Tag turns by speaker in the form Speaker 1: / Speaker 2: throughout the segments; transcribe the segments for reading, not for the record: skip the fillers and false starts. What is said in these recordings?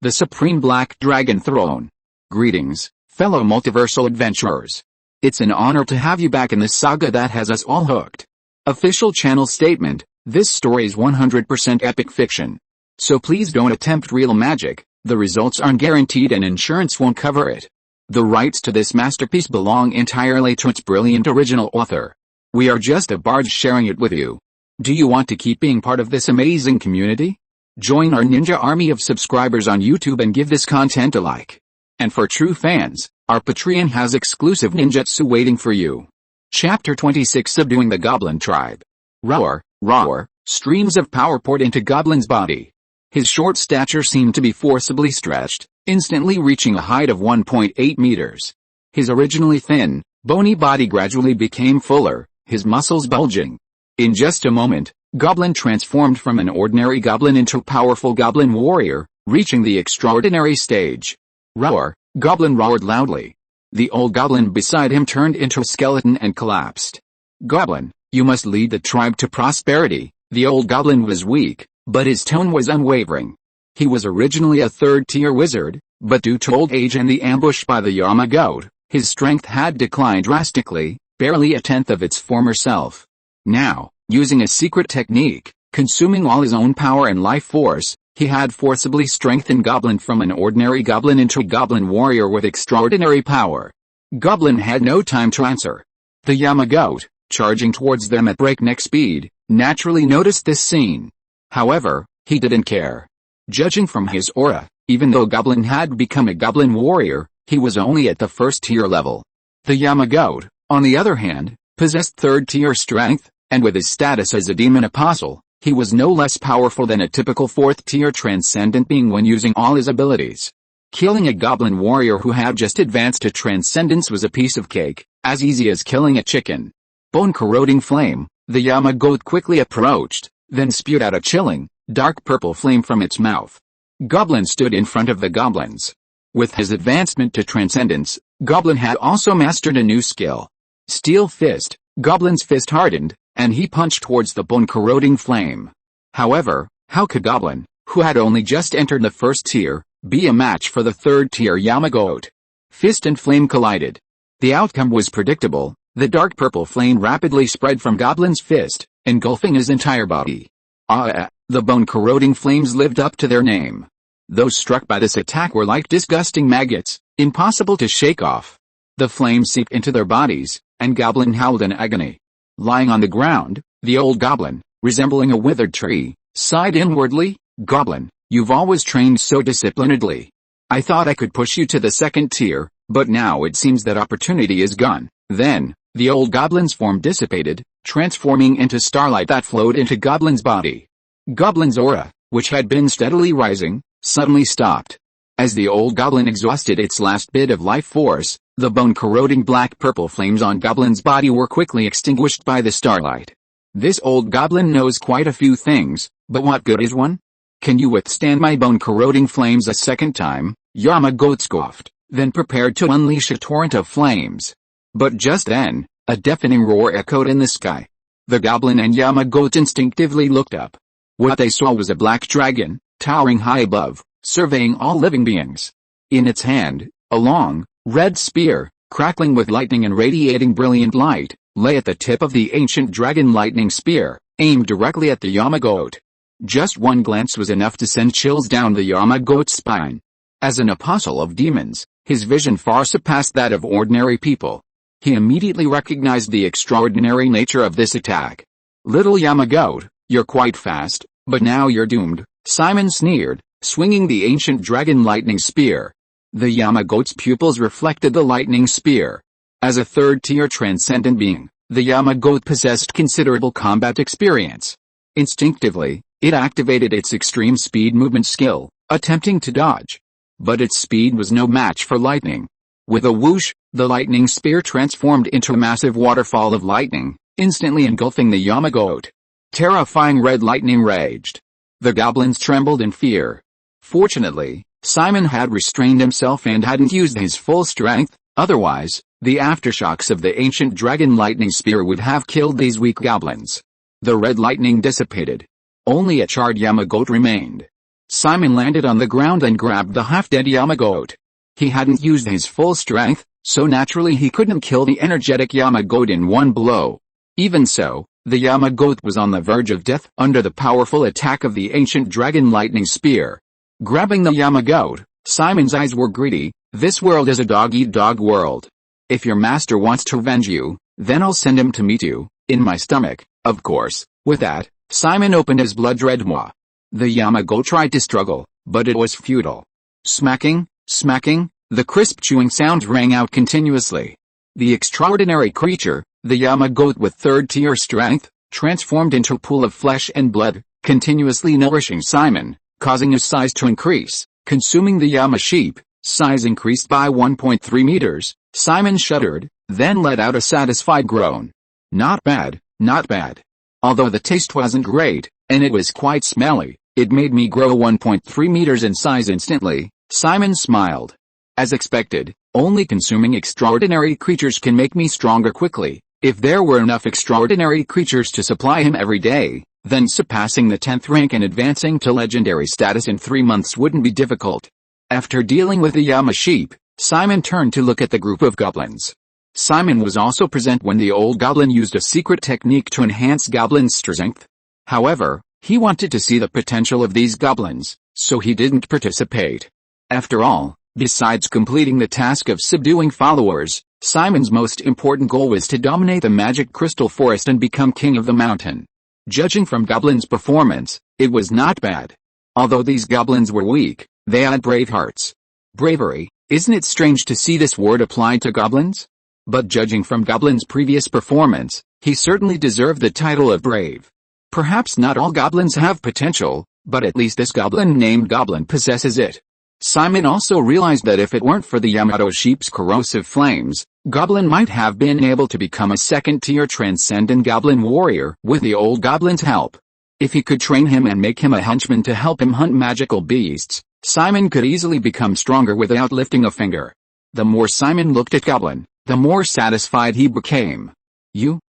Speaker 1: the Supreme Black Dragon Throne. Greetings, fellow multiversal adventurers. It's an honor to have you back in this saga that has us all hooked. Official channel statement: this story is 100% epic fiction. So please don't attempt real magic, the results aren't guaranteed and insurance won't cover it. The rights to this masterpiece belong entirely to its brilliant original author. We are just a barge sharing it with you. Do you want to keep being part of this amazing community? Join our ninja army of subscribers on YouTube and give this content a like. And for true fans, our Patreon has exclusive ninjutsu waiting for you. Chapter 26: Subduing the Goblin Tribe. Roar, roar, streams of power poured into Goblin's body. His short stature seemed to be forcibly stretched, instantly reaching a height of 1.8 meters. His originally thin, bony body gradually became fuller, his muscles bulging. In just a moment, Goblin transformed from an ordinary goblin into a powerful goblin warrior, reaching the extraordinary stage. Roar! Goblin roared loudly. The old goblin beside him turned into a skeleton and collapsed. Goblin, you must lead the tribe to prosperity. The old goblin was weak, but his tone was unwavering. He was originally a third-tier wizard, but due to old age and the ambush by the Yama goat, his strength had declined drastically, barely a tenth of its former self. Now, using a secret technique, consuming all his own power and life force, he had forcibly strengthened Goblin from an ordinary goblin into a goblin warrior with extraordinary power. Goblin had no time to answer. The Yama goat, charging towards them at breakneck speed, naturally noticed this scene. However, he didn't care. Judging from his aura, even though Goblin had become a goblin warrior, he was only at the first-tier level. The Yama goat, on the other hand, possessed third-tier strength, and with his status as a demon apostle, he was no less powerful than a typical fourth-tier transcendent being when using all his abilities. Killing a goblin warrior who had just advanced to transcendence was a piece of cake, as easy as killing a chicken. Bone-corroding flame, the Yama goat quickly approached, then spewed out a chilling, dark purple flame from its mouth. Goblin stood in front of the goblins. With his advancement to transcendence, Goblin had also mastered a new skill. Steel Fist. Goblin's fist hardened, and he punched towards the bone-corroding flame. However, how could Goblin, who had only just entered the first tier, be a match for the third-tier Yama goat? Fist and flame collided. The outcome was predictable. The dark purple flame rapidly spread from Goblin's fist, engulfing his entire body. The bone-corroding flames lived up to their name. Those struck by this attack were like disgusting maggots, impossible to shake off. The flames seeped into their bodies, and Goblin howled in agony. Lying on the ground, the old goblin, resembling a withered tree, sighed inwardly. Goblin, you've always trained so disciplinedly. I thought I could push you to the second tier, but now it seems that opportunity is gone. Then, the old goblin's form dissipated, transforming into starlight that flowed into Goblin's body. Goblin's aura, which had been steadily rising, suddenly stopped. As the old goblin exhausted its last bit of life force, the bone-corroding black-purple flames on Goblin's body were quickly extinguished by the starlight. This old goblin knows quite a few things, but what good is one? Can you withstand my bone-corroding flames a second time? Yama goat scoffed, then prepared to unleash a torrent of flames. But just then, a deafening roar echoed in the sky. The goblin and Yama goat instinctively looked up. What they saw was a black dragon, towering high above, surveying all living beings. In its hand, a long, red spear, crackling with lightning and radiating brilliant light, lay at the tip of the ancient dragon lightning spear, aimed directly at the Yama goat. Just one glance was enough to send chills down the Yama goat's spine. As an apostle of demons, his vision far surpassed that of ordinary people. He immediately recognized the extraordinary nature of this attack. Little Yama goat, you're quite fast, but now you're doomed, Simon sneered, swinging the ancient dragon lightning spear. The Yama goat's pupils reflected the lightning spear. As a third-tier transcendent being, the Yama goat possessed considerable combat experience. Instinctively, it activated its extreme speed movement skill, attempting to dodge. But its speed was no match for lightning. With a whoosh, the lightning spear transformed into a massive waterfall of lightning, instantly engulfing the Yama goat. Terrifying red lightning raged. The goblins trembled in fear. Fortunately, Simon had restrained himself and hadn't used his full strength, otherwise, the aftershocks of the ancient dragon lightning spear would have killed these weak goblins. The red lightning dissipated. Only a charred Yama goat remained. Simon landed on the ground and grabbed the half-dead Yamagoat. He hadn't used his full strength, so naturally he couldn't kill the energetic Yamagoat in one blow. Even so, the Yamagoat was on the verge of death under the powerful attack of the ancient dragon lightning spear. Grabbing the Yamagoat, Simon's eyes were greedy. This world is a dog-eat-dog world. If your master wants to revenge you, then I'll send him to meet you, in my stomach, of course. With that, Simon opened his blood-red maw. The Yamagoat tried to struggle, but it was futile. Smacking, smacking, the crisp chewing sounds rang out continuously. The extraordinary creature, the Yamagoat with third-tier strength, transformed into a pool of flesh and blood, continuously nourishing Simon, causing his size to increase. Consuming the Yama sheep, size increased by 1.3 meters. Simon shuddered, then let out a satisfied groan. Not bad, not bad. Although the taste wasn't great, and it was quite smelly, it made me grow 1.3 meters in size instantly. Simon smiled. As expected, only consuming extraordinary creatures can make me stronger quickly. If there were enough extraordinary creatures to supply him every day, then surpassing the 10th rank and advancing to legendary status in 3 months wouldn't be difficult. After dealing with the Yama sheep, Simon turned to look at the group of goblins. Simon was also present when the old goblin used a secret technique to enhance goblins' strength. However, he wanted to see the potential of these goblins, so he didn't participate. After all, besides completing the task of subduing followers, Simon's most important goal was to dominate the magic crystal forest and become king of the mountain. Judging from goblins' performance, it was not bad. Although these goblins were weak, they had brave hearts. Bravery, isn't it strange to see this word applied to goblins? But judging from Goblin's previous performance, he certainly deserved the title of brave. Perhaps not all goblins have potential, but at least this goblin named Goblin possesses it. Simon also realized that if it weren't for the Yamato sheep's corrosive flames, Goblin might have been able to become a second-tier transcendent goblin warrior with the old goblin's help. If he could train him and make him a henchman to help him hunt magical beasts, Simon could easily become stronger without lifting a finger. The more Simon looked at Goblin, the more satisfied he became.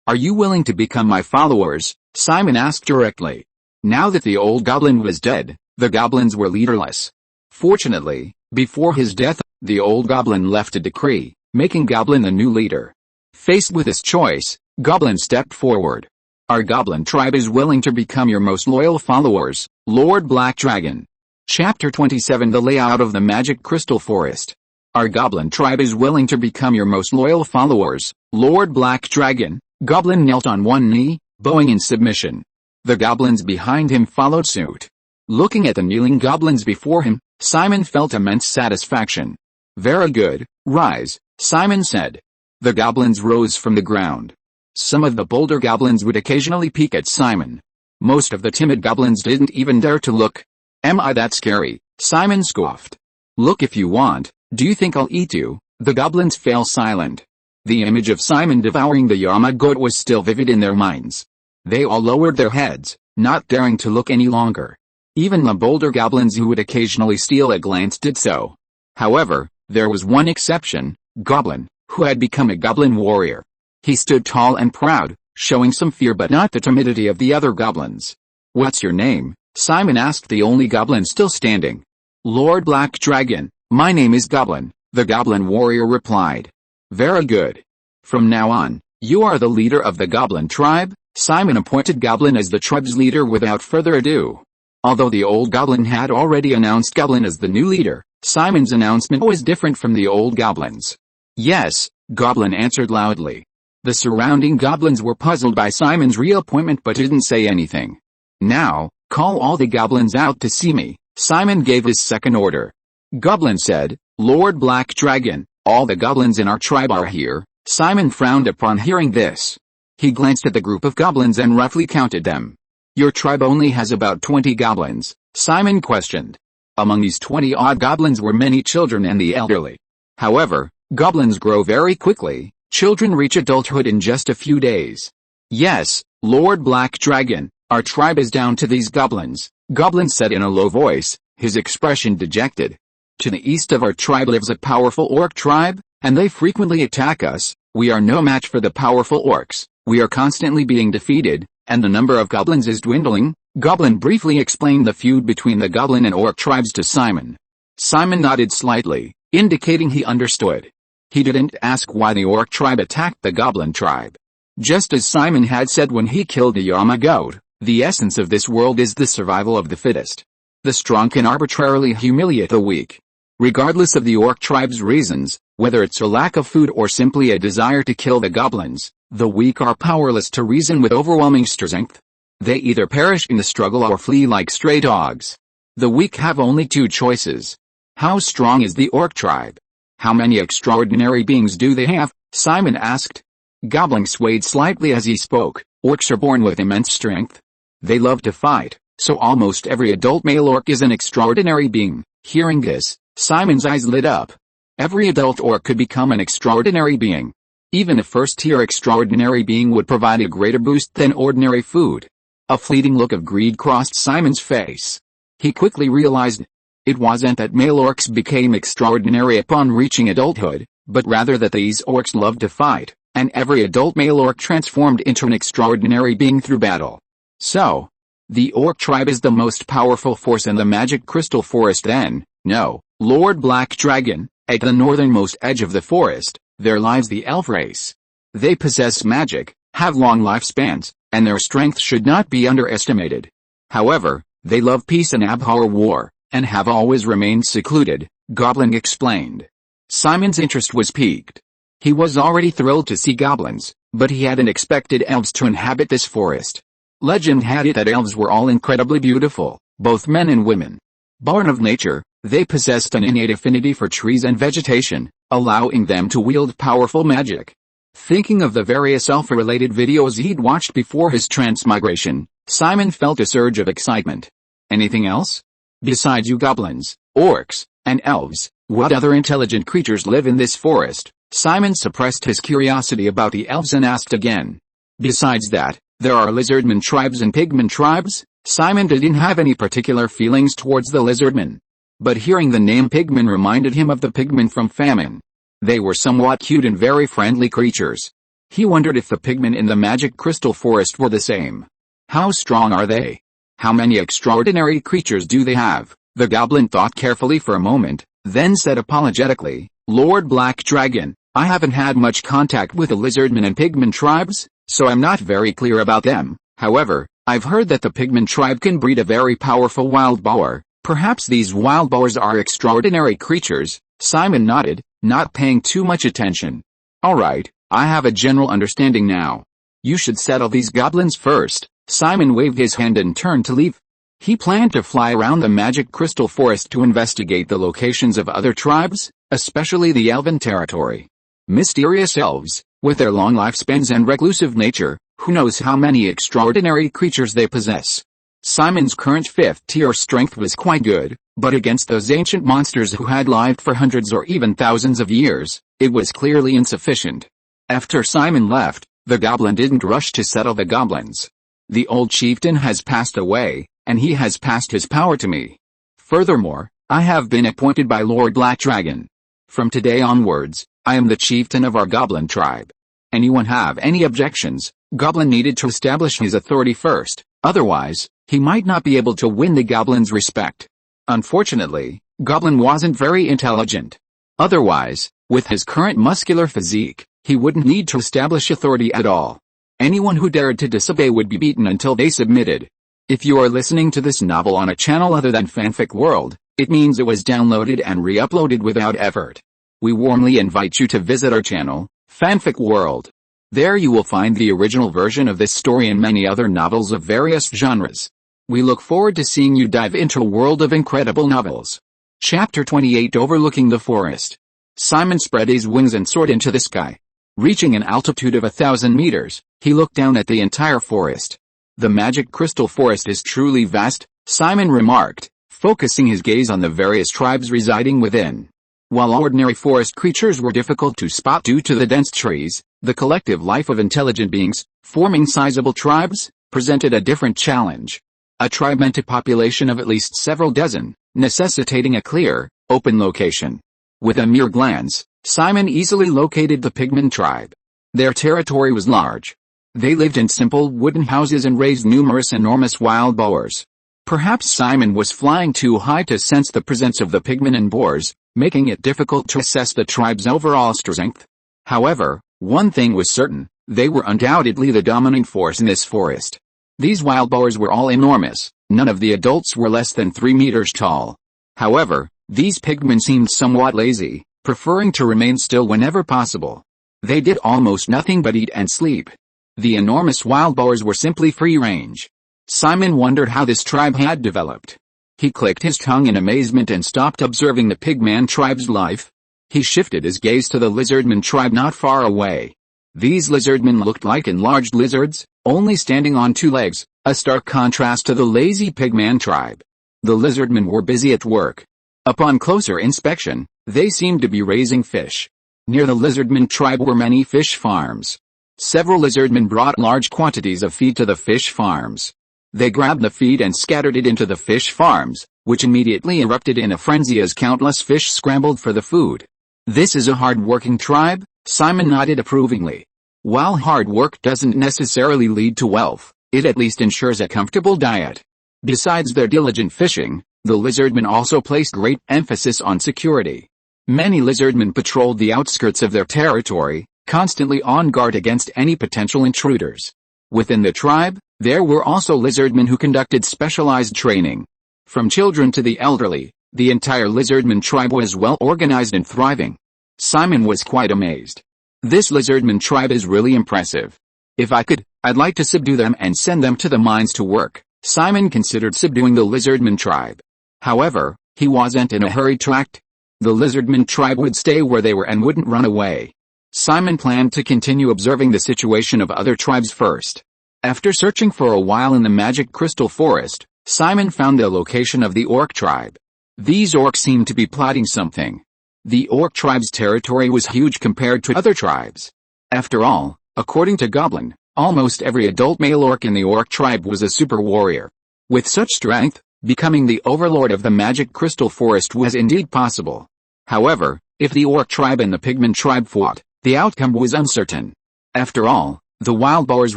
Speaker 1: Are you willing to become my followers? Simon asked directly. Now that the old goblin was dead, the goblins were leaderless. Fortunately, before his death, the old goblin left a decree, making Goblin the new leader. Faced with this choice, Goblin stepped forward. Our goblin tribe is willing to become your most loyal followers, Lord Black Dragon. Chapter 27 The Layout of the Magic Crystal Forest. Our goblin tribe is willing to become your most loyal followers, Lord Black Dragon. Goblin knelt on one knee, bowing in submission. The goblins behind him followed suit. Looking at the kneeling goblins before him, Simon felt immense satisfaction. Very good, rise, Simon said. The goblins rose from the ground. Some of the bolder goblins would occasionally peek at Simon. Most of the timid goblins didn't even dare to look. Am I that scary? Simon scoffed. Look if you want. Do you think I'll eat you? The goblins fell silent. The image of Simon devouring the Yama goat was still vivid in their minds. They all lowered their heads, not daring to look any longer. Even the bolder goblins who would occasionally steal a glance did so. However, there was one exception, Goblin, who had become a goblin warrior. He stood tall and proud, showing some fear but not the timidity of the other goblins. What's your name? Simon asked the only goblin still standing. Lord Black Dragon, my name is Goblin, the goblin warrior replied. Very good. From now on, you are the leader of the goblin tribe. Simon appointed Goblin as the tribe's leader without further ado. Although the old goblin had already announced Goblin as the new leader, Simon's announcement was different from the old goblins. Yes, Goblin answered loudly. The surrounding goblins were puzzled by Simon's reappointment but didn't say anything. Now, call all the goblins out to see me, Simon gave his second order. Goblin said, Lord Black Dragon, all the goblins in our tribe are here. Simon frowned upon hearing this. He glanced at the group of goblins and roughly counted them. Your tribe only has about 20 goblins, Simon questioned. Among these 20-odd goblins were many children and the elderly. However, goblins grow very quickly. Children reach adulthood in just a few days. Yes, Lord Black Dragon, our tribe is down to these goblins, Goblin said in a low voice, his expression dejected. To the east of our tribe lives a powerful orc tribe, and they frequently attack us. We are no match for the powerful orcs. We are constantly being defeated, and the number of goblins is dwindling. Goblin briefly explained the feud between the goblin and orc tribes to Simon. Simon nodded slightly, indicating he understood. He didn't ask why the orc tribe attacked the goblin tribe. Just as Simon had said when he killed the Yama goat, the essence of this world is the survival of the fittest. The strong can arbitrarily humiliate the weak. Regardless of the orc tribe's reasons, whether it's a lack of food or simply a desire to kill the goblins, the weak are powerless to reason with overwhelming strength. They either perish in the struggle or flee like stray dogs. The weak have only two choices. How strong is the orc tribe? How many extraordinary beings do they have? Simon asked. Goblin swayed slightly as he spoke. Orcs are born with immense strength. They love to fight, so almost every adult male orc is an extraordinary being. Hearing this, Simon's eyes lit up. Every adult orc could become an extraordinary being. Even a first-tier extraordinary being would provide a greater boost than ordinary food. A fleeting look of greed crossed Simon's face. He quickly realized, it wasn't that male orcs became extraordinary upon reaching adulthood, but rather that these orcs loved to fight, and every adult male orc transformed into an extraordinary being through battle. So, the orc tribe is the most powerful force in the magic crystal forest then? No, Lord Black Dragon. At the northernmost edge of the forest, there lies the elf race. They possess magic, have long lifespans, and their strength should not be underestimated. However, they love peace and abhor war, and have always remained secluded, Goblin explained. Simon's interest was piqued. He was already thrilled to see goblins, but he hadn't expected elves to inhabit this forest. Legend had it that elves were all incredibly beautiful, both men and women. Born of nature, they possessed an innate affinity for trees and vegetation, allowing them to wield powerful magic. Thinking of the various elf-related videos he'd watched before his transmigration, Simon felt a surge of excitement. Anything else? Besides you goblins, orcs, and elves, what other intelligent creatures live in this forest? Simon suppressed his curiosity about the elves and asked again. Besides that, there are lizardmen tribes and pigmen tribes. Simon didn't have any particular feelings towards the lizardmen. But hearing the name pigmen reminded him of the pigmen from Famine. They were somewhat cute and very friendly creatures. He wondered if the pigmen in the magic crystal forest were the same. How strong are they? How many extraordinary creatures do they have? The goblin thought carefully for a moment, then said apologetically, Lord Black Dragon, I haven't had much contact with the lizardmen and pigmen tribes, so I'm not very clear about them. However, I've heard that the pigmen tribe can breed a very powerful wild boar. Perhaps these wild boars are extraordinary creatures. Simon nodded, not paying too much attention. Alright, I have a general understanding now. You should settle these goblins first. Simon waved his hand and turned to leave. He planned to fly around the magic crystal forest to investigate the locations of other tribes, especially the elven territory. Mysterious elves, with their long lifespans and reclusive nature, who knows how many extraordinary creatures they possess. Simon's current 5th tier strength was quite good, but against those ancient monsters who had lived for hundreds or even thousands of years, it was clearly insufficient. After Simon left, the goblin didn't rush to settle the goblins. The old chieftain has passed away, and he has passed his power to me. Furthermore, I have been appointed by Lord Black Dragon. From today onwards, I am the chieftain of our goblin tribe. Anyone have any objections? Goblin needed to establish his authority first, otherwise, he might not be able to win the goblins' respect. Unfortunately, Goblin wasn't very intelligent. Otherwise, with his current muscular physique, he wouldn't need to establish authority at all. Anyone who dared to disobey would be beaten until they submitted. If you are listening to this novel on a channel other than Fanfic World, it means it was downloaded and re-uploaded without effort. We warmly invite you to visit our channel, Fanfic World. There you will find the original version of this story and many other novels of various genres. We look forward to seeing you dive into a world of incredible novels. Chapter 28 Overlooking the Forest. Simon spread his wings and soared into the sky. Reaching an altitude of 1,000 meters, he looked down at the entire forest. The magic crystal forest is truly vast, Simon remarked, focusing his gaze on the various tribes residing within. While ordinary forest creatures were difficult to spot due to the dense trees, the collective life of intelligent beings, forming sizable tribes, presented a different challenge. A tribe meant a population of at least several dozen, necessitating a clear, open location. With a mere glance, Simon easily located the pigmen tribe. Their territory was large. They lived in simple wooden houses and raised numerous enormous wild boars. Perhaps Simon was flying too high to sense the presence of the pigmen and boars, making it difficult to assess the tribe's overall strength. However, one thing was certain, they were undoubtedly the dominant force in this forest. These wild boars were all enormous, none of the adults were less than 3 meters tall. However, these pigmen seemed somewhat lazy, preferring to remain still whenever possible. They did almost nothing but eat and sleep. The enormous wild boars were simply free-range. Simon wondered how this tribe had developed. He clicked his tongue in amazement and stopped observing the pigman tribe's life. He shifted his gaze to the lizardman tribe not far away. These lizardmen looked like enlarged lizards, only standing on 2 legs, a stark contrast to the lazy pigman tribe. The lizardmen were busy at work. Upon closer inspection, they seemed to be raising fish. Near the lizardman tribe were many fish farms. Several lizardmen brought large quantities of feed to the fish farms. They grabbed the feed and scattered it into the fish farms, which immediately erupted in a frenzy as countless fish scrambled for the food. This is a hard-working tribe, Simon nodded approvingly. While hard work doesn't necessarily lead to wealth, it at least ensures a comfortable diet. Besides their diligent fishing, the lizardmen also placed great emphasis on security. Many lizardmen patrolled the outskirts of their territory, constantly on guard against any potential intruders. Within the tribe, there were also lizardmen who conducted specialized training. From children to the elderly, the entire lizardman tribe was well organized and thriving. Simon was quite amazed. This lizardman tribe is really impressive. If I could, I'd like to subdue them and send them to the mines to work. Simon considered subduing the lizardman tribe. However, he wasn't in a hurry to act. The lizardman tribe would stay where they were and wouldn't run away. Simon planned to continue observing the situation of other tribes first. After searching for a while in the magic crystal forest, Simon found the location of the orc tribe. These orcs seemed to be plotting something. The orc tribe's territory was huge compared to other tribes. After all, according to Goblin, almost every adult male orc in the orc tribe was a super warrior. With such strength, becoming the overlord of the magic crystal forest was indeed possible. However, if the orc tribe and the pigman tribe fought, the outcome was uncertain. After all, the wild boars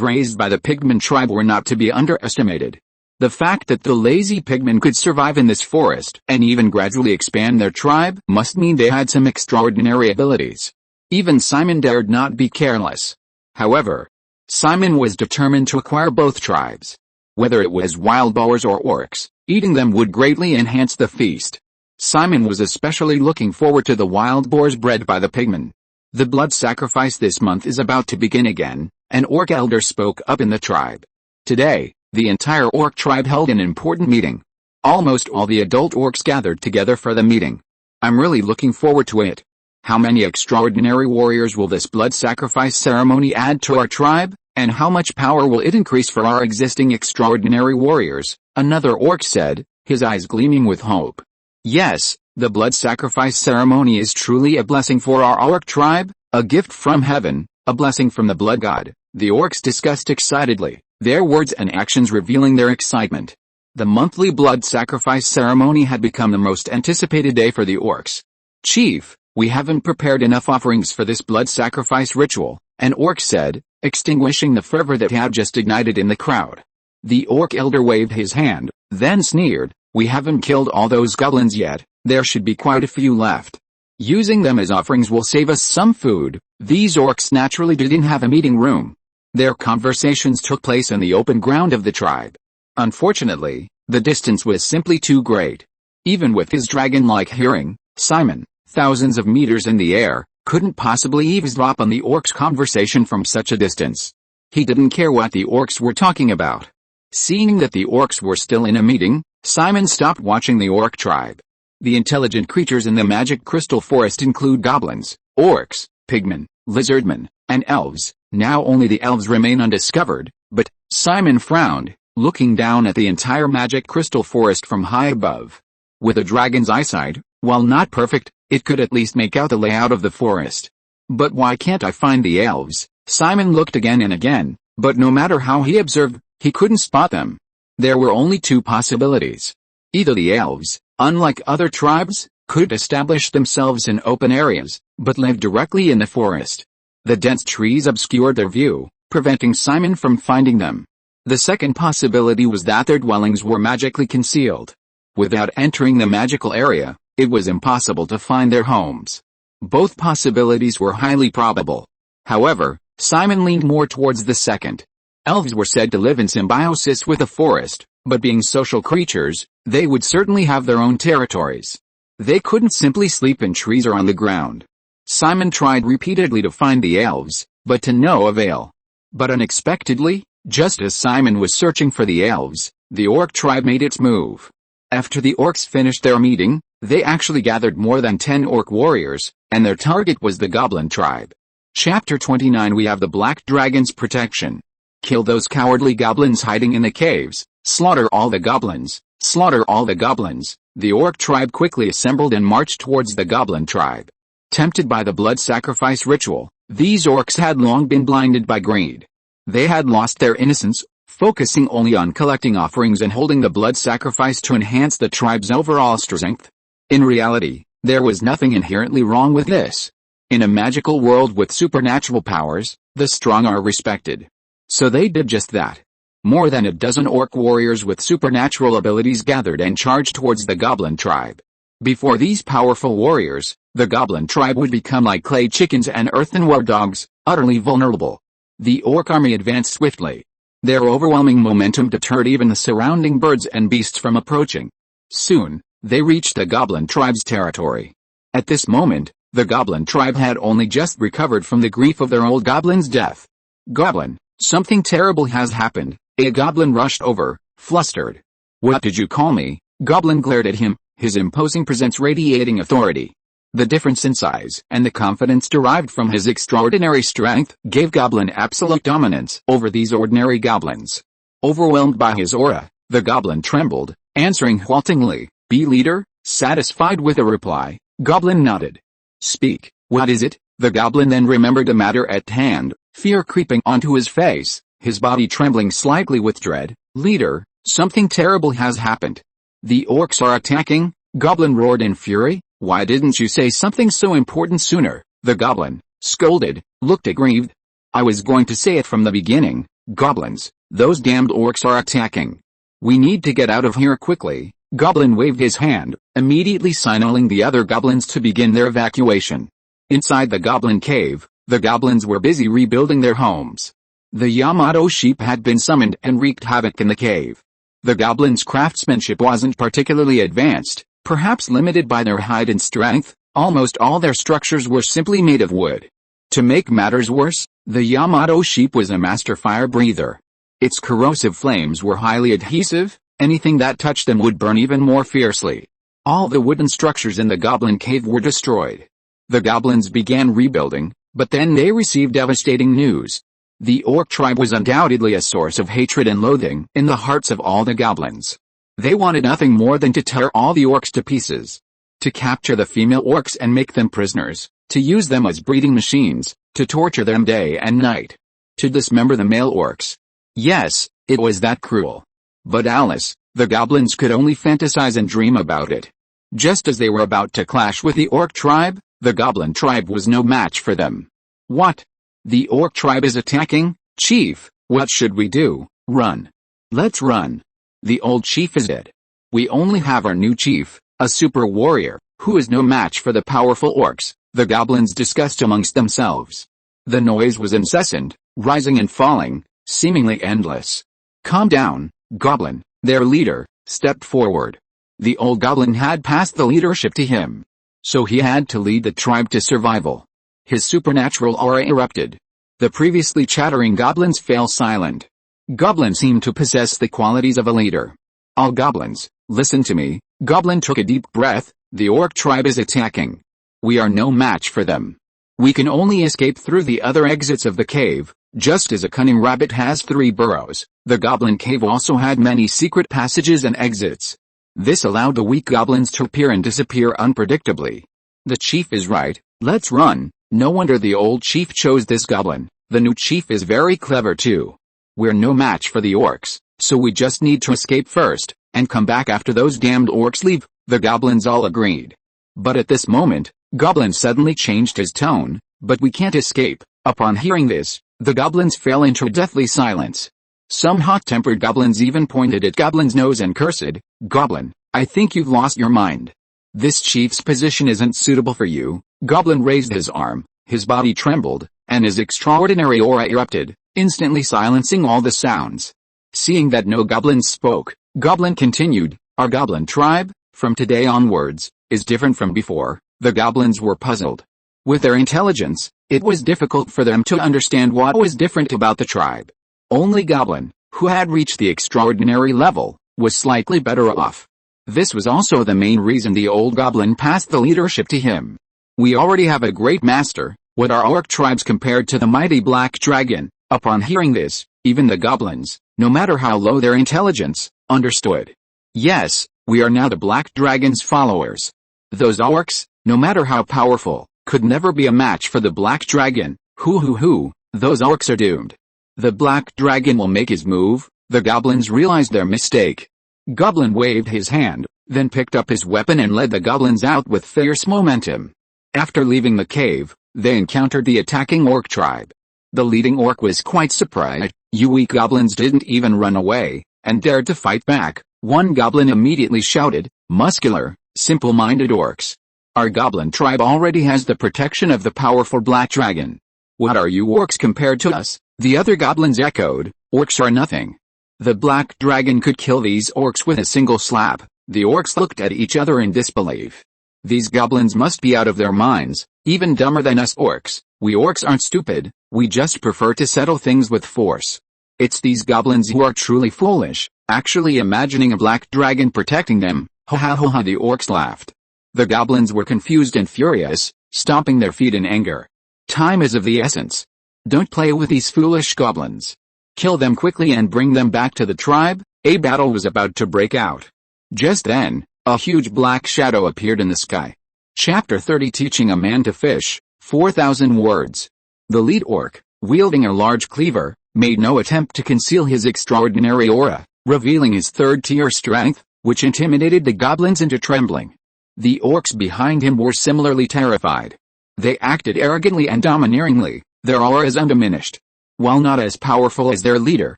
Speaker 1: raised by the pigman tribe were not to be underestimated. The fact that the lazy pigmen could survive in this forest and even gradually expand their tribe must mean they had some extraordinary abilities. Even Simon dared not be careless. However, Simon was determined to acquire both tribes. Whether it was wild boars or orcs, eating them would greatly enhance the feast. Simon was especially looking forward to the wild boars bred by the pigmen. The blood sacrifice this month is about to begin again, an orc elder spoke up in the tribe. Today, the entire orc tribe held an important meeting. Almost all the adult orcs gathered together for the meeting. I'm really looking forward to it. How many extraordinary warriors will this blood sacrifice ceremony add to our tribe, and how much power will it increase for our existing extraordinary warriors? Another orc said, his eyes gleaming with hope. Yes, the blood sacrifice ceremony is truly a blessing for our orc tribe, a gift from heaven, a blessing from the blood god, the orcs discussed excitedly, their words and actions revealing their excitement. The monthly blood sacrifice ceremony had become the most anticipated day for the orcs. Chief, we haven't prepared enough offerings for this blood sacrifice ritual, an orc said, extinguishing the fervor that had just ignited in the crowd. The orc elder waved his hand, then sneered, we haven't killed all those goblins yet, there should be quite a few left. Using them as offerings will save us some food. These orcs naturally didn't have a meeting room. Their conversations took place in the open ground of the tribe. Unfortunately, the distance was simply too great. Even with his dragon-like hearing, Simon, thousands of meters in the air, couldn't possibly eavesdrop on the orcs' conversation from such a distance. He didn't care what the orcs were talking about. Seeing that the orcs were still in a meeting, Simon stopped watching the orc tribe. The intelligent creatures in the magic crystal forest include goblins, orcs, pigmen, lizardmen, and elves. Now only the elves remain undiscovered, but Simon frowned, looking down at the entire magic crystal forest from high above. With a dragon's eyesight, while not perfect, it could at least make out the layout of the forest. But why can't I find the elves? Simon looked again and again, but no matter how he observed, he couldn't spot them. There were only two possibilities. Either the elves, unlike other tribes, could establish themselves in open areas, but live directly in the forest. The dense trees obscured their view, preventing Simon from finding them. The second possibility was that their dwellings were magically concealed. Without entering the magical area, it was impossible to find their homes. Both possibilities were highly probable. However, Simon leaned more towards the second. Elves were said to live in symbiosis with the forest, but being social creatures, they would certainly have their own territories. They couldn't simply sleep in trees or on the ground. Simon tried repeatedly to find the elves, but to no avail. But unexpectedly, just as Simon was searching for the elves, the orc tribe made its move. After the orcs finished their meeting, they actually gathered more than 10 orc warriors, and their target was the goblin tribe. Chapter 29. We have the Black Dragon's protection. Kill those cowardly goblins hiding in the caves, slaughter all the goblins, slaughter all the goblins. The orc tribe quickly assembled and marched towards the goblin tribe. Tempted by the blood sacrifice ritual, these orcs had long been blinded by greed. They had lost their innocence, focusing only on collecting offerings and holding the blood sacrifice to enhance the tribe's overall strength. In reality, there was nothing inherently wrong with this. In a magical world with supernatural powers, the strong are respected. So they did just that. More than a dozen orc warriors with supernatural abilities gathered and charged towards the goblin tribe. Before these powerful warriors, the goblin tribe would become like clay chickens and earthenware dogs, utterly vulnerable. The orc army advanced swiftly. Their overwhelming momentum deterred even the surrounding birds and beasts from approaching. Soon, they reached the goblin tribe's territory. At this moment, the goblin tribe had only just recovered from the grief of their old goblin's death. Goblin, something terrible has happened. A goblin rushed over, flustered. What did you call me? Goblin glared at him, his imposing presence radiating authority. The difference in size and the confidence derived from his extraordinary strength gave Goblin absolute dominance over these ordinary goblins. Overwhelmed by his aura, the goblin trembled, answering haltingly, "Be leader?" Satisfied with a reply, Goblin nodded. "Speak, what is it?" The goblin then remembered the matter at hand, fear creeping onto his face, his body trembling slightly with dread. "Leader, something terrible has happened. The orcs are attacking," Goblin roared in fury. "Why didn't you say something so important sooner?" The goblin, scolded, looked aggrieved. "I was going to say it from the beginning. Goblins, those damned orcs are attacking. We need to get out of here quickly." Goblin waved his hand, immediately signaling the other goblins to begin their evacuation. Inside the goblin cave, the goblins were busy rebuilding their homes. The Yamato sheep had been summoned and wreaked havoc in the cave. The goblins' craftsmanship wasn't particularly advanced, perhaps limited by their height and strength. Almost all their structures were simply made of wood. To make matters worse, the Yamato sheep was a master fire breather. Its corrosive flames were highly adhesive, anything that touched them would burn even more fiercely. All the wooden structures in the goblin cave were destroyed. The goblins began rebuilding, but then they received devastating news. The orc tribe was undoubtedly a source of hatred and loathing in the hearts of all the goblins. They wanted nothing more than to tear all the orcs to pieces. To capture the female orcs and make them prisoners, to use them as breeding machines, to torture them day and night. To dismember the male orcs. Yes, it was that cruel. But Alice, the goblins could only fantasize and dream about it. Just as they were about to clash with the orc tribe, the goblin tribe was no match for them. "What? The orc tribe is attacking? Chief, what should we do?" "Run. Let's run. The old chief is dead. We only have our new chief, a super warrior, who is no match for the powerful orcs," the goblins discussed amongst themselves. The noise was incessant, rising and falling, seemingly endless. "Calm down, Goblin," their leader, stepped forward. The old goblin had passed the leadership to him. So he had to lead the tribe to survival. His supernatural aura erupted. The previously chattering goblins fell silent. Goblin seemed to possess the qualities of a leader. "All goblins, listen to me." Goblin took a deep breath. "The orc tribe is attacking. We are no match for them. We can only escape through the other exits of the cave, just as a cunning rabbit has 3 burrows. The goblin cave also had many secret passages and exits. This allowed the weak goblins to appear and disappear unpredictably. "The chief is right, let's run." No wonder the old chief chose this goblin. The new chief is very clever too. We're no match for the orcs, so we just need to escape first, and come back after those damned orcs leave. The goblins all agreed. But at this moment, Goblin suddenly changed his tone. "But we can't escape." Upon hearing this, The goblins fell into deathly silence. Some hot-tempered goblins even pointed at Goblin's nose and cursed, "Goblin, I think you've lost your mind. This chief's position isn't suitable for you." Goblin raised his arm, his body trembled, and his extraordinary aura erupted, instantly silencing all the sounds. Seeing that no goblins spoke, Goblin continued, "Our goblin tribe, from today onwards, is different from before." The goblins were puzzled. With their intelligence, it was difficult for them to understand what was different about the tribe. Only Goblin, who had reached the extraordinary level, was slightly better off. This was also the main reason the old goblin passed the leadership to him. "We already have a great master. What are orc tribes compared to the mighty black dragon?" Upon hearing this, even the goblins, no matter how low their intelligence, understood. "Yes, we are now the black dragon's followers. Those orcs, no matter how powerful, could never be a match for the black dragon. Those orcs are doomed. The black dragon will make his move." The goblins realized their mistake. Goblin waved his hand, then picked up his weapon and led the goblins out with fierce momentum. After leaving the cave, they encountered the attacking orc tribe. The leading orc was quite surprised. "You weak goblins didn't even run away, and dared to fight back." One goblin immediately shouted, "Muscular, simple-minded orcs. Our goblin tribe already has the protection of the powerful black dragon. What are you orcs compared to us?" The other goblins echoed, "Orcs are nothing. The black dragon could kill these orcs with a single slap." The orcs looked at each other in disbelief. "These goblins must be out of their minds, even dumber than us orcs. We orcs aren't stupid, we just prefer to settle things with force. It's these goblins who are truly foolish, actually imagining a black dragon protecting them." "Ha ha ha ha," the orcs laughed. The goblins were confused and furious, stomping their feet in anger. "Time is of the essence. Don't play with these foolish goblins. Kill them quickly and bring them back to the tribe." A battle was about to break out. Just then, a huge black shadow appeared in the sky. Chapter 30, Teaching a Man to Fish, 4,000 words. The lead orc, wielding a large cleaver, made no attempt to conceal his extraordinary aura, revealing his third-tier strength, which intimidated the goblins into trembling. The orcs behind him were similarly terrified. They acted arrogantly and domineeringly, their auras undiminished. While not as powerful as their leader,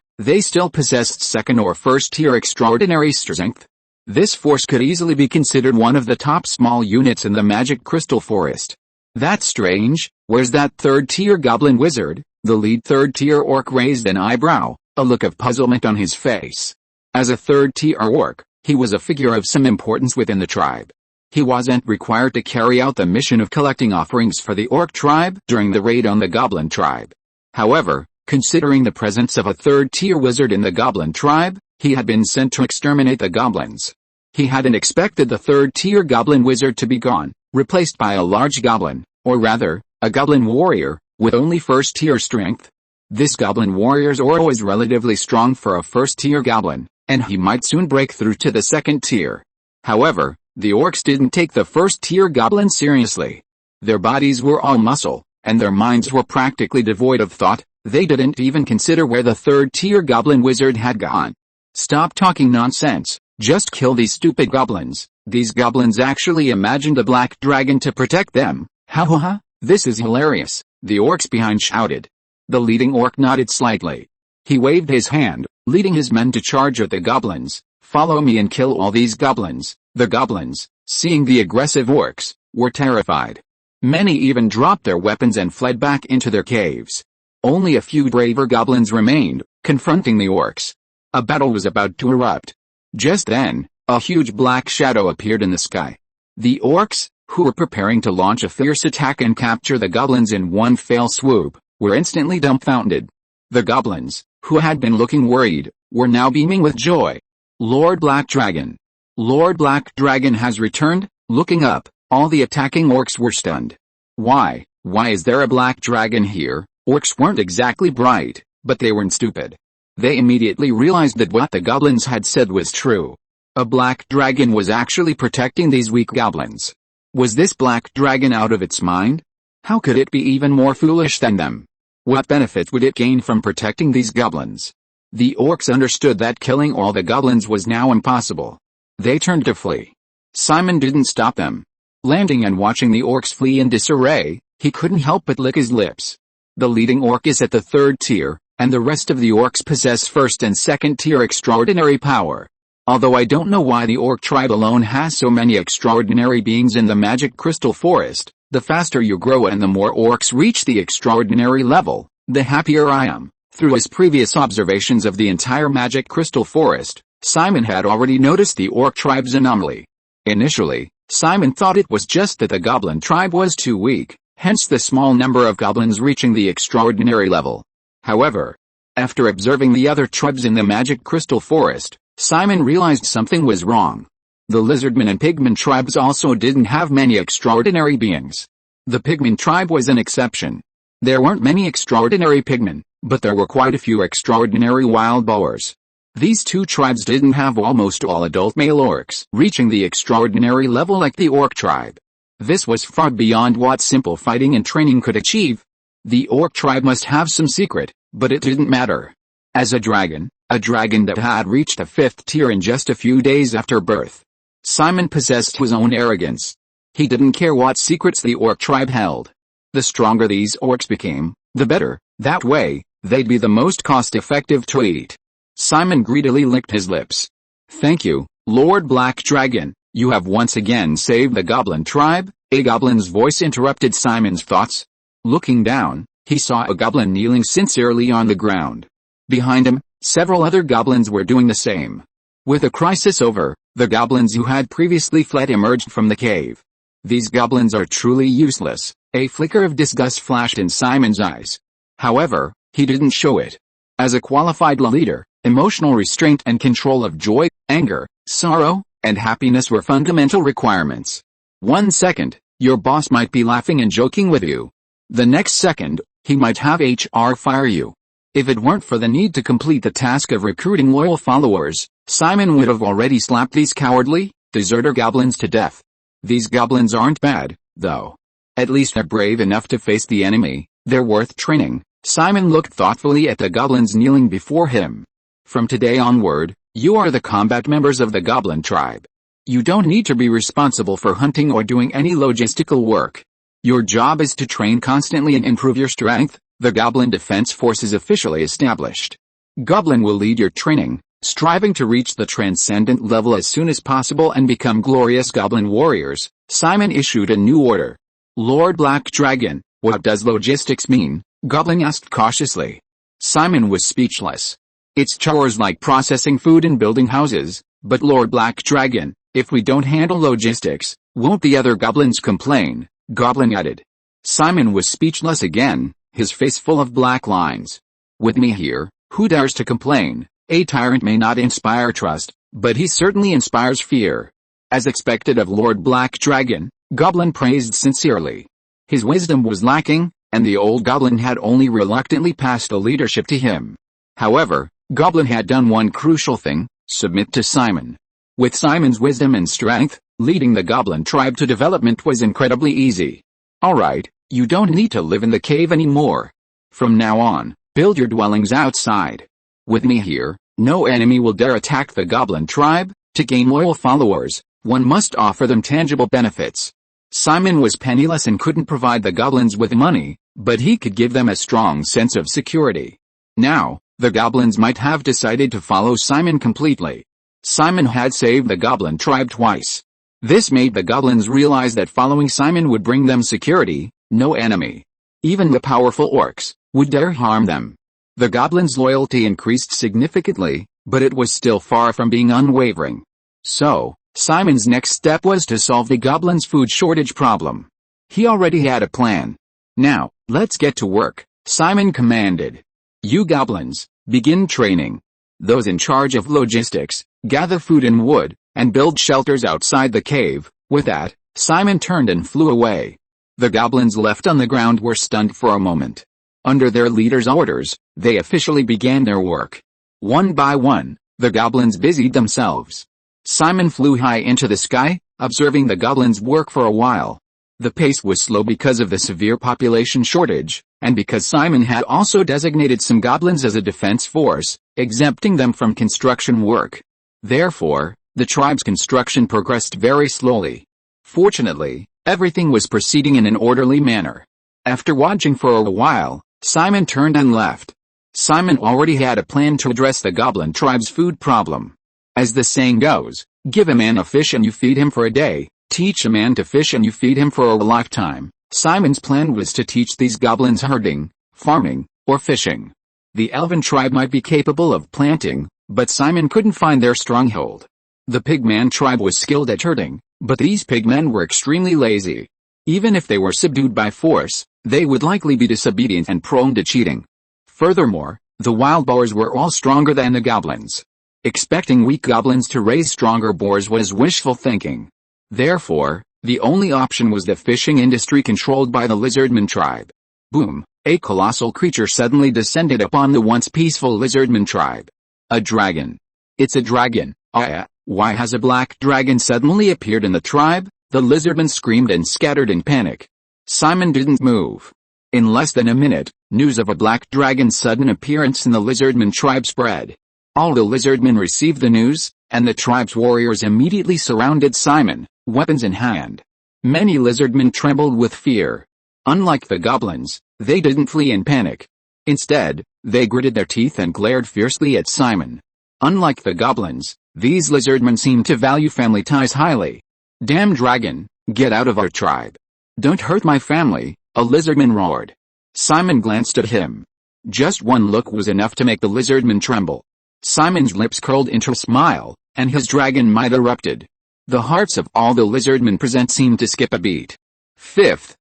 Speaker 1: they still possessed second or first-tier extraordinary strength. This force could easily be considered one of the top small units in the magic crystal forest. "That's strange, where's that third-tier goblin wizard?" The lead third-tier orc raised an eyebrow, a look of puzzlement on his face. As a third-tier orc, he was a figure of some importance within the tribe. He wasn't required to carry out the mission of collecting offerings for the orc tribe during the raid on the goblin tribe. However, considering the presence of a third-tier wizard in the goblin tribe, he had been sent to exterminate the goblins. He hadn't expected the third-tier goblin wizard to be gone, replaced by a large goblin, or rather, a goblin warrior, with only first-tier strength. This goblin warrior's aura was relatively strong for a first-tier goblin, and he might soon break through to the second tier. However, the orcs didn't take the first-tier goblin seriously. Their bodies were all muscle, and their minds were practically devoid of thought. They didn't even consider where the third-tier goblin wizard had gone. "Stop talking nonsense, just kill these stupid goblins." These goblins actually imagined a black dragon to protect them. "Ha ha ha, this is hilarious," the orcs behind shouted. The leading orc nodded slightly. He waved his hand, leading his men to charge at the goblins. "Follow me and kill all these goblins." The goblins, seeing the aggressive orcs, were terrified. Many even dropped their weapons and fled back into their caves. Only a few braver goblins remained, confronting the orcs. A battle was about to erupt. Just then, a huge black shadow appeared in the sky. The orcs, who were preparing to launch a fierce attack and capture the goblins in one fell swoop, were instantly dumbfounded. The goblins, who had been looking worried, were now beaming with joy. "Lord Black Dragon! Lord Black Dragon has returned!" Looking up, all the attacking orcs were stunned. Why is there a black dragon here?" Orcs weren't exactly bright, but they weren't stupid. They immediately realized that what the goblins had said was true. A black dragon was actually protecting these weak goblins. Was this black dragon out of its mind? How could it be even more foolish than them? What benefits would it gain from protecting these goblins? The orcs understood that killing all the goblins was now impossible. They turned to flee. Simon didn't stop them. Landing and watching the orcs flee in disarray, he couldn't help but lick his lips. The leading orc is at the 3rd tier, and the rest of the orcs possess 1st and 2nd tier extraordinary power. Although I don't know why the orc tribe alone has so many extraordinary beings in the magic crystal forest, the faster you grow and the more orcs reach the extraordinary level, the happier I am. Through his previous observations of the entire magic crystal forest, Simon had already noticed the orc tribe's anomaly. Initially, Simon thought it was just that the goblin tribe was too weak, hence the small number of goblins reaching the extraordinary level. However, after observing the other tribes in the magic crystal forest, Simon realized something was wrong. The lizardmen and pigmen tribes also didn't have many extraordinary beings. The pigmen tribe was an exception. There weren't many extraordinary pigmen, but there were quite a few extraordinary wild boars. These two tribes didn't have almost all adult male orcs reaching the extraordinary level like the orc tribe. This was far beyond what simple fighting and training could achieve. The orc tribe must have some secret, but it didn't matter. As a dragon that had reached the 5th tier in just a few days after birth, Simon possessed his own arrogance. He didn't care what secrets the orc tribe held. The stronger these orcs became, the better. That way, they'd be the most cost-effective to eat. Simon greedily licked his lips. Thank you, Lord Black Dragon, you have once again saved the goblin tribe. A goblin's voice interrupted Simon's thoughts. Looking down, he saw a goblin kneeling sincerely on the ground. Behind him, several other goblins were doing the same. With the crisis over, the goblins who had previously fled emerged from the cave. These goblins are truly useless. A flicker of disgust flashed in Simon's eyes. However, he didn't show it. As a qualified leader, emotional restraint and control of joy, anger, sorrow, and happiness were fundamental requirements. 1 second, your boss might be laughing and joking with you. The next second, he might have HR fire you. If it weren't for the need to complete the task of recruiting loyal followers, Simon would have already slapped these cowardly, deserter goblins to death. These goblins aren't bad, though. At least they're brave enough to face the enemy. They're worth training. Simon looked thoughtfully at the goblins kneeling before him. From today onward, you are the combat members of the goblin tribe. You don't need to be responsible for hunting or doing any logistical work. Your job is to train constantly and improve your strength. The Goblin Defense Force is officially established. Goblin will lead your training, striving to reach the transcendent level as soon as possible and become glorious goblin warriors. Simon issued a new order. Lord Black Dragon, what does logistics mean? Goblin asked cautiously. Simon was speechless. It's chores like processing food and building houses, but Lord Black Dragon, if we don't handle logistics, won't the other goblins complain? Goblin added. Simon was speechless again, his face full of black lines. With me here, who dares to complain? A tyrant may not inspire trust, but he certainly inspires fear. As expected of Lord Black Dragon, Goblin praised sincerely. His wisdom was lacking, and the old goblin had only reluctantly passed the leadership to him. However, Goblin had done one crucial thing, submit to Simon. With Simon's wisdom and strength, leading the goblin tribe to development was incredibly easy. Alright, you don't need to live in the cave anymore. From now on, build your dwellings outside. With me here, no enemy will dare attack the goblin tribe. To gain loyal followers, one must offer them tangible benefits. Simon was penniless and couldn't provide the goblins with money, but he could give them a strong sense of security. Now, the goblins might have decided to follow Simon completely. Simon had saved the goblin tribe twice. This made the goblins realize that following Simon would bring them security. No enemy, even the powerful orcs, would dare harm them. The goblins' loyalty increased significantly, but it was still far from being unwavering. So, Simon's next step was to solve the goblins' food shortage problem. He already had a plan. Now, let's get to work, Simon commanded. You goblins, begin training. Those in charge of logistics, gather food and wood, and build shelters outside the cave. With that, Simon turned and flew away. The goblins left on the ground were stunned for a moment. Under their leader's orders, they officially began their work. One by one, the goblins busied themselves. Simon flew high into the sky, observing the goblins work for a while. The pace was slow because of the severe population shortage, and because Simon had also designated some goblins as a defense force, exempting them from construction work. Therefore, the tribe's construction progressed very slowly. Fortunately, everything was proceeding in an orderly manner. After watching for a while, Simon turned and left. Simon already had a plan to address the goblin tribe's food problem. As the saying goes, give a man a fish and you feed him for a day, teach a man to fish and you feed him for a lifetime. Simon's plan was to teach these goblins herding, farming, or fishing. The elven tribe might be capable of planting, but Simon couldn't find their stronghold. The pigman tribe was skilled at herding, but these pigmen were extremely lazy. Even if they were subdued by force, they would likely be disobedient and prone to cheating. Furthermore, the wild boars were all stronger than the goblins. Expecting weak goblins to raise stronger boars was wishful thinking. Therefore, the only option was the fishing industry controlled by the lizardman tribe. Boom! A colossal creature suddenly descended upon the once peaceful lizardman tribe. A dragon. It's a dragon. Why has a black dragon suddenly appeared in the tribe? The lizardmen screamed and scattered in panic. Simon didn't move. In less than a minute, news of a black dragon's sudden appearance in the lizardman tribe spread. All the lizardmen received the news, and the tribe's warriors immediately surrounded Simon, weapons in hand. Many lizardmen trembled with fear. Unlike the goblins, they didn't flee in panic. Instead, they gritted their teeth and glared fiercely at Simon. Unlike the goblins, these lizardmen seemed to value family ties highly. Damn dragon, get out of our tribe. Don't hurt my family, a lizardman roared. Simon glanced at him. Just one look was enough to make the lizardman tremble. Simon's lips curled into a smile, and his dragon might erupted. The hearts of all the lizardmen present seemed to skip a beat. Fifth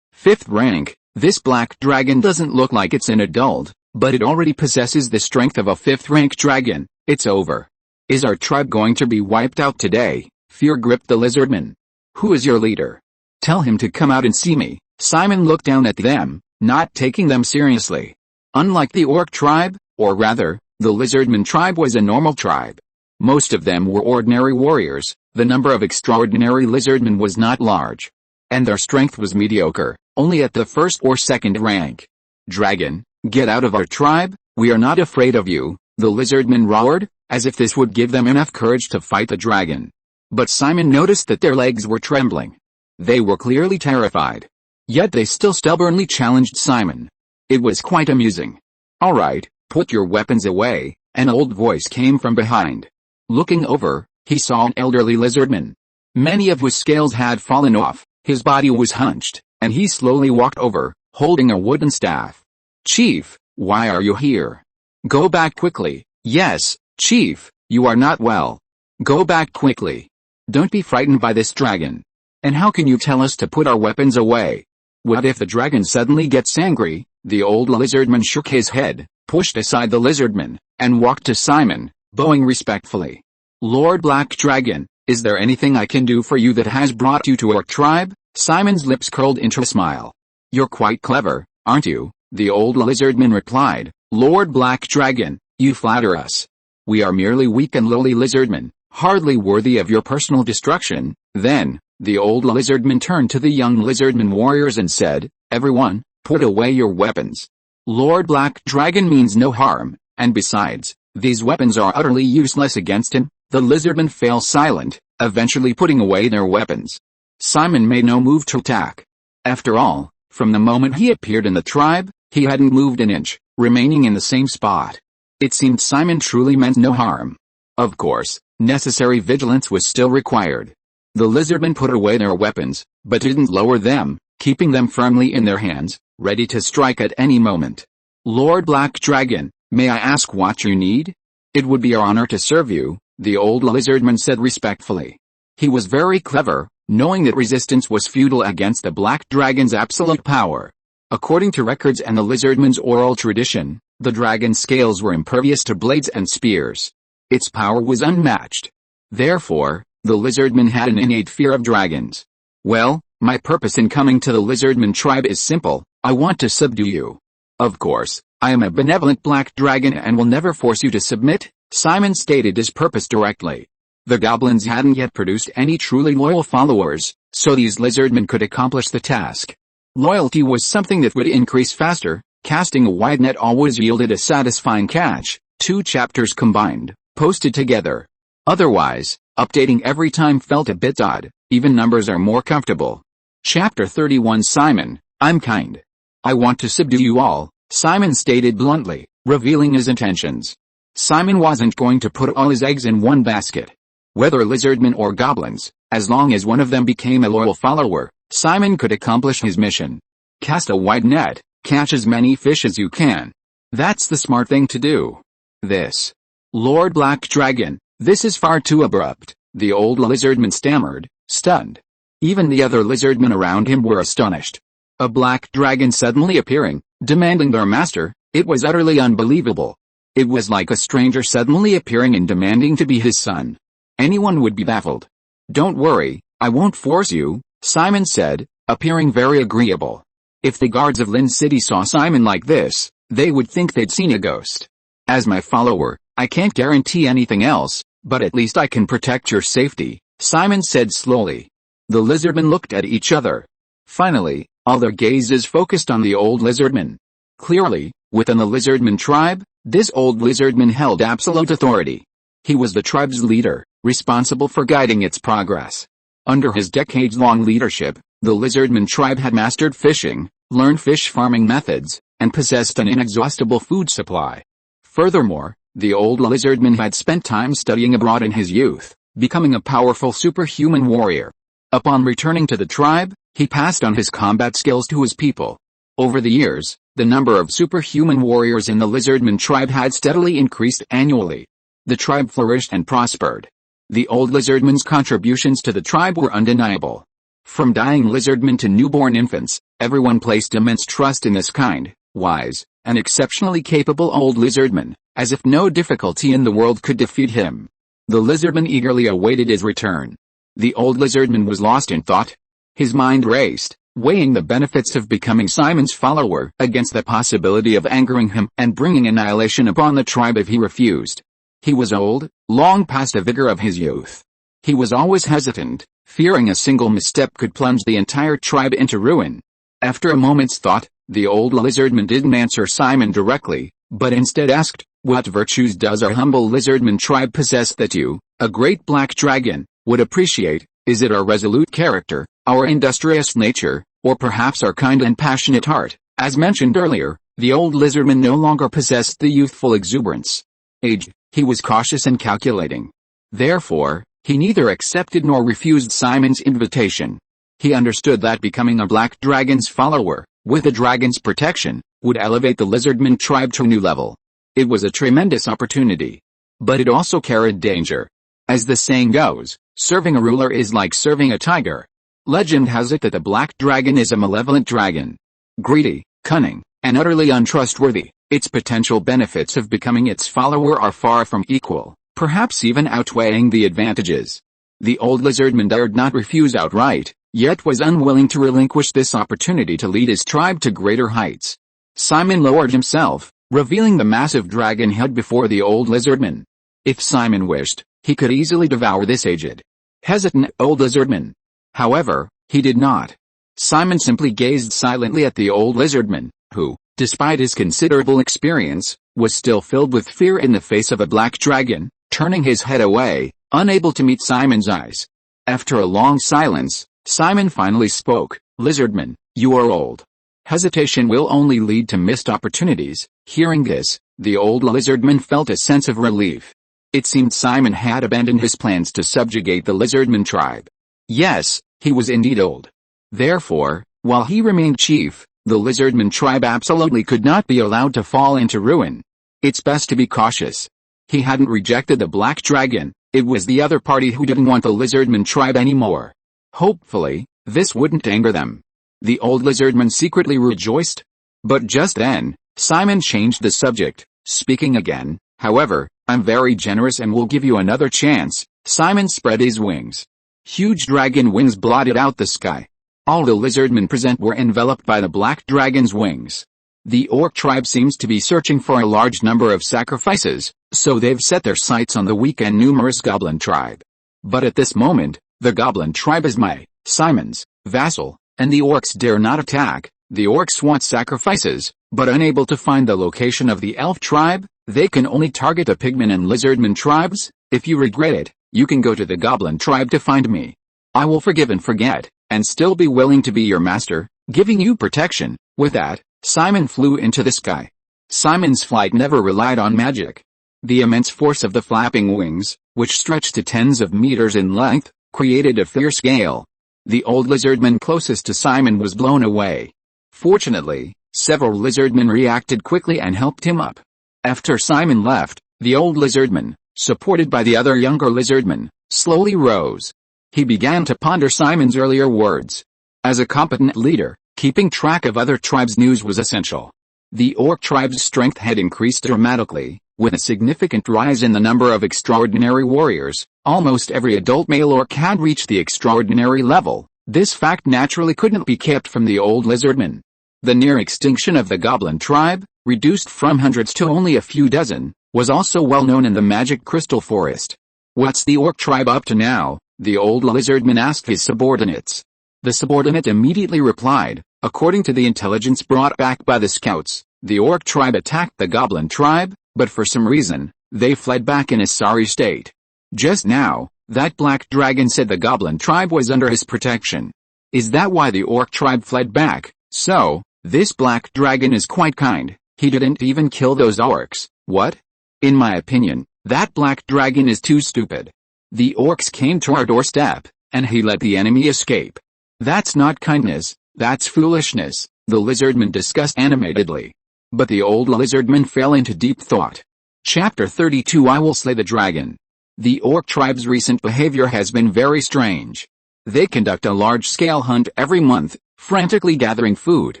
Speaker 1: rank, this black dragon doesn't look like it's an adult, but it already possesses the strength of a 5th rank dragon. It's over. Is our tribe going to be wiped out today? Fear gripped the lizardman. Who is your leader? Tell him to come out and see me. Simon looked down at them, not taking them seriously. Unlike the orc tribe, or rather, the lizardman tribe was a normal tribe. Most of them were ordinary warriors. The number of extraordinary lizardmen was not large. And their strength was mediocre, only at the 1st or 2nd rank. Dragon, get out of our tribe, we are not afraid of you, the lizardmen roared, as if this would give them enough courage to fight the dragon. But Simon noticed that their legs were trembling. They were clearly terrified. Yet they still stubbornly challenged Simon. It was quite amusing. All right, put your weapons away, an old voice came from behind. Looking over, he saw an elderly lizardman. Many of his scales had fallen off, his body was hunched, and he slowly walked over, holding a wooden staff. Chief, why are you here? Go back quickly. Yes, Chief, you are not well. Go back quickly. Don't be frightened by this dragon. And how can you tell us to put our weapons away? What if the dragon suddenly gets angry? The old lizardman shook his head, pushed aside the lizardman, and walked to Simon, bowing respectfully. Lord Black Dragon, is there anything I can do for you that has brought you to our tribe? Simon's lips curled into a smile. You're quite clever, aren't you? The old lizardman replied. Lord Black Dragon, you flatter us. We are merely weak and lowly lizardmen, hardly worthy of your personal destruction. Then, the old lizardman turned to the young lizardman warriors and said, everyone, put away your weapons. Lord Black Dragon means no harm, and besides, these weapons are utterly useless against him. The lizardmen fell silent, eventually putting away their weapons. Simon made no move to attack. After all, from the moment he appeared in the tribe, he hadn't moved an inch, remaining in the same spot. It seemed Simon truly meant no harm. Of course, necessary vigilance was still required. The lizardmen put away their weapons, but didn't lower them, keeping them firmly in their hands, ready to strike at any moment. Lord Black Dragon, may I ask what you need? It would be our honor to serve you, the old lizardman said respectfully. He was very clever, knowing that resistance was futile against the black dragon's absolute power. According to records and the lizardman's oral tradition, the dragon's scales were impervious to blades and spears. Its power was unmatched. Therefore, the lizardman had an innate fear of dragons. Well, my purpose in coming to the lizardman tribe is simple. I want to subdue you. Of course, I am a benevolent black dragon and will never force you to submit, Simon stated his purpose directly. The goblins hadn't yet produced any truly loyal followers, so these lizardmen could accomplish the task. Loyalty was something that would increase faster. Casting a wide net always yielded a satisfying catch. 2 chapters combined, posted together. Otherwise, updating every time felt a bit odd. Even numbers are more comfortable. Chapter 31 Simon, I'm kind. I want to subdue you all. Simon stated bluntly, revealing his intentions. Simon wasn't going to put all his eggs in one basket. Whether lizardmen or goblins, as long as one of them became a loyal follower, Simon could accomplish his mission. Cast a wide net, catch as many fish as you can. That's the smart thing to do. This. Lord Black Dragon, this is far too abrupt, the old lizardman stammered, stunned. Even the other lizardmen around him were astonished. A black dragon suddenly appearing, demanding their master, it was utterly unbelievable. It was like a stranger suddenly appearing and demanding to be his son. Anyone would be baffled. Don't worry, I won't force you, Simon said, appearing very agreeable. If the guards of Lin City saw Simon like this, they would think they'd seen a ghost. As my follower, I can't guarantee anything else, but at least I can protect your safety, Simon said slowly. The lizardmen looked at each other. Finally, all their gazes focused on the old lizardman. Clearly, within the lizardman tribe, this old lizardman held absolute authority. He was the tribe's leader, responsible for guiding its progress. Under his decades-long leadership, the lizardman tribe had mastered fishing, learned fish farming methods, and possessed an inexhaustible food supply. Furthermore, the old lizardman had spent time studying abroad in his youth, becoming a powerful superhuman warrior. Upon returning to the tribe, he passed on his combat skills to his people. Over the years, the number of superhuman warriors in the lizardman tribe had steadily increased annually. The tribe flourished and prospered. The old lizardman's contributions to the tribe were undeniable. From dying lizardmen to newborn infants, everyone placed immense trust in this kind, wise, and exceptionally capable old lizardman, as if no difficulty in the world could defeat him. The lizardman eagerly awaited his return. The old lizardman was lost in thought. His mind raced, weighing the benefits of becoming Simon's follower against the possibility of angering him and bringing annihilation upon the tribe if he refused. He was old, long past the vigor of his youth. He was always hesitant, fearing a single misstep could plunge the entire tribe into ruin. After a moment's thought, the old lizardman didn't answer Simon directly, but instead asked, "What virtues does our humble lizardman tribe possess that you, a great black dragon, would appreciate? Is it our resolute character, our industrious nature, or perhaps our kind and passionate heart?" As mentioned earlier, the old lizardman no longer possessed the youthful exuberance. Age, he was cautious and calculating. Therefore, he neither accepted nor refused Simon's invitation. He understood that becoming a black dragon's follower, with the dragon's protection, would elevate the lizardman tribe to a new level. It was a tremendous opportunity. But it also carried danger. As the saying goes, serving a ruler is like serving a tiger. Legend has it that the black dragon is a malevolent dragon. Greedy, cunning, and utterly untrustworthy, its potential benefits of becoming its follower are far from equal, perhaps even outweighing the advantages. The old lizardman dared not refuse outright, yet was unwilling to relinquish this opportunity to lead his tribe to greater heights. Simon lowered himself, revealing the massive dragon head before the old lizardman. If Simon wished, he could easily devour this aged, hesitant old lizardman. However, he did not. Simon simply gazed silently at the old lizardman, who, despite his considerable experience, was still filled with fear in the face of a black dragon, turning his head away, unable to meet Simon's eyes. After a long silence, Simon finally spoke, "Lizardman, you are old. Hesitation will only lead to missed opportunities." Hearing this, the old lizardman felt a sense of relief. It seemed Simon had abandoned his plans to subjugate the lizardman tribe. Yes, he was indeed old. Therefore, while he remained chief, the lizardman tribe absolutely could not be allowed to fall into ruin. It's best to be cautious. He hadn't rejected the black dragon, it was the other party who didn't want the lizardman tribe anymore. Hopefully, this wouldn't anger them. The old lizardman secretly rejoiced. But just then, Simon changed the subject, speaking again, "However, I'm very generous and will give you another chance." Simon spread his wings. Huge dragon wings blotted out the sky. All the lizardmen present were enveloped by the black dragon's wings. The orc tribe seems to be searching for a large number of sacrifices, so they've set their sights on the weak and numerous goblin tribe. But at this moment, the goblin tribe is Simon's vassal, and the orcs dare not attack. The orcs want sacrifices, but unable to find the location of the elf tribe, they can only target the pigman and lizardman tribes. If you regret it, you can go to the goblin tribe to find me. I will forgive and forget, and still be willing to be your master, giving you protection. With that, Simon flew into the sky. Simon's flight never relied on magic. The immense force of the flapping wings, which stretched to tens of meters in length, created a fierce gale. The old lizardman closest to Simon was blown away. Fortunately, several lizardmen reacted quickly and helped him up. After Simon left, the old lizardman, supported by the other younger lizardmen, slowly rose. He began to ponder Simon's earlier words. As a competent leader, keeping track of other tribes' news was essential. The orc tribe's strength had increased dramatically, with a significant rise in the number of extraordinary warriors. Almost every adult male orc had reached the extraordinary level. This fact naturally couldn't be kept from the old lizardman. The near extinction of the goblin tribe, reduced from hundreds to only a few dozen, was also well known in the magic crystal forest. "What's the orc tribe up to now?" the old lizardman asked his subordinates. The subordinate immediately replied, "According to the intelligence brought back by the scouts, the orc tribe attacked the goblin tribe, but for some reason, they fled back in a sorry state. Just now, that black dragon said the goblin tribe was under his protection. Is that why the orc tribe fled back? So, this black dragon is quite kind. He didn't even kill those orcs. What? In my opinion, that black dragon is too stupid. The orcs came to our doorstep, and he let the enemy escape. That's not kindness, that's foolishness," the lizardman discussed animatedly. But the old lizardman fell into deep thought. Chapter 32 I Will Slay the Dragon. The orc tribe's recent behavior has been very strange. They conduct a large-scale hunt every month, frantically gathering food.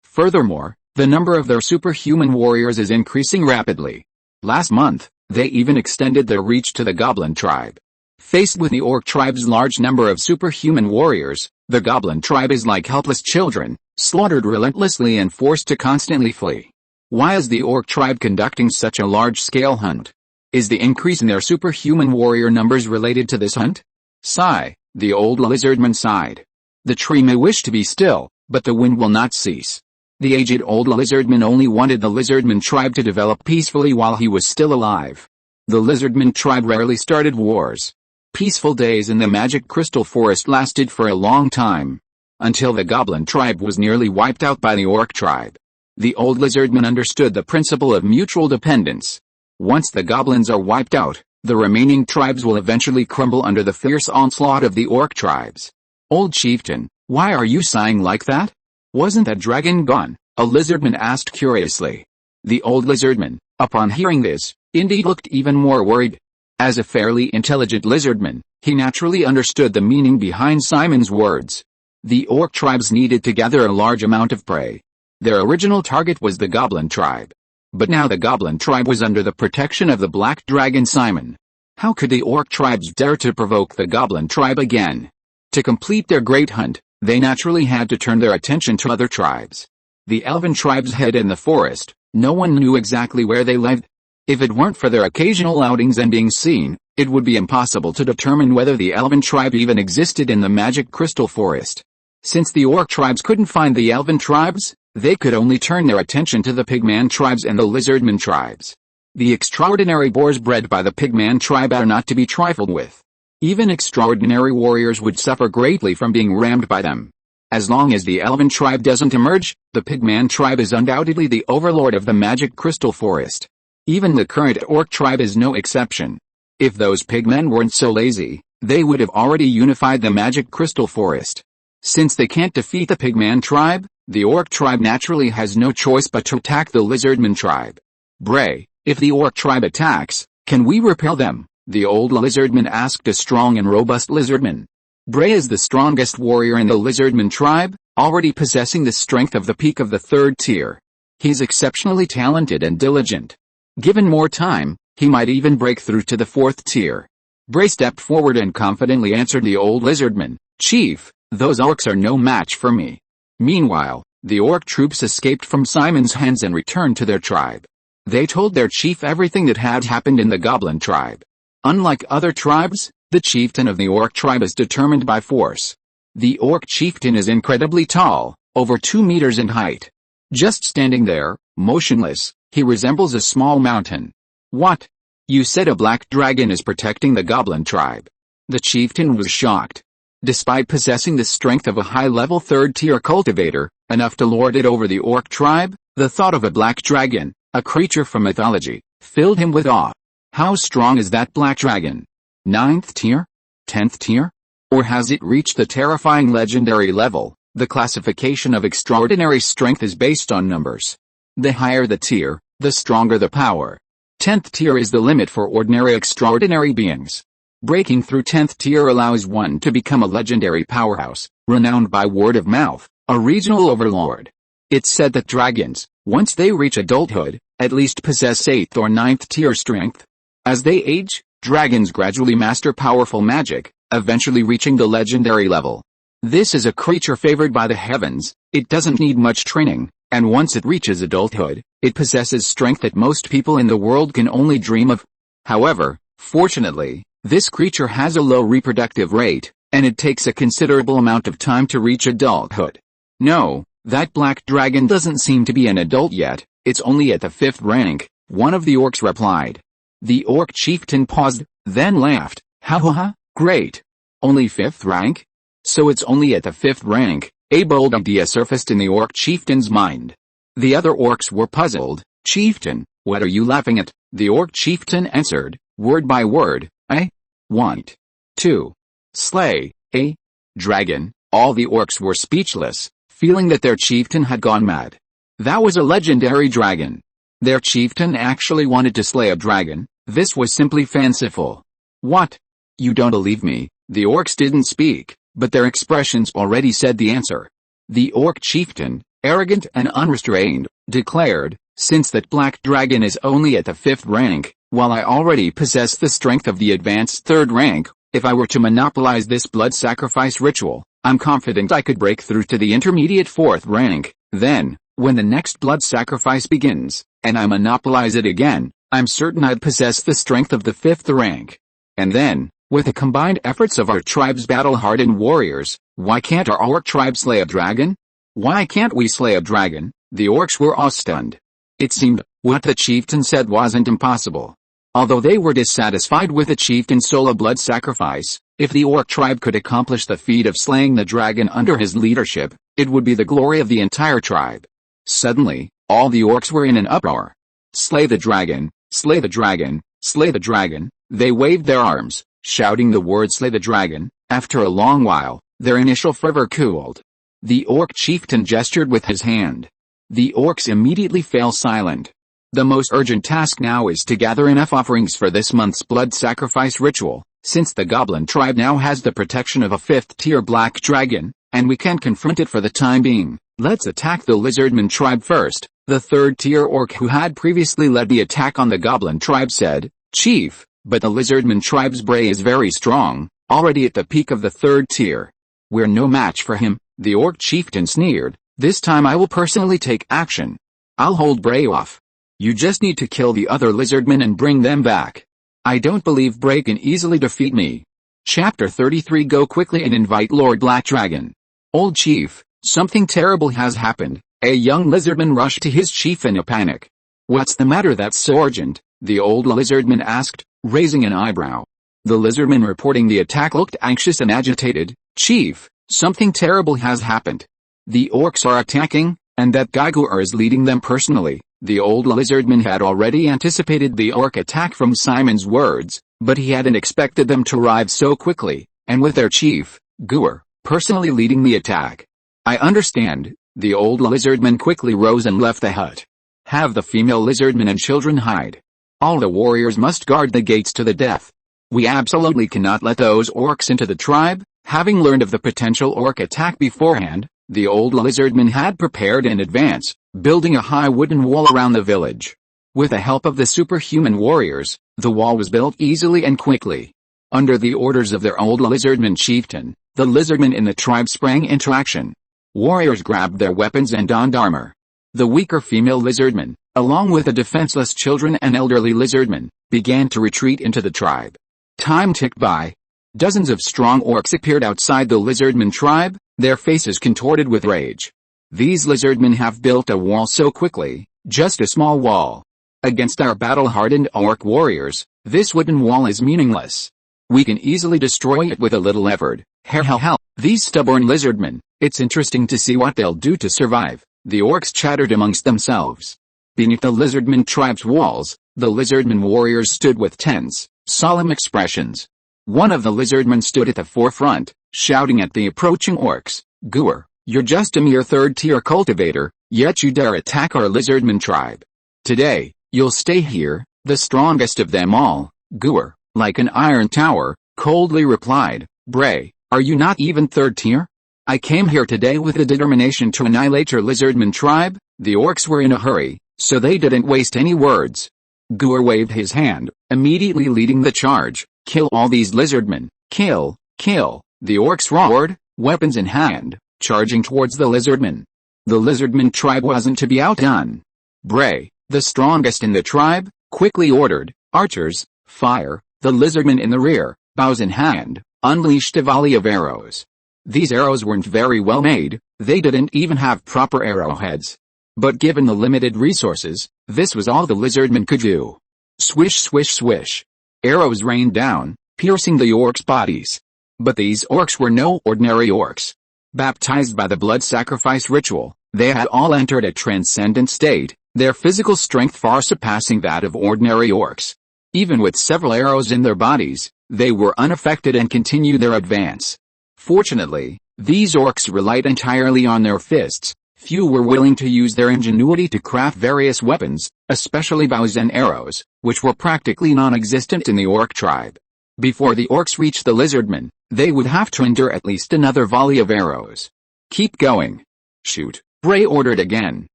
Speaker 1: Furthermore, the number of their superhuman warriors is increasing rapidly. Last month, they even extended their reach to the goblin tribe. Faced with the orc tribe's large number of superhuman warriors, the goblin tribe is like helpless children, slaughtered relentlessly and forced to constantly flee. Why is the orc tribe conducting such a large-scale hunt? Is the increase in their superhuman warrior numbers related to this hunt? Sigh, the old lizardman sighed. The tree may wish to be still, but the wind will not cease. The aged old lizardman only wanted the lizardman tribe to develop peacefully while he was still alive. The lizardman tribe rarely started wars. Peaceful days in the magic crystal forest lasted for a long time, until the goblin tribe was nearly wiped out by the orc tribe. The old lizardman understood the principle of mutual dependence. Once the goblins are wiped out, the remaining tribes will eventually crumble under the fierce onslaught of the orc tribes. "Old chieftain, why are you sighing like that? Wasn't that dragon gone?" a lizardman asked curiously. The old lizardman, upon hearing this, indeed looked even more worried. As a fairly intelligent lizardman, he naturally understood the meaning behind Simon's words. The orc tribes needed to gather a large amount of prey. Their original target was the goblin tribe. But now the goblin tribe was under the protection of the black dragon Simon. How could the orc tribes dare to provoke the goblin tribe again? To complete their great hunt, they naturally had to turn their attention to other tribes. The elven tribes hid in the forest. No one knew exactly where they lived. If it weren't for their occasional outings and being seen, it would be impossible to determine whether the elven tribe even existed in the magic crystal forest. Since the orc tribes couldn't find the elven tribes, they could only turn their attention to the pigman tribes and the lizardman tribes. The extraordinary boars bred by the pigman tribe are not to be trifled with. Even extraordinary warriors would suffer greatly from being rammed by them. As long as the elven tribe doesn't emerge, the pigman tribe is undoubtedly the overlord of the magic crystal forest. Even the current orc tribe is no exception. If those pigmen weren't so lazy, they would have already unified the magic crystal forest. Since they can't defeat the pigman tribe, the orc tribe naturally has no choice but to attack the lizardman tribe. "Bray, if the orc tribe attacks, can we repel them?" the old lizardman asked a strong and robust lizardman. Bray is the strongest warrior in the lizardman tribe, already possessing the strength of the peak of the 3rd tier. He's exceptionally talented and diligent. Given more time, he might even break through to the 4th tier. Bray stepped forward and confidently answered the old lizardman, "Chief, those orcs are no match for me." Meanwhile, the orc troops escaped from Simon's hands and returned to their tribe. They told their chief everything that had happened in the goblin tribe. Unlike other tribes, the chieftain of the orc tribe is determined by force. The orc chieftain is incredibly tall, over 2 meters in height. Just standing there, motionless, he resembles a small mountain. "What? You said a black dragon is protecting the goblin tribe?" The chieftain was shocked. Despite possessing the strength of a high-level 3rd-tier cultivator, enough to lord it over the orc tribe. The thought of a black dragon, a creature from mythology, filled him with awe. How strong is that black dragon? 9th tier? 10th tier? Or has it reached the terrifying legendary level? The classification of extraordinary strength is based on numbers. The higher the tier, the stronger the power. 10th tier is the limit for ordinary extraordinary beings. Breaking through 10th tier allows one to become a legendary powerhouse, renowned by word of mouth, a regional overlord. It's said that dragons, once they reach adulthood, at least possess 8th or 9th tier strength. As they age, dragons gradually master powerful magic, eventually reaching the legendary level. This is a creature favored by the heavens. It doesn't need much training, and once it reaches adulthood, it possesses strength that most people in the world can only dream of. However, fortunately, this creature has a low reproductive rate, and it takes a considerable amount of time to reach adulthood. No, that black dragon doesn't seem to be an adult yet. It's only at the 5th rank, one of the orcs replied. The orc chieftain paused, then laughed. Ha ha ha, great. Only 5th rank? So it's only at the 5th rank. A bold idea surfaced in the orc chieftain's mind. The other orcs were puzzled. Chieftain, what are you laughing at? The orc chieftain answered, word by word. I want to slay a dragon. All the orcs were speechless, feeling that their chieftain had gone mad. That was a legendary dragon. Their chieftain actually wanted to slay a dragon. This was simply fanciful. What? You don't believe me? The orcs didn't speak, but their expressions already said the answer. The orc chieftain, arrogant and unrestrained, declared, since that black dragon is only at the 5th rank, while I already possess the strength of the advanced 3rd rank, if I were to monopolize this blood sacrifice ritual, I'm confident I could break through to the intermediate 4th rank. Then, when the next blood sacrifice begins, and I monopolize it again, I'm certain I'd possess the strength of the 5th rank. And then, with the combined efforts of our tribe's battle-hardened warriors, why can't our orc tribe slay a dragon? Why can't we slay a dragon? The orcs were awe-stunned. It seemed, what the chieftain said wasn't impossible. Although they were dissatisfied with the chieftain's solo blood sacrifice, if the orc tribe could accomplish the feat of slaying the dragon under his leadership, it would be the glory of the entire tribe. Suddenly, all the orcs were in an uproar. Slay the dragon, slay the dragon, slay the dragon. They waved their arms, shouting the word slay the dragon. After a long while, their initial fervor cooled. The orc chieftain gestured with his hand. The orcs immediately fell silent. The most urgent task now is to gather enough offerings for this month's blood sacrifice ritual, since the goblin tribe now has the protection of a 5th tier black dragon, and we can't confront it for the time being. Let's attack the lizardman tribe first. The 3rd tier orc who had previously led the attack on the goblin tribe said, Chief, but the lizardman tribe's bray is very strong, already at the peak of the 3rd tier. We're no match for him. The orc chieftain sneered. This time I will personally take action. I'll hold Bray off. You just need to kill the other lizardmen and bring them back. I don't believe Bray can easily defeat me. Chapter 33 Go quickly and invite Lord Black Dragon. Old Chief, something terrible has happened. A young lizardman rushed to his chief in a panic. What's the matter? That's so urgent, the old lizardman asked, raising an eyebrow. The lizardman reporting the attack looked anxious and agitated. Chief, something terrible has happened. The orcs are attacking, and that Geiger is leading them personally. The old lizardman had already anticipated the orc attack from Simon's words, but he hadn't expected them to arrive so quickly, and with their chief, Geiger, personally leading the attack. I understand. The old lizardman quickly rose and left the hut. Have the female lizardmen and children hide. All the warriors must guard the gates to the death. We absolutely cannot let those orcs into the tribe. Having learned of the potential orc attack beforehand, the old lizardman had prepared in advance, building a high wooden wall around the village. With the help of the superhuman warriors, the wall was built easily and quickly. Under the orders of their old lizardman chieftain, the lizardmen in the tribe sprang into action. Warriors grabbed their weapons and donned armor. The weaker female lizardmen, along with the defenseless children and elderly lizardmen, began to retreat into the tribe. Time ticked by. Dozens of strong orcs appeared outside the lizardman tribe, their faces contorted with rage. These lizardmen have built a wall so quickly, just a small wall. Against our battle-hardened orc warriors, this wooden wall is meaningless. We can easily destroy it with a little effort. Hell, these stubborn lizardmen, It's interesting to see what they'll do to survive, the orcs chattered amongst themselves. Beneath the lizardman tribe's walls, the lizardman warriors stood with tense, solemn expressions. One of the lizardmen stood at the forefront, shouting at the approaching orcs, "Goer, you're just a mere third-tier cultivator, yet you dare attack our lizardman tribe. Today, you'll stay here." The strongest of them all, Goer, like an iron tower, coldly replied, "Bray, are you not even third tier? I came here today with the determination to annihilate your lizardman tribe." The orcs were in a hurry, so they didn't waste any words. Goer waved his hand, immediately leading the charge. "Kill all these lizardmen, kill, kill," the orcs roared, weapons in hand, charging towards the lizardmen. The lizardman tribe wasn't to be outdone. Bray, the strongest in the tribe, quickly ordered, "Archers, fire." The lizardman in the rear, bows in hand, unleashed a volley of arrows. These arrows weren't very well made, they didn't even have proper arrowheads. But given the limited resources, this was all the lizardman could do. Swish swish swish. Arrows rained down, piercing the orcs' bodies. But these orcs were no ordinary orcs. Baptized by the blood sacrifice ritual, they had all entered a transcendent state, their physical strength far surpassing that of ordinary orcs. Even with several arrows in their bodies, they were unaffected and continued their advance. Fortunately, these orcs relied entirely on their fists. Few were willing to use their ingenuity to craft various weapons, especially bows and arrows, which were practically non-existent in the orc tribe. Before the orcs reached the lizardmen, they would have to endure at least another volley of arrows. "Keep going. Shoot," Bray ordered again.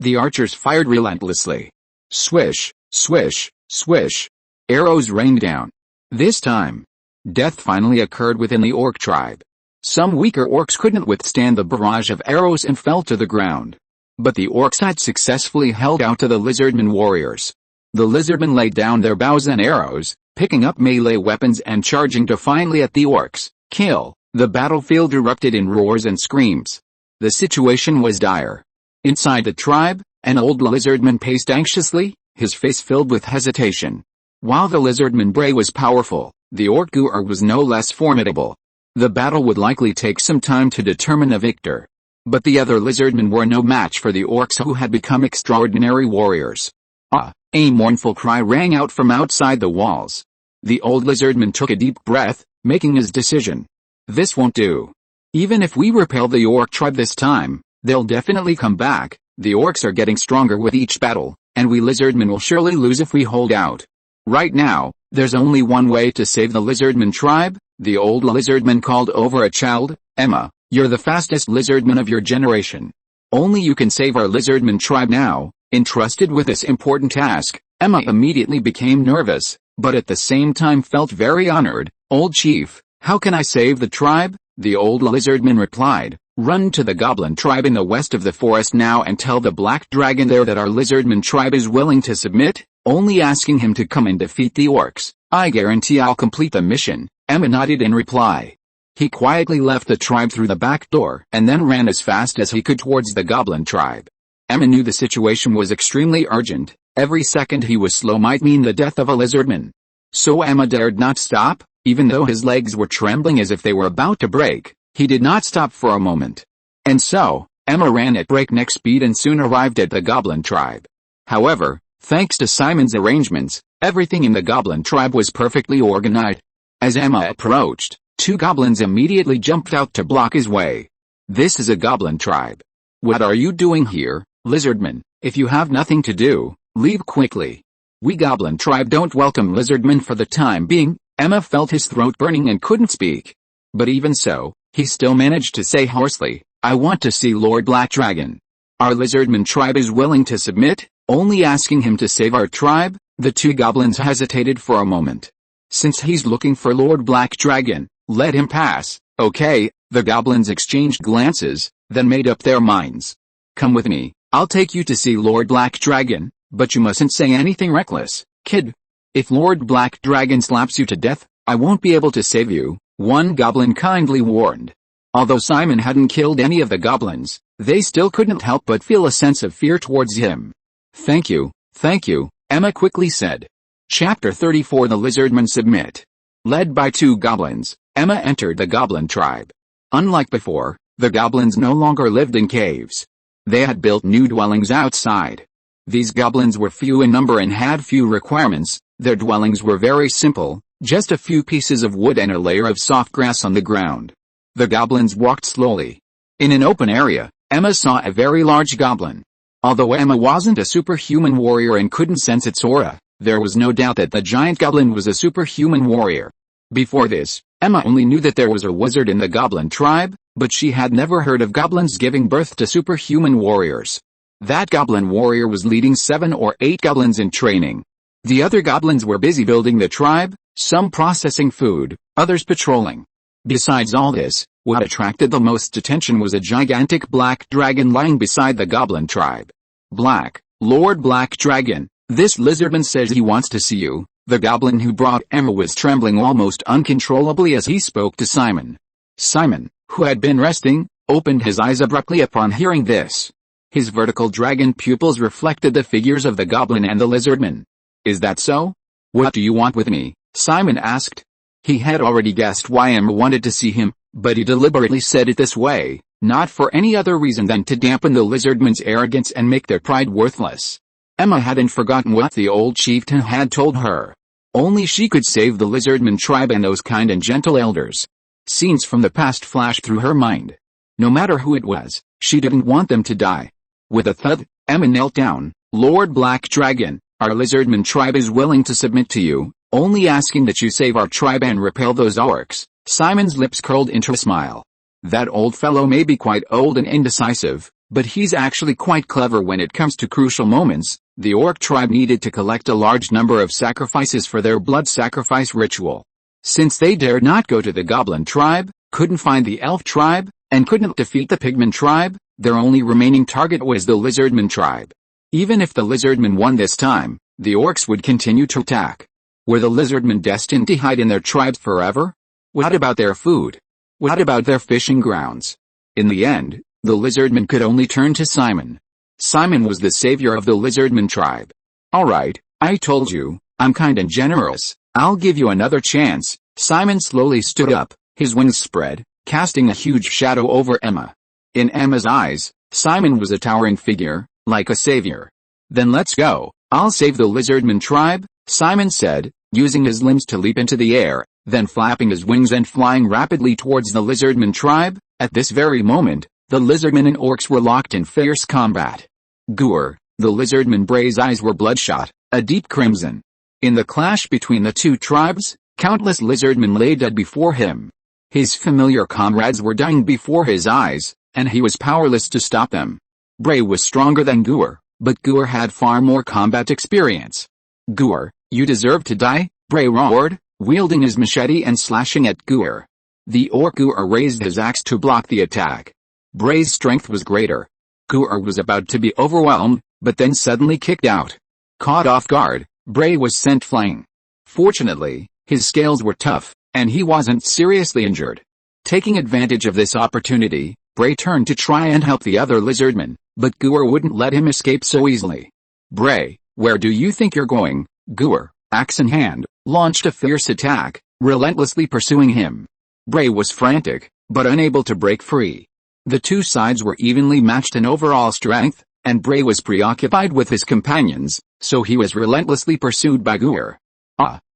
Speaker 1: The archers fired relentlessly. Swish, swish, swish. Arrows rained down. This time, death finally occurred within the orc tribe. Some weaker orcs couldn't withstand the barrage of arrows and fell to the ground. But the orcs had successfully held out to the lizardman warriors. The lizardmen laid down their bows and arrows, picking up melee weapons and charging defiantly at the orcs. Kill! The battlefield erupted in roars and screams. The situation was dire. Inside the tribe, an old lizardman paced anxiously, his face filled with hesitation. While the lizardman Bray was powerful, the orc Goer was no less formidable. The battle would likely take some time to determine a victor. But the other lizardmen were no match for the orcs who had become extraordinary warriors. "Ah!" A mournful cry rang out from outside the walls. The old lizardman took a deep breath, making his decision. "This won't do. Even if we repel the orc tribe this time, they'll definitely come back. The orcs are getting stronger with each battle, and we lizardmen will surely lose if we hold out. Right now, there's only one way to save the lizardman tribe." The old lizardman called over a child. "Emma, you're the fastest lizardman of your generation. Only you can save our lizardman tribe now." Entrusted with this important task, Emma immediately became nervous, but at the same time felt very honored. "Old chief, how can I save the tribe?" The old lizardman replied. "Run to the goblin tribe in the west of the forest now and tell the black dragon there that our lizardman tribe is willing to submit, only asking him to come and defeat the orcs. I guarantee I'll complete the mission." Emma nodded in reply. He quietly left the tribe through the back door and then ran as fast as he could towards the goblin tribe. Emma knew the situation was extremely urgent. Every second he was slow might mean the death of a lizardman. So Emma dared not stop, even though his legs were trembling as if they were about to break. He did not stop for a moment. And so, Emma ran at breakneck speed and soon arrived at the goblin tribe. However, thanks to Simon's arrangements, everything in the goblin tribe was perfectly organized. As Emma approached, two goblins immediately jumped out to block his way. "This is a goblin tribe. What are you doing here, lizardman? If you have nothing to do, leave quickly. We goblin tribe don't welcome lizardmen for the time being." Emma felt his throat burning and couldn't speak. But even so, he still managed to say hoarsely, "I want to see Lord Black Dragon. Our lizardman tribe is willing to submit, only asking him to save our tribe." The two goblins hesitated for a moment. "Since he's looking for Lord Black Dragon, let him pass." "Okay." The goblins exchanged glances, then made up their minds. "Come with me, I'll take you to see Lord Black Dragon, but you mustn't say anything reckless, kid. If Lord Black Dragon slaps you to death, I won't be able to save you," one goblin kindly warned. Although Simon hadn't killed any of the goblins, they still couldn't help but feel a sense of fear towards him. Thank you," Emma quickly said. Chapter 34 The Lizardmen Submit. Led by two goblins, Emma entered the goblin tribe. Unlike before, The goblins no longer lived in caves. They had built new dwellings outside. These goblins were few in number and had few requirements. Their dwellings were very simple, just a few pieces of wood and a layer of soft grass on the ground. The goblins walked slowly. In an open area, Emma saw a very large goblin. Although Emma wasn't a superhuman warrior and couldn't sense its aura, there was no doubt that the giant goblin was a superhuman warrior. Before this, Emma only knew that there was a wizard in the goblin tribe, but she had never heard of goblins giving birth to superhuman warriors. That goblin warrior was leading 7 or 8 goblins in training. The other goblins were busy building the tribe, some processing food, others patrolling. Besides all this, what attracted the most attention was a gigantic black dragon lying beside the goblin tribe. Black, Lord Black Dragon, this lizardman says he wants to see you. The goblin who brought Emma was trembling almost uncontrollably as he spoke to Simon. Simon, who had been resting, opened his eyes abruptly upon hearing this. His vertical dragon pupils reflected the figures of the goblin and the lizardman. Is that so? What do you want with me? Simon asked. He had already guessed why Emma wanted to see him, but he deliberately said it this way, not for any other reason than to dampen the lizardman's arrogance and make their pride worthless. Emma hadn't forgotten what the old chieftain had told her. Only she could save the lizardman tribe and those kind and gentle elders. Scenes from the past flashed through her mind. No matter who it was, she didn't want them to die. With a thud, Emma knelt down. Lord Black Dragon, our lizardman tribe is willing to submit to you, only asking that you save our tribe and repel those orcs. Simon's lips curled into a smile. That old fellow may be quite old and indecisive, but he's actually quite clever when it comes to crucial moments. The orc tribe needed to collect a large number of sacrifices for their blood sacrifice ritual. Since they dared not go to the goblin tribe, couldn't find the elf tribe, and couldn't defeat the pigman tribe, their only remaining target was the lizardman tribe. Even if the lizardmen won this time, the orcs would continue to attack. Were the lizardmen destined to hide in their tribes forever? What about their food? What about their fishing grounds? In the end, the lizardmen could only turn to Simon. Simon was the savior of the lizardman tribe. Alright, I told you, I'm kind and generous, I'll give you another chance. Simon slowly stood up, his wings spread, casting a huge shadow over Emma. In Emma's eyes, Simon was a towering figure, like a savior. Then let's go, I'll save the lizardman tribe, Simon said, using his limbs to leap into the air, then flapping his wings and flying rapidly towards the lizardman tribe. At this very moment, the lizardmen and orcs were locked in fierce combat. Goor, the lizardman Bray's eyes were bloodshot, a deep crimson. In the clash between the two tribes, countless lizardmen lay dead before him. His familiar comrades were dying before his eyes, and he was powerless to stop them. Bray was stronger than Goor, but Goor had far more combat experience. Goor, you deserve to die, Bray roared, wielding his machete and slashing at Goor. The orc Goor raised his axe to block the attack. Bray's strength was greater. Goor was about to be overwhelmed, but then suddenly kicked out. Caught off guard, Bray was sent flying. Fortunately, his scales were tough, and he wasn't seriously injured. Taking advantage of this opportunity, Bray turned to try and help the other lizardmen, but Goor wouldn't let him escape so easily. Bray, where do you think you're going? Goor, axe in hand, launched a fierce attack, relentlessly pursuing him. Bray was frantic, but unable to break free. The two sides were evenly matched in overall strength, and Bray was preoccupied with his companions, so he was relentlessly pursued by Goor.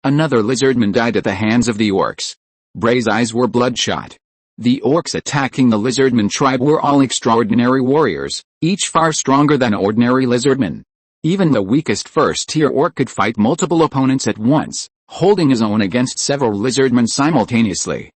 Speaker 1: Another lizardman died at the hands of the orcs. Bray's eyes were bloodshot. The orcs attacking the lizardman tribe were all extraordinary warriors, each far stronger than ordinary lizardmen. Even the weakest first-tier orc could fight multiple opponents at once, holding his own against several lizardmen simultaneously.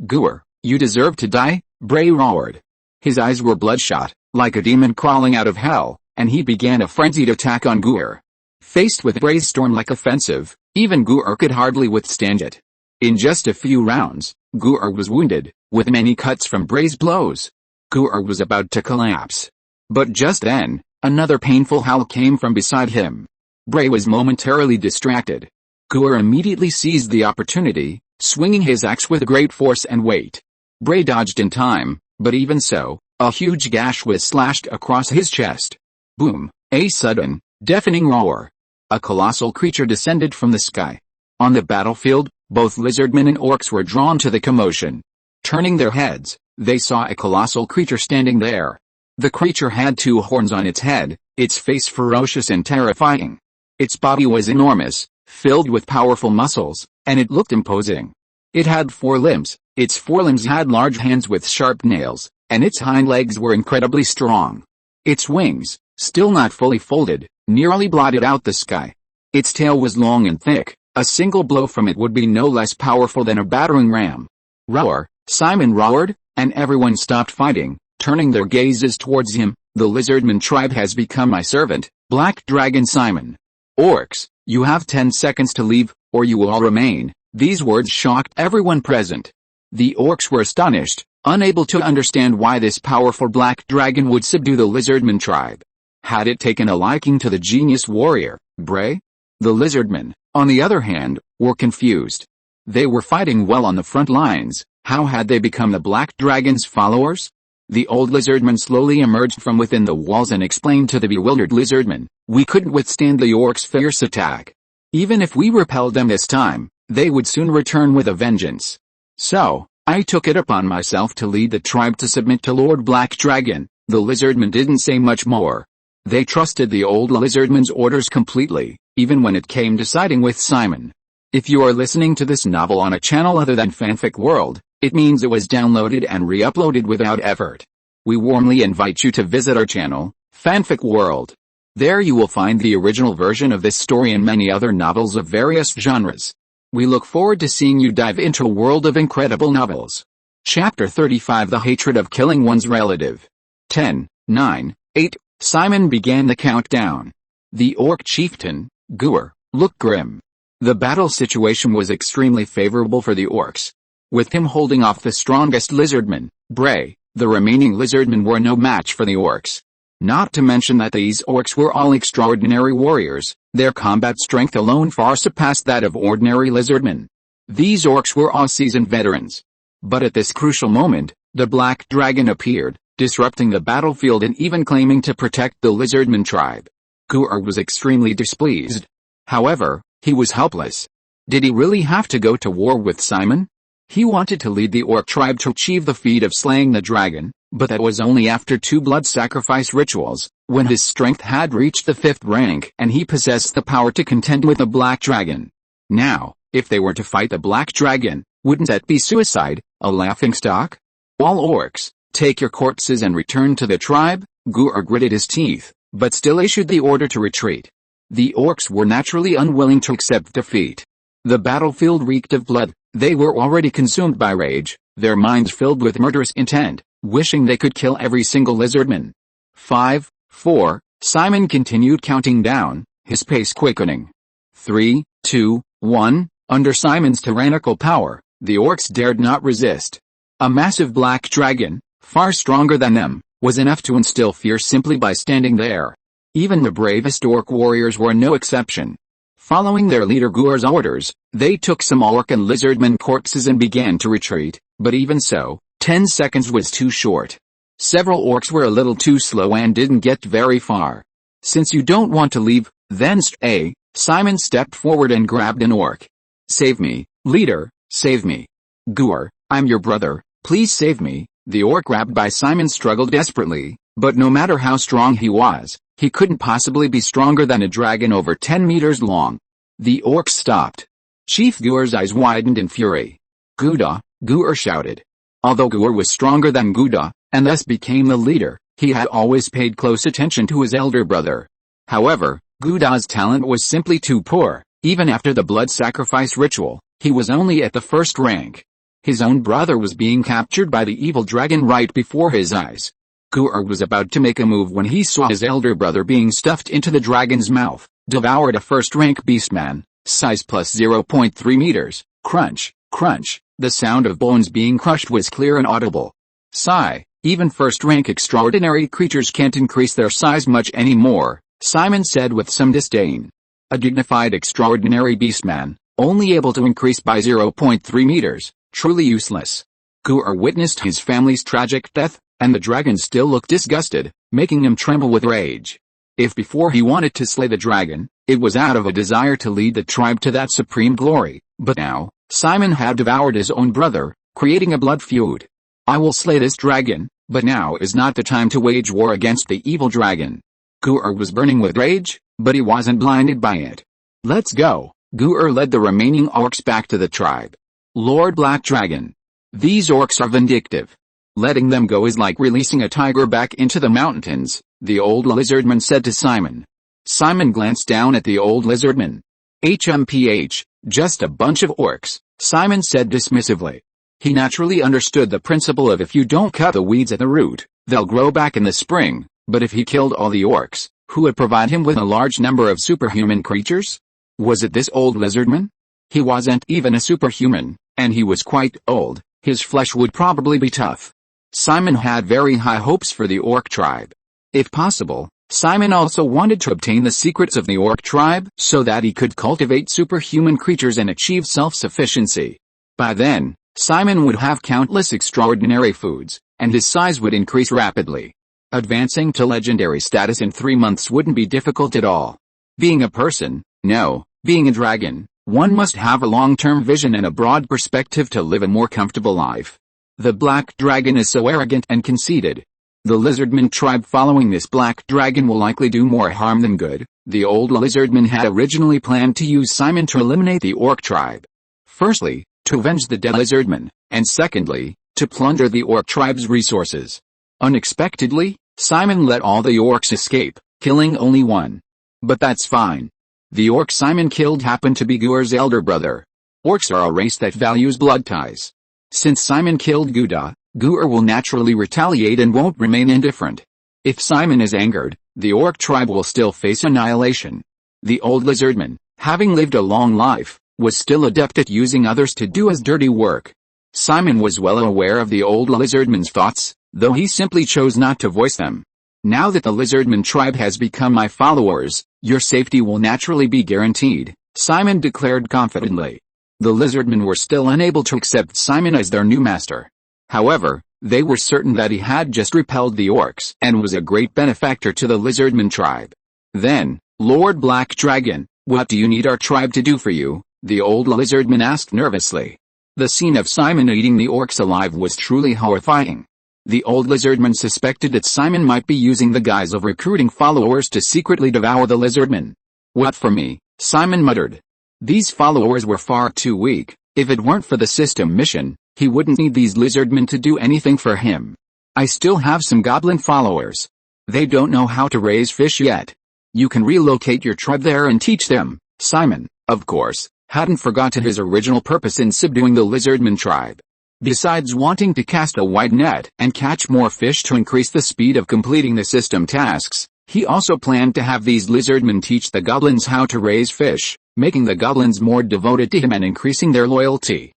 Speaker 1: Goor, you deserve to die, Bray roared. His eyes were bloodshot, like a demon crawling out of hell, and he began a frenzied attack on Goor. Faced with Bray's storm-like offensive, even Goor could hardly withstand it. In just a few rounds, Goor was wounded, with many cuts from Bray's blows. Goor was about to collapse. But just then, another painful howl came from beside him. Bray was momentarily distracted. Goor immediately seized the opportunity, swinging his axe with great force and weight. Bray dodged in time, but even so, a huge gash was slashed across his chest. Boom! A sudden, deafening roar. A colossal creature descended from the sky. On the battlefield, both lizardmen and orcs were drawn to the commotion. Turning their heads, they saw a colossal creature standing there. The creature had 2 horns on its head, its face ferocious and terrifying. Its body was enormous, filled with powerful muscles, and it looked imposing. It had 4 limbs, its forelimbs had large hands with sharp nails, and its hind legs were incredibly strong. Its wings, still not fully folded, nearly blotted out the sky. Its tail was long and thick, a single blow from it would be no less powerful than a battering ram. Roar, Simon roared, and everyone stopped fighting, turning their gazes towards him. The lizardman tribe has become my servant, Black Dragon Simon. Orcs, you have 10 seconds to leave, or you will all remain. These words shocked everyone present. The orcs were astonished, unable to understand why this powerful black dragon would subdue the lizardman tribe. Had it taken a liking to the genius warrior, Bray? The lizardmen, on the other hand, were confused. They were fighting well on the front lines. How had they become the black dragon's followers? The old lizardman slowly emerged from within the walls and explained to the bewildered lizardmen, we couldn't withstand the orcs' fierce attack. Even if we repelled them this time, they would soon return with a vengeance. So, I took it upon myself to lead the tribe to submit to Lord Black Dragon. The lizardmen didn't say much more. They trusted the old lizardman's orders completely, even when it came to siding with Simon. If you are listening to this novel on a channel other than Fanfic World, it means it was downloaded and re-uploaded without effort. We warmly invite you to visit our channel, Fanfic World. There you will find the original version of this story and many other novels of various genres. We look forward to seeing you dive into a world of incredible novels. Chapter 35: The Hatred of Killing One's Relative. 10, 9, 8, Simon began the countdown. The orc chieftain, Guar, looked grim. The battle situation was extremely favorable for the orcs. With him holding off the strongest lizardman, Bray, the remaining lizardmen were no match for the orcs. Not to mention that these orcs were all extraordinary warriors, their combat strength alone far surpassed that of ordinary lizardmen. These orcs were all seasoned veterans. But at this crucial moment, the black dragon appeared, disrupting the battlefield and even claiming to protect the lizardman tribe. Guar was extremely displeased. However, he was helpless. Did he really have to go to war with Simon? He wanted to lead the orc tribe to achieve the feat of slaying the dragon, but that was only after 2 blood sacrifice rituals, when his strength had reached the 5th rank and he possessed the power to contend with the black dragon. Now, if they were to fight the black dragon, wouldn't that be suicide, a laughingstock? All orcs, take your corpses and return to the tribe. Guar gritted his teeth, but still issued the order to retreat. The orcs were naturally unwilling to accept defeat. The battlefield reeked of blood. They were already consumed by rage, their minds filled with murderous intent, wishing they could kill every single lizardman. 5, 4, Simon continued counting down, his pace quickening. 3, 2, 1, under Simon's tyrannical power, the orcs dared not resist. A massive black dragon, far stronger than them, was enough to instill fear simply by standing there. Even the bravest orc warriors were no exception. Following their leader Guar's orders, they took some orc and lizardman corpses and began to retreat, but even so, 10 seconds was too short. Several orcs were a little too slow and didn't get very far. Since you don't want to leave, then stay, Simon stepped forward and grabbed an orc. Save me, leader, save me. Guar, I'm your brother, please save me. The orc grabbed by Simon struggled desperately, but no matter how strong he was, he couldn't possibly be stronger than a dragon over 10 meters long. The orc stopped. Chief Guar's eyes widened in fury. Guda, Guar shouted. Although Guar was stronger than Guda, and thus became the leader, he had always paid close attention to his elder brother. However, Guda's talent was simply too poor. Even after the blood sacrifice ritual, he was only at the 1st rank. His own brother was being captured by the evil dragon right before his eyes. Guar was about to make a move when he saw his elder brother being stuffed into the dragon's mouth, devoured. A 1st-rank beastman, size plus 0.3 meters, crunch, crunch, the sound of bones being crushed was clear and audible. Sigh, even 1st-rank extraordinary creatures can't increase their size much anymore, Simon said with some disdain. A dignified extraordinary beastman, only able to increase by 0.3 meters, truly useless. Guar witnessed his family's tragic death, and the dragon still looked disgusted, making him tremble with rage. If before he wanted to slay the dragon, it was out of a desire to lead the tribe to that supreme glory, but now, Simon had devoured his own brother, creating a blood feud. I will slay this dragon, but now is not the time to wage war against the evil dragon. Gur was burning with rage, but he wasn't blinded by it. Let's go. Gur led the remaining orcs back to the tribe. Lord Black Dragon. These orcs are vindictive. Letting them go is like releasing a tiger back into the mountains, the old lizardman said to Simon. Simon glanced down at the old lizardman. HMPH, just a bunch of orcs, Simon said dismissively. He naturally understood the principle of if you don't cut the weeds at the root, they'll grow back in the spring, but if he killed all the orcs, who would provide him with a large number of superhuman creatures? Was it this old lizardman? He wasn't even a superhuman, and he was quite old. His flesh would probably be tough. Simon had very high hopes for the orc tribe. If possible, Simon also wanted to obtain the secrets of the orc tribe so that he could cultivate superhuman creatures and achieve self-sufficiency. By then, Simon would have countless extraordinary foods, and his size would increase rapidly. Advancing to legendary status in 3 months wouldn't be difficult at all. Being a person, no, being a dragon, one must have a long-term vision and a broad perspective to live a more comfortable life. The black dragon is so arrogant and conceited. The lizardman tribe following this black dragon will likely do more harm than good. The old lizardman had originally planned to use Simon to eliminate the orc tribe. Firstly, to avenge the dead lizardman, and secondly, to plunder the orc tribe's resources. Unexpectedly, Simon let all the orcs escape, killing only one. But that's fine. The orc Simon killed happened to be Gur's elder brother. Orcs are a race that values blood ties. Since Simon killed Gur will naturally retaliate and won't remain indifferent. If Simon is angered, the orc tribe will still face annihilation. The old lizardman, having lived a long life, was still adept at using others to do his dirty work. Simon was well aware of the old lizardman's thoughts, though he simply chose not to voice them. Now that the lizardman tribe has become my followers, your safety will naturally be guaranteed, Simon declared confidently. The lizardmen were still unable to accept Simon as their new master. However, they were certain that he had just repelled the orcs and was a great benefactor to the lizardman tribe. Then, Lord Black Dragon, what do you need our tribe to do for you? The old lizardman asked nervously. The scene of Simon eating the orcs alive was truly horrifying. The old lizardman suspected that Simon might be using the guise of recruiting followers to secretly devour the lizardman. What for me? Simon muttered. These followers were far too weak. If it weren't for the system mission, he wouldn't need these lizardmen to do anything for him. I still have some goblin followers. They don't know how to raise fish yet. You can relocate your tribe there and teach them. Simon, of course, hadn't forgotten his original purpose in subduing the lizardman tribe. Besides wanting to cast a wide net and catch more fish to increase the speed of completing the system tasks, he also planned to have these lizardmen teach the goblins how to raise fish, making the goblins more devoted to him and increasing their loyalty.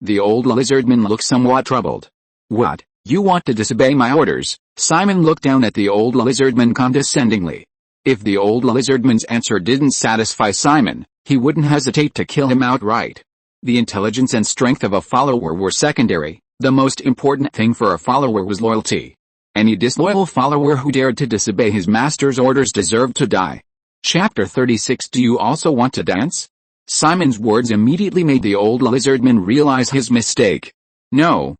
Speaker 1: The old lizardman looked somewhat troubled. What, you want to disobey my orders? Simon looked down at the old lizardman condescendingly. If the old lizardman's answer didn't satisfy Simon, he wouldn't hesitate to kill him outright. The intelligence and strength of a follower were secondary. The most important thing for a follower was loyalty. Any disloyal follower who dared to disobey his master's orders deserved to die. Chapter 36. Do you also want to dance? Simon's words immediately made the old lizardman realize his mistake. No,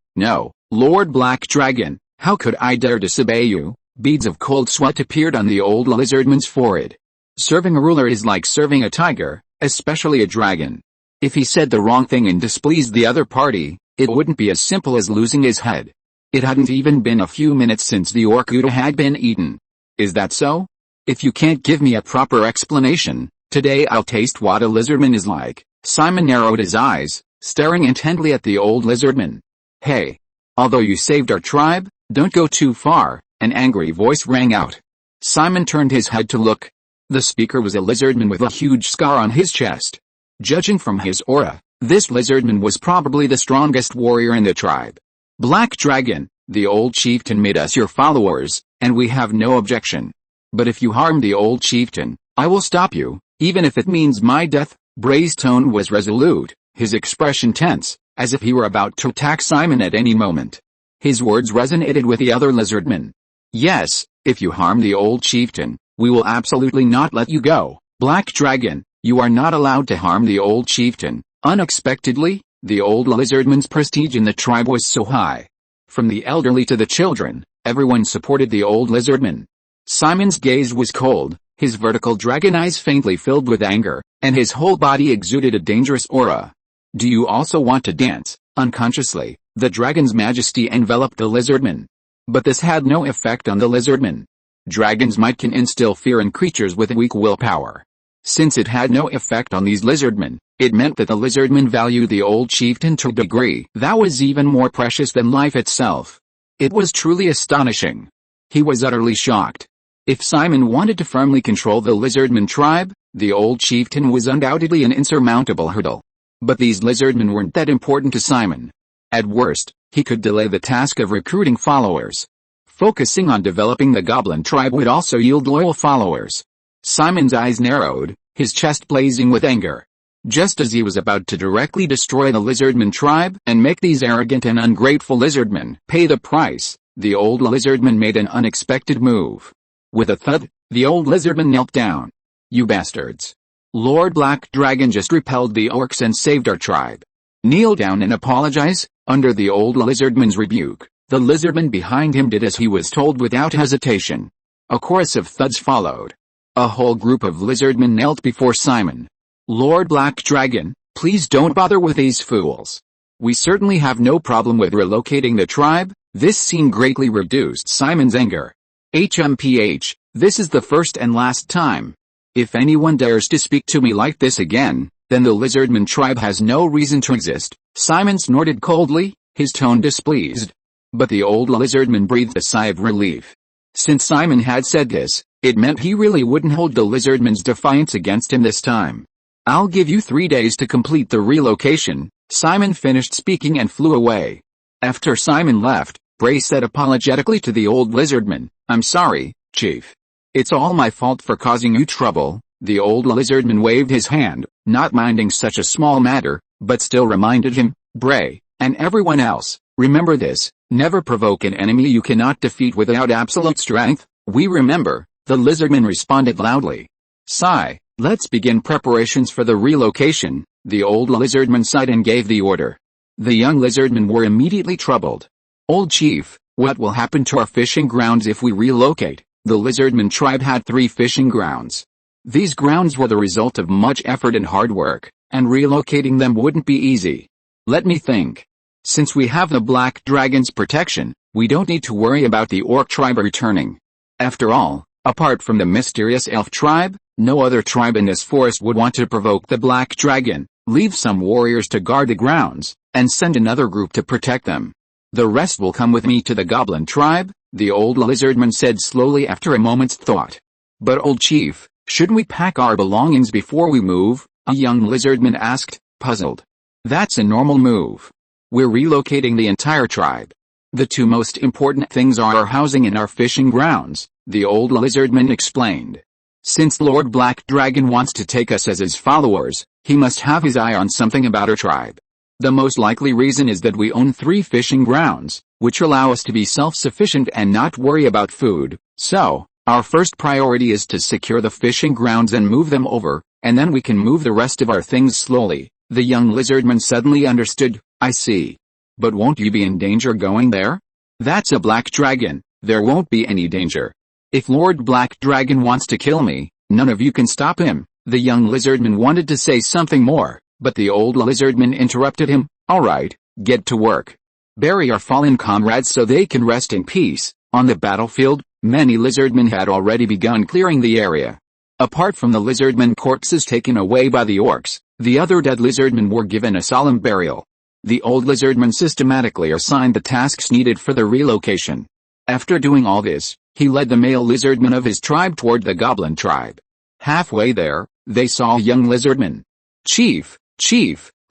Speaker 1: Lord Black Dragon, how could I dare disobey you? Beads of cold sweat appeared on the old lizardman's forehead. Serving a ruler is like serving a tiger, especially a dragon. If he said the wrong thing and displeased the other party, it wouldn't be as simple as losing his head. It hadn't even been a few minutes since the orc Gouda had been eaten. Is that so? If you can't give me a proper explanation, today I'll taste what a lizardman is like. Simon narrowed his eyes, staring intently at the old lizardman. Hey! Although you saved our tribe, don't go too far, an angry voice rang out. Simon turned his head to look. The speaker was a lizardman with a huge scar on his chest. Judging from his aura, this lizardman was probably the strongest warrior in the tribe. Black Dragon, the old chieftain made us your followers, and we have no objection. But if you harm the old chieftain, I will stop you, even if it means my death. Bray's tone was resolute, his expression tense, as if he were about to attack Simon at any moment. His words resonated with the other lizardmen. Yes, if you harm the old chieftain, we will absolutely not let you go. Black Dragon, you are not allowed to harm the old chieftain. Unexpectedly, the old lizardman's prestige in the tribe was so high. From the elderly to the children, everyone supported the old lizardman. Simon's gaze was cold, his vertical dragon eyes faintly filled with anger, and his whole body exuded a dangerous aura. Do you also want to dance? Unconsciously, the dragon's majesty enveloped the lizardman. But this had no effect on the lizardman. Dragon's might can instill fear in creatures with weak willpower. Since it had no effect on these lizardmen, it meant that the lizardmen valued the old chieftain to a degree that was even more precious than life itself. It was truly astonishing. He was utterly shocked. If Simon wanted to firmly control the lizardman tribe, the old chieftain was undoubtedly an insurmountable hurdle. But these lizardmen weren't that important to Simon. At worst, he could delay the task of recruiting followers. Focusing on developing the goblin tribe would also yield loyal followers. Simon's eyes narrowed, his chest blazing with anger. Just as he was about to directly destroy the lizardman tribe and make these arrogant and ungrateful lizardmen pay the price, the old lizardman made an unexpected move. With a thud, the old lizardman knelt down. You bastards! Lord Black Dragon just repelled the orcs and saved our tribe. Kneel down and apologize. Under the old lizardman's rebuke, the lizardman behind him did as he was told without hesitation. A chorus of thuds followed. A whole group of lizardmen knelt before Simon. Lord Black Dragon, please don't bother with these fools. We certainly have no problem with relocating the tribe. This scene greatly reduced Simon's anger. HMPH, this is the first and last time. If anyone dares to speak to me like this again, then the lizardman tribe has no reason to exist. Simon snorted coldly, his tone displeased. But the old lizardman breathed a sigh of relief. Since Simon had said this, it meant he really wouldn't hold the lizardman's defiance against him this time. I'll give you 3 days to complete the relocation. Simon finished speaking and flew away. After Simon left, Bray said apologetically to the old lizardman, I'm sorry, Chief. It's all my fault for causing you trouble. The old lizardman waved his hand, not minding such a small matter, but still reminded him, Bray, and everyone else, remember this, never provoke an enemy you cannot defeat without absolute strength. We remember, the lizardman responded loudly. Sigh, let's begin preparations for the relocation. The old lizardman sighed and gave the order. The young lizardmen were immediately troubled. Old Chief, what will happen to our fishing grounds if we relocate? The lizardman tribe had 3 fishing grounds. These grounds were the result of much effort and hard work, and relocating them wouldn't be easy. Let me think. Since we have the Black Dragon's protection, we don't need to worry about the orc tribe returning. After all, apart from the mysterious elf tribe, no other tribe in this forest would want to provoke the Black Dragon. Leave some warriors to guard the grounds, and send another group to protect them. The rest will come with me to the goblin tribe, the old lizardman said slowly after a moment's thought. But old Chief, shouldn't we pack our belongings before we move? A young lizardman asked, puzzled. That's a normal move. We're relocating the entire tribe. The 2 most important things are our housing and our fishing grounds, the old lizardman explained. Since Lord Black Dragon wants to take us as his followers, he must have his eye on something about our tribe. The most likely reason is that we own 3 fishing grounds, which allow us to be self-sufficient and not worry about food. So, our first priority is to secure the fishing grounds and move them over, and then we can move the rest of our things slowly. The young lizardman suddenly understood. I see. But won't you be in danger going there? That's a black dragon. There won't be any danger. If Lord Black Dragon wants to kill me, none of you can stop him. The young lizardman wanted to say something more, but the old lizardman interrupted him. All right, get to work. Bury our fallen comrades so they can rest in peace. On the battlefield, many lizardmen had already begun clearing the area. Apart from the lizardmen corpses taken away by the orcs, the other dead lizardmen were given a solemn burial. The old lizardman systematically assigned the tasks needed for the relocation. After doing all this, he led the male lizardmen of his tribe toward the goblin tribe. Halfway there, they saw a young lizardman. Chief,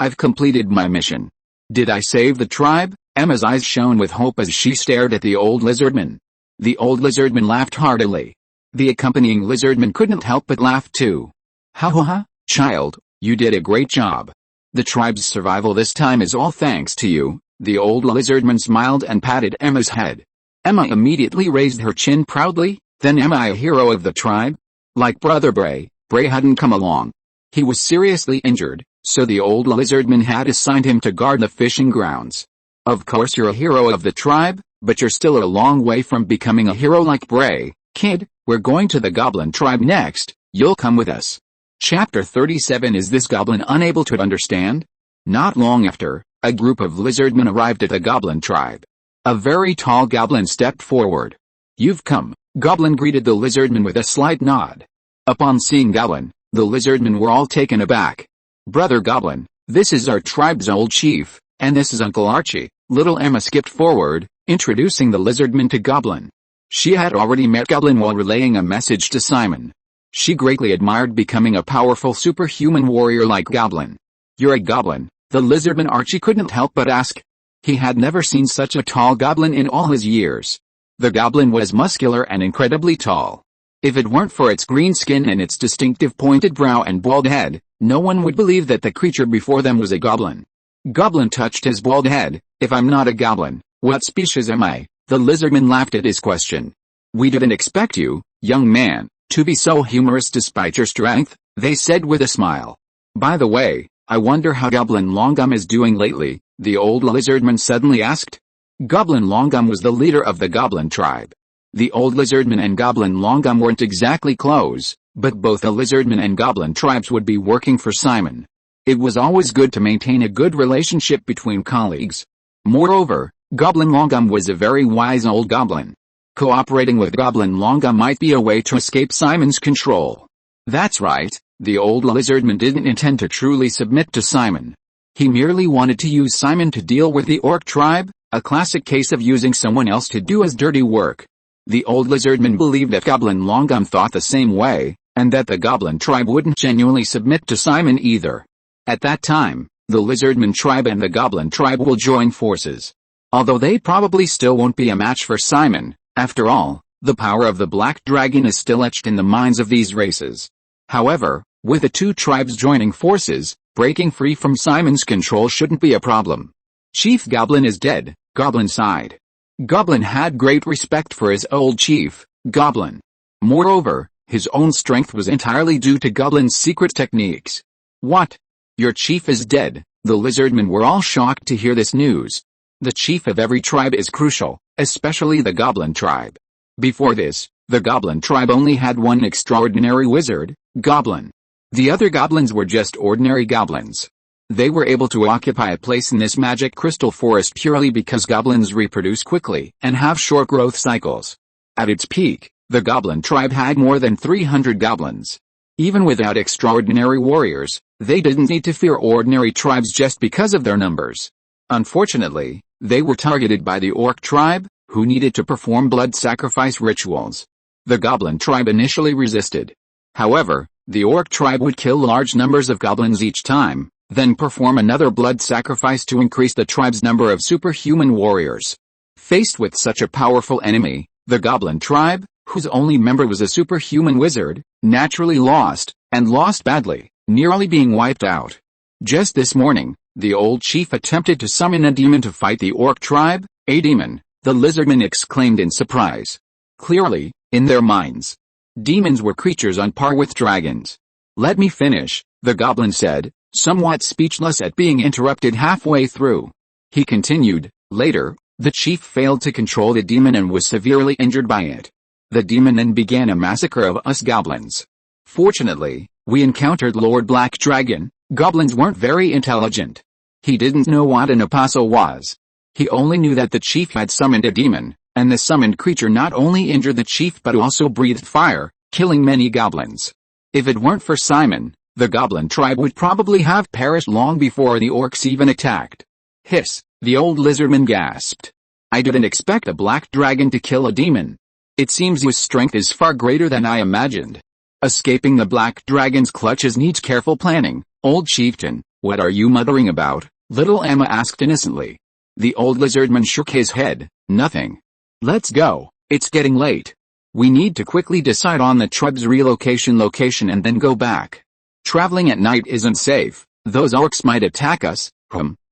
Speaker 1: I've completed my mission. Did I save the tribe? Emma's eyes shone with hope as she stared at the old lizardman. The old lizardman laughed heartily. The accompanying lizardman couldn't help but laugh too. Ha ha ha, child, you did a great job. The tribe's survival this time is all thanks to you. The old lizardman smiled and patted Emma's head. Emma immediately raised her chin proudly. Then am I a hero of the tribe? Like Brother Bray, Bray hadn't come along. He was seriously injured, so the old lizardman had assigned him to guard the fishing grounds. Of course you're a hero of the tribe, but you're still a long way from becoming a hero like Bray. Kid, we're going to the goblin tribe next, you'll come with us. Chapter 37. Is this goblin unable to understand? Not long after, a group of lizardmen arrived at the goblin tribe. A very tall goblin stepped forward. You've come, Goblin greeted the lizardmen with a slight nod. Upon seeing Goblin, the lizardmen were all taken aback. Brother Goblin, this is our tribe's old chief, and this is Uncle Archie. Little Emma skipped forward, introducing the lizardmen to Goblin. She had already met Goblin while relaying a message to Simon. She greatly admired becoming a powerful superhuman warrior like Goblin. You're a goblin, the lizardman Archie couldn't help but ask. He had never seen such a tall goblin in all his years. The goblin was muscular and incredibly tall. If it weren't for its green skin and its distinctive pointed brow and bald head, no one would believe that the creature before them was a goblin. Goblin touched his bald head. If I'm not a goblin, what species am I? The lizardman laughed at his question. We didn't expect you, young man, to be so humorous despite your strength, they said with a smile. By the way, I wonder how Goblin Longum is doing lately, the old lizardman suddenly asked. Goblin Longum was the leader of the goblin tribe. The old lizardman and Goblin Longum weren't exactly close, but both the lizardman and goblin tribes would be working for Simon. It was always good to maintain a good relationship between colleagues. Moreover, Goblin Longum was a very wise old goblin. Cooperating with Goblin Longum might be a way to escape Simon's control. That's right, the old lizardman didn't intend to truly submit to Simon. He merely wanted to use Simon to deal with the orc tribe, a classic case of using someone else to do his dirty work. The old lizardman believed that Goblin Longum thought the same way, and that the goblin tribe wouldn't genuinely submit to Simon either. At that time, the lizardman tribe and the goblin tribe will join forces. Although they probably still won't be a match for Simon, after all, the power of the black dragon is still etched in the minds of these races. However, with the two tribes joining forces, breaking free from Simon's control shouldn't be a problem. Chief Goblin is dead, Goblin sighed. Goblin had great respect for his old chief, Goblin. Moreover, his own strength was entirely due to Goblin's secret techniques. What? Your chief is dead? The lizardmen were all shocked to hear this news. The chief of every tribe is crucial, especially the goblin tribe. Before this, the goblin tribe only had one extraordinary wizard, Goblin. The other goblins were just ordinary goblins. They were able to occupy a place in this magic crystal forest purely because goblins reproduce quickly and have short growth cycles. At its peak, the goblin tribe had more than 300 goblins. Even without extraordinary warriors, they didn't need to fear ordinary tribes just because of their numbers. Unfortunately, they were targeted by the orc tribe, who needed to perform blood sacrifice rituals. The goblin tribe initially resisted. However, the orc tribe would kill large numbers of goblins each time, then perform another blood sacrifice to increase the tribe's number of superhuman warriors. Faced with such a powerful enemy, the goblin tribe, whose only member was a superhuman wizard, naturally lost, and lost badly, nearly being wiped out. Just this morning, the old chief attempted to summon a demon to fight the orc tribe. A demon, the lizardmen exclaimed in surprise. Clearly, in their minds, demons were creatures on par with dragons. Let me finish, the goblin said, somewhat speechless at being interrupted halfway through. He continued, later, the chief failed to control the demon and was severely injured by it. The demon then began a massacre of us goblins. Fortunately, we encountered Lord Black Dragon. Goblins weren't very intelligent. He didn't know what an apostle was. He only knew that the chief had summoned a demon, and the summoned creature not only injured the chief but also breathed fire, killing many goblins. If it weren't for Simon, the goblin tribe would probably have perished long before the orcs even attacked. Hiss, the old lizardman gasped. I didn't expect a black dragon to kill a demon. It seems his strength is far greater than I imagined. Escaping the black dragon's clutches needs careful planning, old chieftain. What are you muttering about? Little Emma asked innocently. The old lizardman shook his head. Nothing. Let's go, it's getting late. We need to quickly decide on the tribe's relocation location and then go back. Traveling at night isn't safe, those orcs might attack us.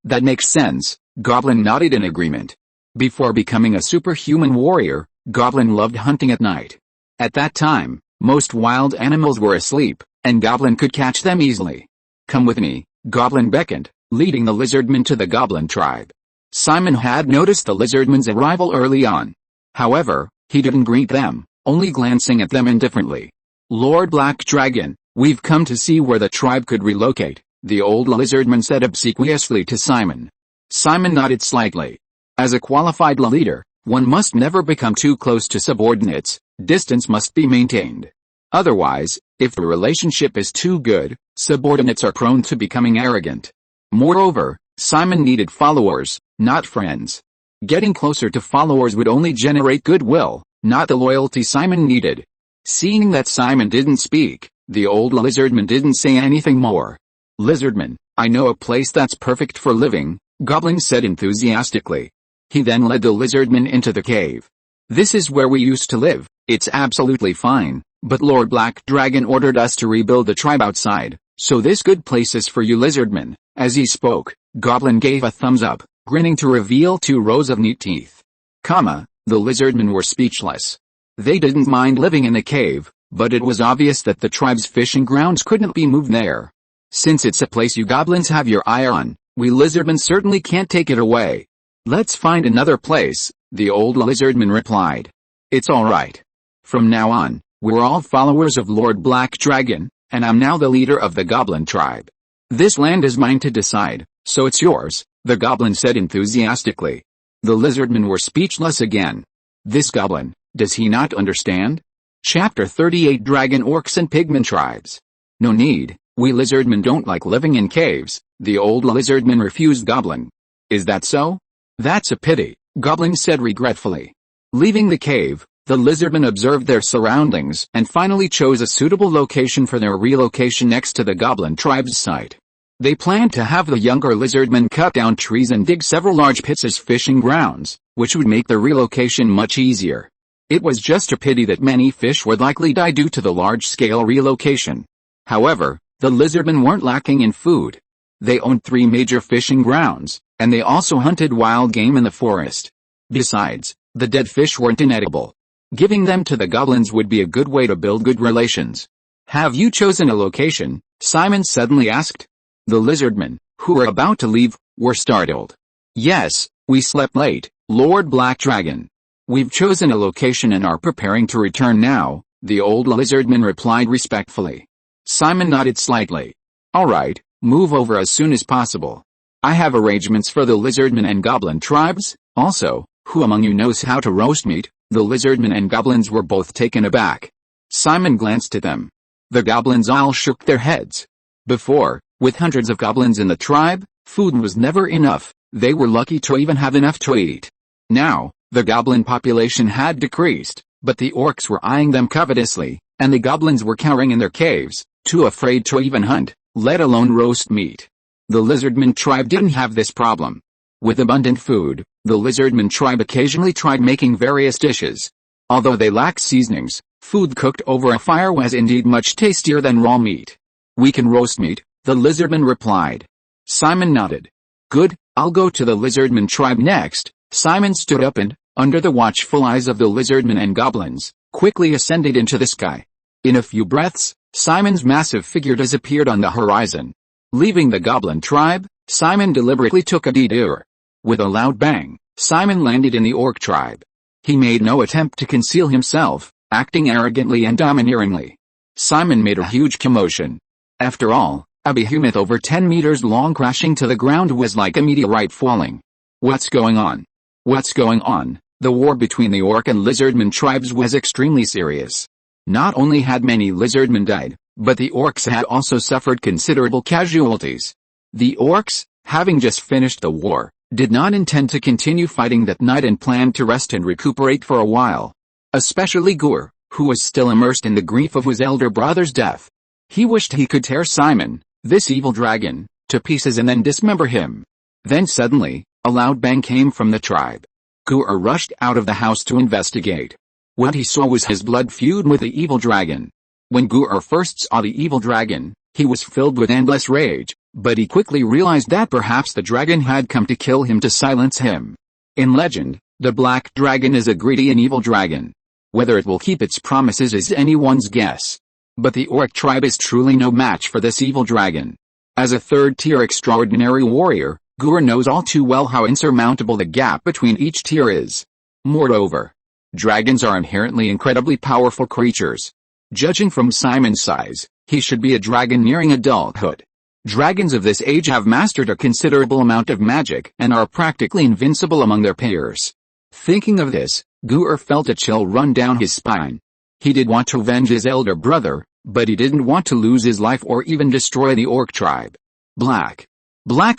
Speaker 1: That makes sense, Goblin nodded in agreement. Before becoming a superhuman warrior, Goblin loved hunting at night. At that time, most wild animals were asleep, and Goblin could catch them easily. Come with me, Goblin beckoned, leading the lizardmen to the goblin tribe. Simon had noticed the lizardmen's arrival early on. However, he didn't greet them, only glancing at them indifferently. "Lord Black Dragon, we've come to see where the tribe could relocate," the old lizardman said obsequiously to Simon. Simon nodded slightly. As a qualified leader, one must never become too close to subordinates. Distance must be maintained. Otherwise, if the relationship is too good, subordinates are prone to becoming arrogant. Moreover, Simon needed followers, not friends. Getting closer to followers would only generate goodwill, not the loyalty Simon needed. Seeing that Simon didn't speak, the old lizardman didn't say anything more. "Lizardman, I know a place that's perfect for living," Goblin said enthusiastically. He then led the lizardman into the cave. "This is where we used to live. It's absolutely fine, but Lord Black Dragon ordered us to rebuild the tribe outside, so this good place is for you lizardmen." As he spoke, Goblin gave a thumbs up, grinning to reveal 2 rows of neat teeth. The lizardmen were speechless. They didn't mind living in a cave, but it was obvious that the tribe's fishing grounds couldn't be moved there. "Since it's a place you goblins have your eye on, we lizardmen certainly can't take it away. Let's find another place," the old lizardman replied. "It's alright. From now on, we're all followers of Lord Black Dragon, and I'm now the leader of the goblin tribe. This land is mine to decide, so it's yours," the goblin said enthusiastically. The lizardmen were speechless again. This goblin, does he not understand? Chapter 38 Dragon Orcs and Pigman Tribes. "No need, we lizardmen don't like living in caves," the old lizardman refused Goblin. "Is that so? That's a pity," Goblin said regretfully. Leaving the cave, the lizardmen observed their surroundings and finally chose a suitable location for their relocation next to the goblin tribe's site. They planned to have the younger lizardmen cut down trees and dig several large pits as fishing grounds, which would make the relocation much easier. It was just a pity that many fish would likely die due to the large-scale relocation. However, the lizardmen weren't lacking in food. They owned 3 major fishing grounds, and they also hunted wild game in the forest. Besides, the dead fish weren't inedible. Giving them to the goblins would be a good way to build good relations. "Have you chosen a location?" Simon suddenly asked. The lizardmen, who were about to leave, were startled. "Yes, we slept late, Lord Black Dragon. We've chosen a location and are preparing to return now," the old lizardman replied respectfully. Simon nodded slightly. "Alright, move over as soon as possible. I have arrangements for the lizardmen and goblin tribes. Also, who among you knows how to roast meat?" The lizardmen and goblins were both taken aback. Simon glanced at them. The goblins all shook their heads. Before, with hundreds of goblins in the tribe, food was never enough. They were lucky to even have enough to eat. Now, the goblin population had decreased, but the orcs were eyeing them covetously, and the goblins were cowering in their caves, too afraid to even hunt, let alone roast meat. The lizardman tribe didn't have this problem. With abundant food, the lizardman tribe occasionally tried making various dishes. Although they lacked seasonings, food cooked over a fire was indeed much tastier than raw meat. "We can roast meat," the lizardman replied. Simon nodded. "Good, I'll go to the lizardman tribe next." Simon stood up and, under the watchful eyes of the lizardmen and goblins, quickly ascended into the sky. In a few breaths, Simon's massive figure disappeared on the horizon. Leaving the goblin tribe, Simon deliberately took a detour. With a loud bang, Simon landed in the orc tribe. He made no attempt to conceal himself, acting arrogantly and domineeringly. Simon made a huge commotion. After all, a behemoth over 10 meters long crashing to the ground was like a meteorite falling. "What's going on? What's going on?" The war between the orc and lizardman tribes was extremely serious. Not only had many lizardmen died, but the orcs had also suffered considerable casualties. The orcs, having just finished the war, did not intend to continue fighting that night and planned to rest and recuperate for a while. Especially Gur, who was still immersed in the grief of his elder brother's death. He wished he could tear Simon, this evil dragon, to pieces and then dismember him. Then suddenly, a loud bang came from the tribe. Gur rushed out of the house to investigate. What he saw was his blood feud with the evil dragon. When Gur first saw the evil dragon, he was filled with endless rage, but he quickly realized that perhaps the dragon had come to kill him to silence him. In legend, the black dragon is a greedy and evil dragon. Whether it will keep its promises is anyone's guess. But the orc tribe is truly no match for this evil dragon. As a third-tier extraordinary warrior, Gur knows all too well how insurmountable the gap between each tier is. Moreover, dragons are inherently incredibly powerful creatures. Judging from Simon's size, he should be a dragon nearing adulthood. Dragons of this age have mastered a considerable amount of magic and are practically invincible among their peers. Thinking of this, Gur felt a chill run down his spine. He did want to avenge his elder brother, but he didn't want to lose his life or even destroy the orc tribe. Black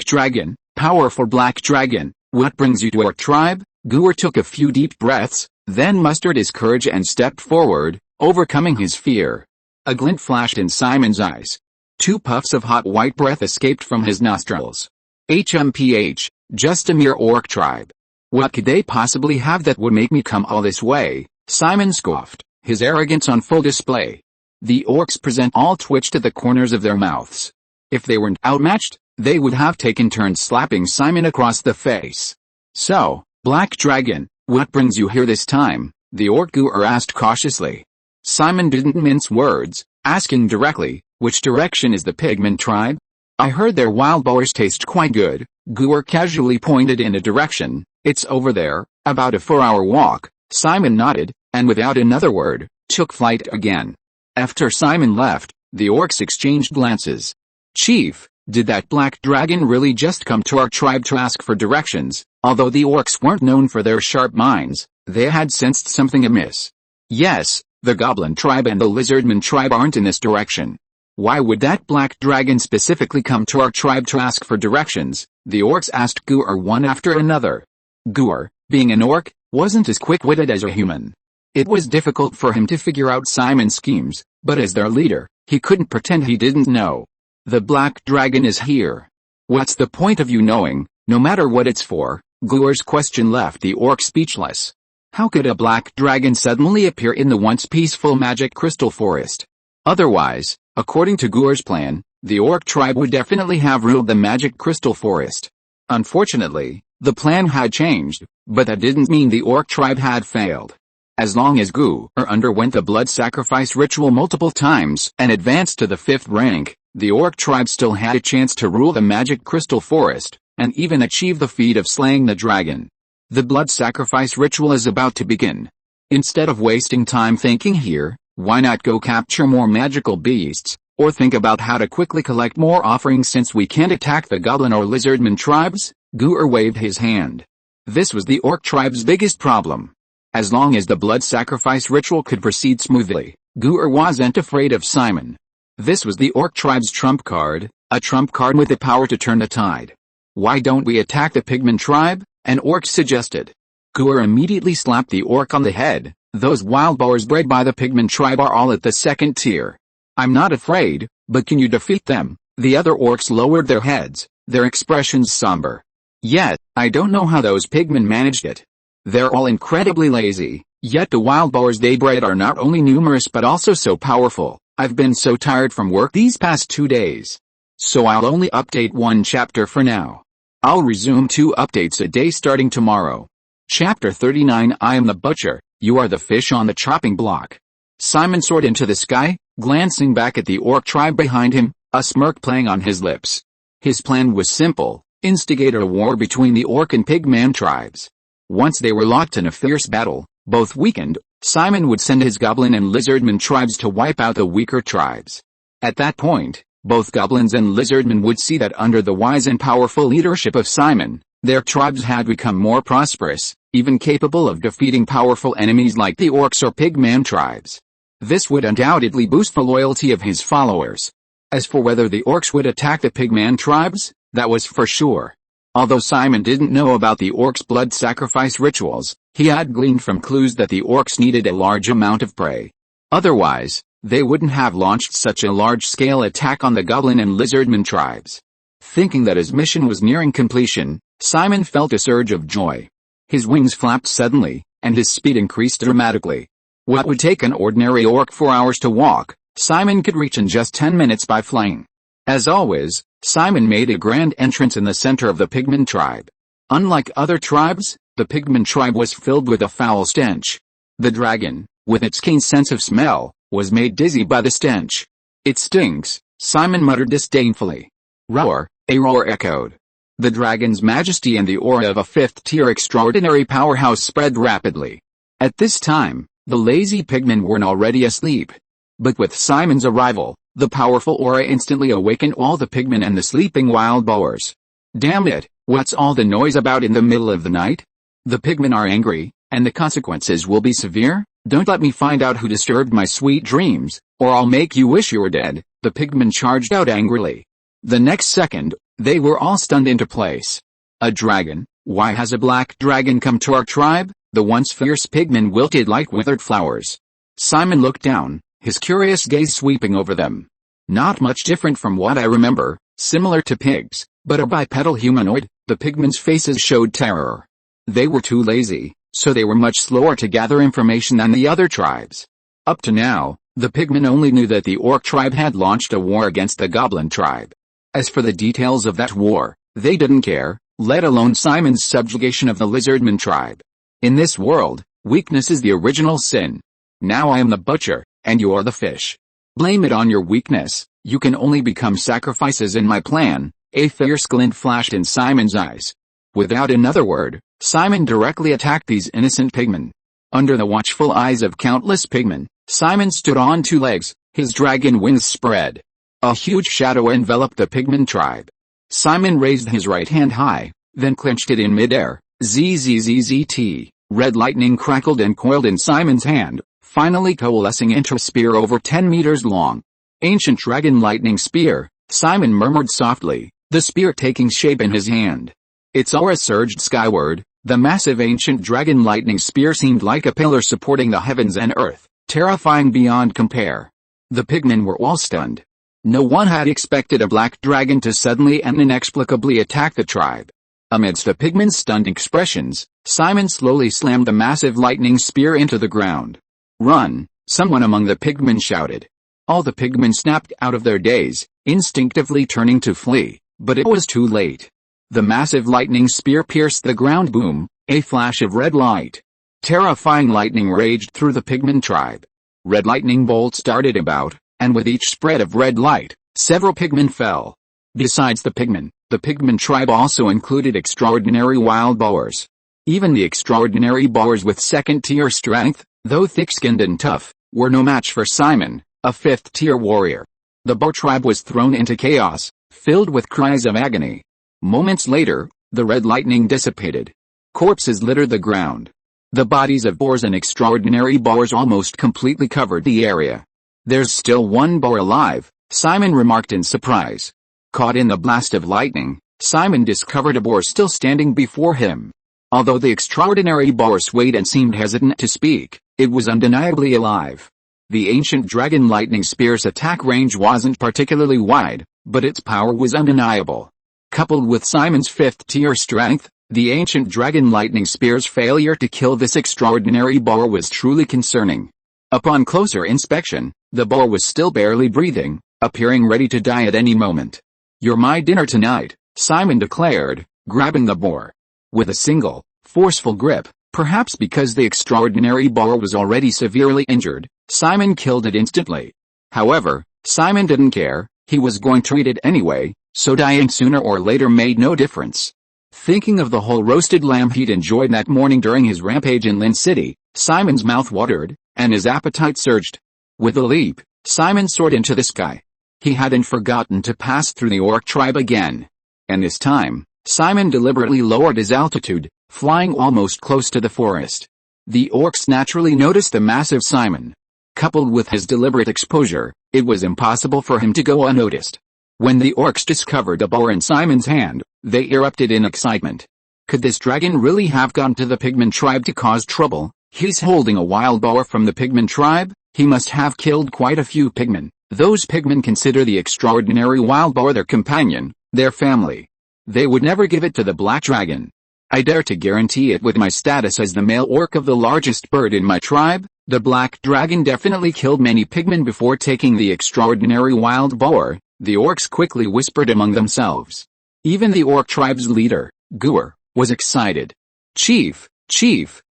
Speaker 1: dragon, powerful black dragon, what brings you to our tribe? Gur took a few deep breaths, then mustered his courage and stepped forward, overcoming his fear. A glint flashed in Simon's eyes. 2 puffs of hot white breath escaped from his nostrils. HMPH, just a mere orc tribe. What could they possibly have that would make me come all this way? Simon scoffed, his arrogance on full display. The orcs present all twitched at the corners of their mouths. If they weren't outmatched, they would have taken turns slapping Simon across the face. So, Black Dragon, what brings you here this time? The orc Gur asked cautiously. Simon didn't mince words, asking directly, which direction is the pigman tribe? I heard their wild boars taste quite good. Gur casually pointed in a direction. It's over there, about a 4-hour walk. Simon nodded, and without another word, took flight again. After Simon left, the orcs exchanged glances. Chief, did that black dragon really just come to our tribe to ask for directions? Although the orcs weren't known for their sharp minds, they had sensed something amiss. Yes, the goblin tribe and the lizardman tribe aren't in this direction. Why would that black dragon specifically come to our tribe to ask for directions? The orcs asked Gur one after another. Gur, being an orc, wasn't as quick-witted as a human. It was difficult for him to figure out Simon's schemes, but as their leader, he couldn't pretend he didn't know. The black dragon is here. What's the point of you knowing, no matter what it's for? Gur's question left the orc speechless. How could a black dragon suddenly appear in the once peaceful magic crystal forest? Otherwise, according to Gur's plan, the orc tribe would definitely have ruled the magic crystal forest. Unfortunately, the plan had changed, but that didn't mean the orc tribe had failed. As long as Gur underwent the blood sacrifice ritual multiple times and advanced to the 5th rank, the orc tribe still had a chance to rule the magic crystal forest, and even achieve the feat of slaying the dragon. The blood sacrifice ritual is about to begin. Instead of wasting time thinking here, why not go capture more magical beasts, or think about how to quickly collect more offerings since we can't attack the goblin or lizardman tribes? Gur waved his hand. This was the orc tribe's biggest problem. As long as the blood sacrifice ritual could proceed smoothly, Gur wasn't afraid of Simon. This was the orc tribe's trump card, a trump card with the power to turn the tide. Why don't we attack the pigman tribe? An orc suggested. Gur immediately slapped the orc on the head. Those wild boars bred by the pigman tribe are all at the 2nd tier. I'm not afraid, but can you defeat them? The other orcs lowered their heads, their expressions somber. Yet, I don't know how those pigmen managed it. They're all incredibly lazy, yet the wild boars they bred are not only numerous but also so powerful. I've been so tired from work these past 2 days. So I'll only update 1 chapter for now. I'll resume 2 updates a day starting tomorrow. Chapter 39 I am the butcher, you are the fish on the chopping block. Simon soared into the sky, glancing back at the orc tribe behind him, a smirk playing on his lips. His plan was simple, instigate a war between the orc and pigman tribes. Once they were locked in a fierce battle, both weakened, Simon would send his goblin and lizardman tribes to wipe out the weaker tribes. At that point, both goblins and lizardmen would see that under the wise and powerful leadership of Simon, their tribes had become more prosperous, even capable of defeating powerful enemies like the orcs or pigman tribes. This would undoubtedly boost the loyalty of his followers. As for whether the orcs would attack the pigman tribes, that was for sure. Although Simon didn't know about the orcs' blood sacrifice rituals, he had gleaned from clues that the orcs needed a large amount of prey. Otherwise, they wouldn't have launched such a large-scale attack on the goblin and lizardman tribes. Thinking that his mission was nearing completion, Simon felt a surge of joy. His wings flapped suddenly, and his speed increased dramatically. What would take an ordinary orc 4 hours to walk, Simon could reach in just 10 minutes by flying. As always, Simon made a grand entrance in the center of the pigman tribe. Unlike other tribes, the pigman tribe was filled with a foul stench. The dragon, with its keen sense of smell, was made dizzy by the stench. It stinks, Simon muttered disdainfully. Roar, a roar echoed. The dragon's majesty and the aura of a fifth-tier extraordinary powerhouse spread rapidly. At this time, the lazy pigmen weren't already asleep. But with Simon's arrival, the powerful aura instantly awakened all the pigmen and the sleeping wild boars. Damn it, what's all the noise about in the middle of the night? The pigmen are angry, and the consequences will be severe. Don't let me find out who disturbed my sweet dreams, or I'll make you wish you were dead, the pigmen charged out angrily. The next second, they were all stunned into place. A dragon? Why has a black dragon come to our tribe? The once fierce pigmen wilted like withered flowers. Simon looked down, his curious gaze sweeping over them. Not much different from what I remember, similar to pigs, but a bipedal humanoid. The pigmen's faces showed terror. They were too lazy, so they were much slower to gather information than the other tribes. Up to now, the pigmen only knew that the orc tribe had launched a war against the goblin tribe. As for the details of that war, they didn't care, let alone Simon's subjugation of the lizardman tribe. In this world, weakness is the original sin. Now I am the butcher, and you are the fish. Blame it on your weakness, you can only become sacrifices in my plan. A fierce glint flashed in Simon's eyes. Without another word, Simon directly attacked these innocent pigmen. Under the watchful eyes of countless pigmen, Simon stood on two legs, his dragon wings spread. A huge shadow enveloped the pigmen tribe. Simon raised his right hand high, then clenched it in midair. ZZZZT. Red lightning crackled and coiled in Simon's hand, finally coalescing into a spear over 10 meters long. Ancient dragon lightning spear, Simon murmured softly, the spear taking shape in his hand. Its aura surged skyward. The massive ancient dragon lightning spear seemed like a pillar supporting the heavens and earth, terrifying beyond compare. The pigmen were all stunned. No one had expected a black dragon to suddenly and inexplicably attack the tribe. Amidst the pigmen's stunned expressions, Simon slowly slammed the massive lightning spear into the ground. Run! Someone among the pigmen shouted. All the pigmen snapped out of their daze, instinctively turning to flee, but it was too late. The massive lightning spear pierced the ground. Boom, a flash of red light. Terrifying lightning raged through the pigmen tribe. Red lightning bolts darted about, and with each spread of red light, several pigmen fell. Besides the pigmen tribe also included extraordinary wild boars. Even the extraordinary boars with second-tier strength, though thick-skinned and tough, were no match for Simon, a fifth-tier warrior. The boar tribe was thrown into chaos, filled with cries of agony. Moments later, the red lightning dissipated. Corpses littered the ground. The bodies of boars and extraordinary boars almost completely covered the area. There's still one boar alive, Simon remarked in surprise. Caught in the blast of lightning, Simon discovered a boar still standing before him. Although the extraordinary boar swayed and seemed hesitant to speak, it was undeniably alive. The ancient dragon lightning spear's attack range wasn't particularly wide, but its power was undeniable. Coupled with Simon's fifth-tier strength, the ancient dragon lightning spear's failure to kill this extraordinary boar was truly concerning. Upon closer inspection, the boar was still barely breathing, appearing ready to die at any moment. You're my dinner tonight, Simon declared, grabbing the boar. With a single, forceful grip, perhaps because the extraordinary boar was already severely injured, Simon killed it instantly. However, Simon didn't care, he was going to eat it anyway, so dying sooner or later made no difference. Thinking of the whole roasted lamb he'd enjoyed that morning during his rampage in Lynn City, Simon's mouth watered, and his appetite surged. With a leap, Simon soared into the sky. He hadn't forgotten to pass through the orc tribe again. And this time, Simon deliberately lowered his altitude, flying almost close to the forest. The orcs naturally noticed the massive Simon. Coupled with his deliberate exposure, it was impossible for him to go unnoticed. When the orcs discovered a boar in Simon's hand, they erupted in excitement. Could this dragon really have gone to the pigmen tribe to cause trouble? He's holding a wild boar from the pigmen tribe, he must have killed quite a few pigmen. Those pigmen consider the extraordinary wild boar their companion, their family. They would never give it to the black dragon. I dare to guarantee it with my status as the male orc of the largest bird in my tribe, the black dragon definitely killed many pigmen before taking the extraordinary wild boar, the orcs quickly whispered among themselves. Even the orc tribe's leader, Guer, was excited. Chief,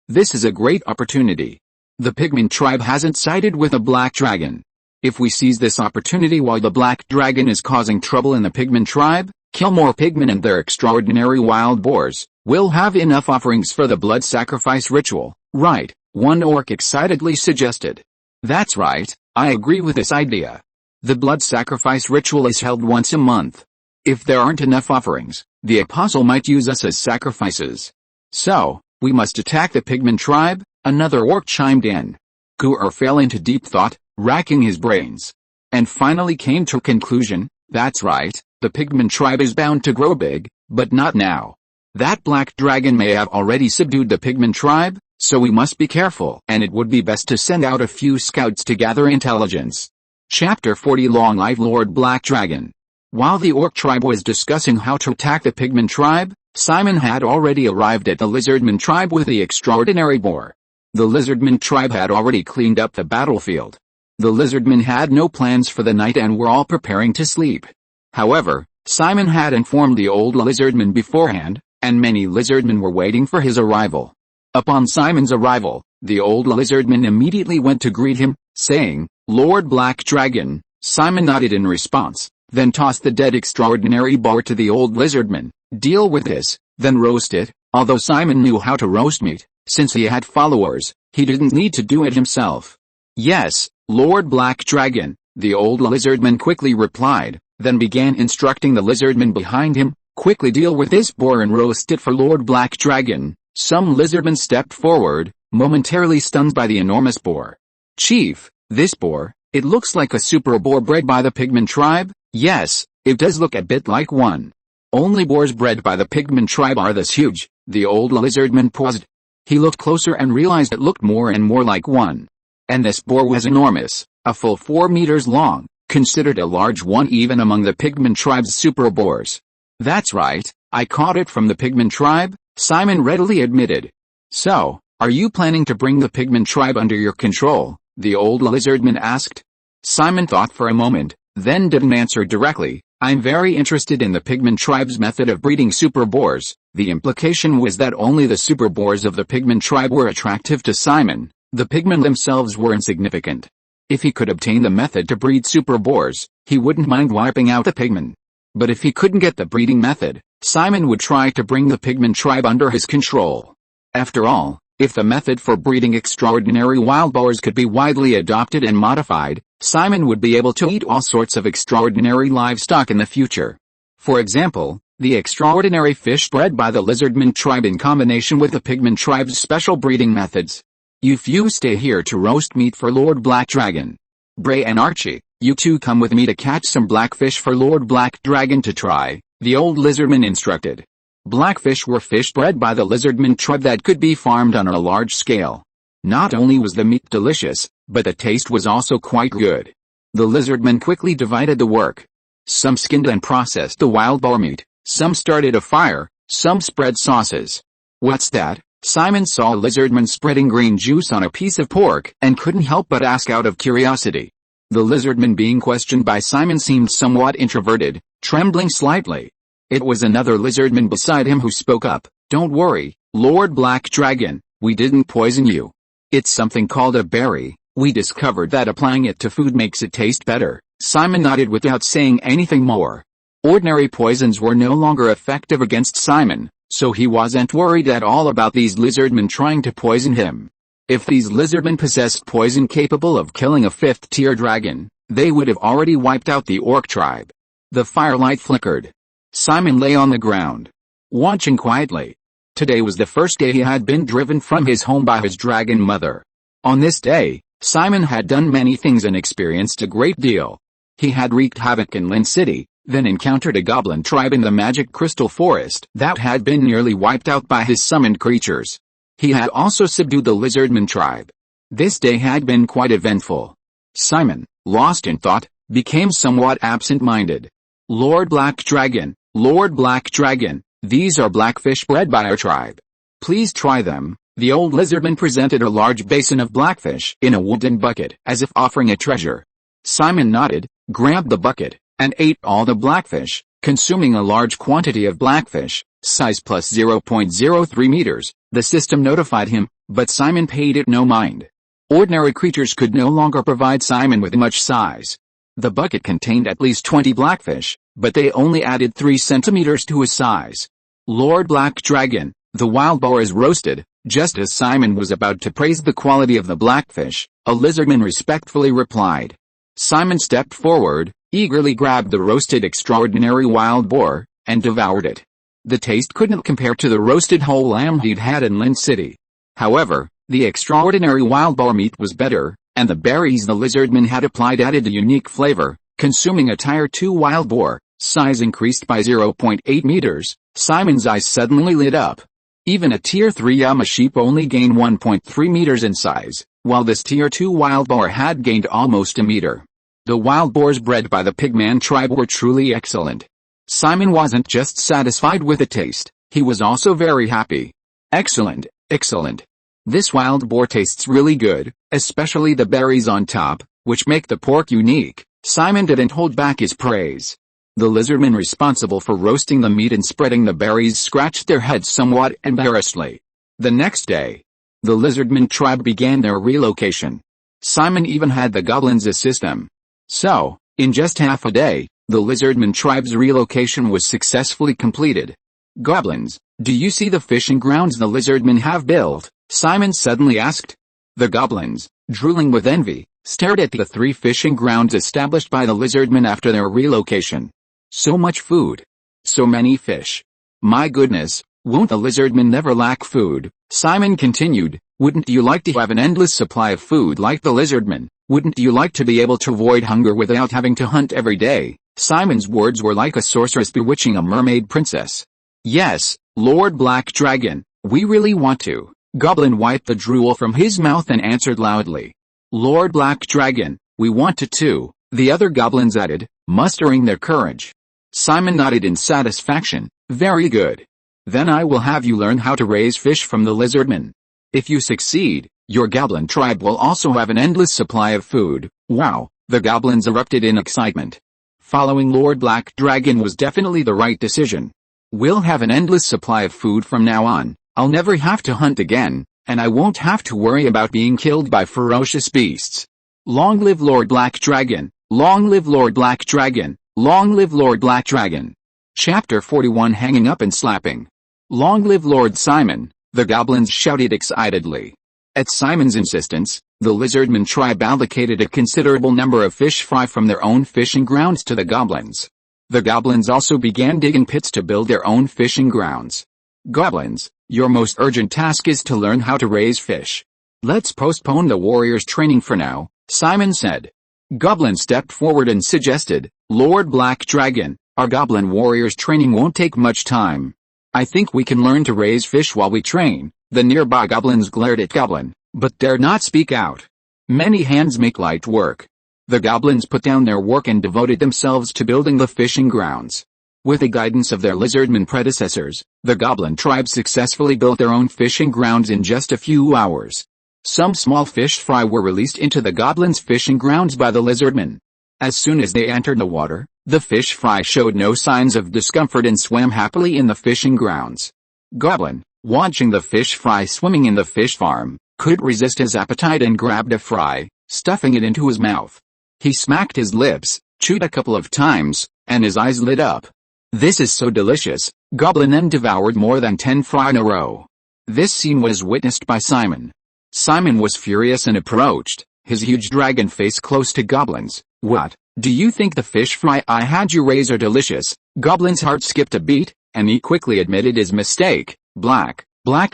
Speaker 1: this is a great opportunity. The pigmen tribe hasn't sided with a black dragon. If we seize this opportunity while the black dragon is causing trouble in the pigmen tribe, Kill more pigmen and their extraordinary wild boars. We'll have enough offerings for the blood sacrifice ritual, right? One orc excitedly suggested. That's right, I agree with this idea. The blood sacrifice ritual is held once a month. If there aren't enough offerings, the apostle might use us as sacrifices. So, we must attack the pigman tribe, another orc chimed in. Gur fell into deep thought, racking his brains. And finally came to a conclusion, that's right, the pigman tribe is bound to grow big, but not now. That black dragon may have already subdued the pigman tribe, so we must be careful. And it would be best to send out a few scouts to gather intelligence. Chapter 40 Long Live Lord Black Dragon. While the orc tribe was discussing how to attack the pigman tribe, Simon had already arrived at the lizardman tribe with the extraordinary boar. The lizardman tribe had already cleaned up the battlefield. The lizardmen had no plans for the night and were all preparing to sleep. However, Simon had informed the old lizardman beforehand, and many lizardmen were waiting for his arrival. Upon Simon's arrival, the old lizardman immediately went to greet him, saying, "Lord Black Dragon." Simon nodded in response, then tossed the dead extraordinary boar to the old lizardman. "Deal with this, then roast it." Although Simon knew how to roast meat, since he had followers, he didn't need to do it himself. "Yes, Lord Black Dragon," the old lizardman quickly replied, then began instructing the lizardman behind him, "Quickly deal with this boar and roast it for Lord Black Dragon." Some lizardmen stepped forward, momentarily stunned by the enormous boar. "Chief, this boar, it looks like a super boar bred by the pigman tribe." "Yes, it does look a bit like one. Only boars bred by the pigman tribe are this huge." The old lizardman paused. He looked closer and realized it looked more and more like one. And this boar was enormous, a full 4 meters long, considered a large one even among the pigman tribe's super boars. "That's right, I caught it from the pigman tribe," Simon readily admitted. "So, are you planning to bring the pigman tribe under your control?" the old lizardman asked. Simon thought for a moment, then didn't answer directly. "I'm very interested in the pigman tribe's method of breeding super boars." The implication was that only the super boars of the pigman tribe were attractive to Simon. The pigmen themselves were insignificant. If he could obtain the method to breed super boars, he wouldn't mind wiping out the pigmen. But if he couldn't get the breeding method, Simon would try to bring the pigman tribe under his control. After all, if the method for breeding extraordinary wild boars could be widely adopted and modified, Simon would be able to eat all sorts of extraordinary livestock in the future. For example, the extraordinary fish bred by the lizardman tribe in combination with the pigman tribe's special breeding methods. "You few stay here to roast meat for Lord Black Dragon. Bray and Archie, you two come with me to catch some blackfish for Lord Black Dragon to try," the old lizardman instructed. Blackfish were fish bred by the lizardman tribe that could be farmed on a large scale. Not only was the meat delicious, but the taste was also quite good. The lizardmen quickly divided the work. Some skinned and processed the wild boar meat, some started a fire, some spread sauces. "What's that?" Simon saw a lizardman spreading green juice on a piece of pork and couldn't help but ask out of curiosity. The lizardman being questioned by Simon seemed somewhat introverted, trembling slightly. It was another lizardman beside him who spoke up. "Don't worry, Lord Black Dragon, we didn't poison you. It's something called a berry. We discovered that applying it to food makes it taste better." Simon nodded without saying anything more. Ordinary poisons were no longer effective against Simon, so he wasn't worried at all about these lizardmen trying to poison him. If these lizardmen possessed poison capable of killing a 5th-tier dragon, they would have already wiped out the orc tribe. The firelight flickered. Simon lay on the ground, watching quietly. Today was the first day he had been driven from his home by his dragon mother. On this day, Simon had done many things and experienced a great deal. He had wreaked havoc in Lynn City, then encountered a goblin tribe in the magic crystal forest that had been nearly wiped out by his summoned creatures. He had also subdued the lizardman tribe. This day had been quite eventful. Simon, lost in thought, became somewhat absent-minded. "Lord Black Dragon, Lord Black Dragon, these are blackfish bred by our tribe. Please try them." The old lizardman presented a large basin of blackfish in a wooden bucket as if offering a treasure. Simon nodded, grabbed the bucket, and ate all the blackfish, consuming a large quantity of blackfish, size plus 0.03 meters. The system notified him, but Simon paid it no mind. Ordinary creatures could no longer provide Simon with much size. The bucket contained at least 20 blackfish, but they only added 3 centimeters to his size. Lord Black Dragon, the wild boar is roasted. Just as Simon was about to praise the quality of the blackfish, a lizardman respectfully replied. Simon stepped forward, eagerly grabbed the roasted extraordinary wild boar, and devoured it. The taste couldn't compare to the roasted whole lamb he'd had in Lynn City. However, the extraordinary wild boar meat was better, and the berries the lizardman had applied added a unique flavor. Consuming a tier 2 wild boar, size increased by 0.8 meters, Simon's eyes suddenly lit up. Even a tier 3 llama sheep only gained 1.3 meters in size, while this tier 2 wild boar had gained almost a meter. The wild boars bred by the Pigman tribe were truly excellent. Simon wasn't just satisfied with the taste, he was also very happy. Excellent, excellent. This wild boar tastes really good, especially the berries on top, which make the pork unique. Simon didn't hold back his praise. The lizardmen responsible for roasting the meat and spreading the berries scratched their heads somewhat embarrassedly. The next day, the lizardman tribe began their relocation. Simon even had the goblins assist them. So, in just half a day, the lizardman tribe's relocation was successfully completed. Goblins, do you see the fishing grounds the lizardmen have built? Simon suddenly asked. The goblins, drooling with envy, stared at the 3 fishing grounds established by the lizardmen after their relocation. So much food. So many fish. My goodness, won't the lizardmen never lack food? Simon continued, wouldn't you like to have an endless supply of food like the lizardmen? Wouldn't you like to be able to avoid hunger without having to hunt every day? Simon's words were like a sorceress bewitching a mermaid princess. Yes, Lord Black Dragon, we really want to. Goblin wiped the drool from his mouth and answered loudly. Lord Black Dragon, we want to too, the other goblins added, mustering their courage. Simon nodded in satisfaction. Very good. Then I will have you learn how to raise fish from the lizardmen. If you succeed, your goblin tribe will also have an endless supply of food. Wow, the goblins erupted in excitement. Following Lord Black Dragon was definitely the right decision. We'll have an endless supply of food from now on. I'll never have to hunt again, and I won't have to worry about being killed by ferocious beasts. Long live Lord Black Dragon! Long live Lord Black Dragon! Long live Lord Black Dragon! Chapter 41 Hanging Up and Slapping. Long live Lord Simon, the goblins shouted excitedly. At Simon's insistence, the lizardman tribe allocated a considerable number of fish fry from their own fishing grounds to the goblins. The goblins also began digging pits to build their own fishing grounds. Goblins, your most urgent task is to learn how to raise fish. Let's postpone the warriors' training for now, Simon said. Goblin stepped forward and suggested, Lord Black Dragon, our goblin warriors' training won't take much time. I think we can learn to raise fish while we train. The nearby goblins glared at Goblin, but dared not speak out. Many hands make light work. The goblins put down their work and devoted themselves to building the fishing grounds. With the guidance of their lizardman predecessors, the goblin tribe successfully built their own fishing grounds in just a few hours. Some small fish fry were released into the goblins' fishing grounds by the lizardmen. As soon as they entered the water, the fish fry showed no signs of discomfort and swam happily in the fishing grounds. Goblin, watching the fish fry swimming in the fish farm, couldn't resist his appetite and grabbed a fry, stuffing it into his mouth. He smacked his lips, chewed a couple of times, and his eyes lit up. This is so delicious. Goblin then devoured more than 10 fry in a row. This scene was witnessed by Simon. Simon was furious and approached, his huge dragon face close to Goblin's. What? Do you think the fish fry I had you raise are delicious? Goblin's heart skipped a beat, and he quickly admitted his mistake. Black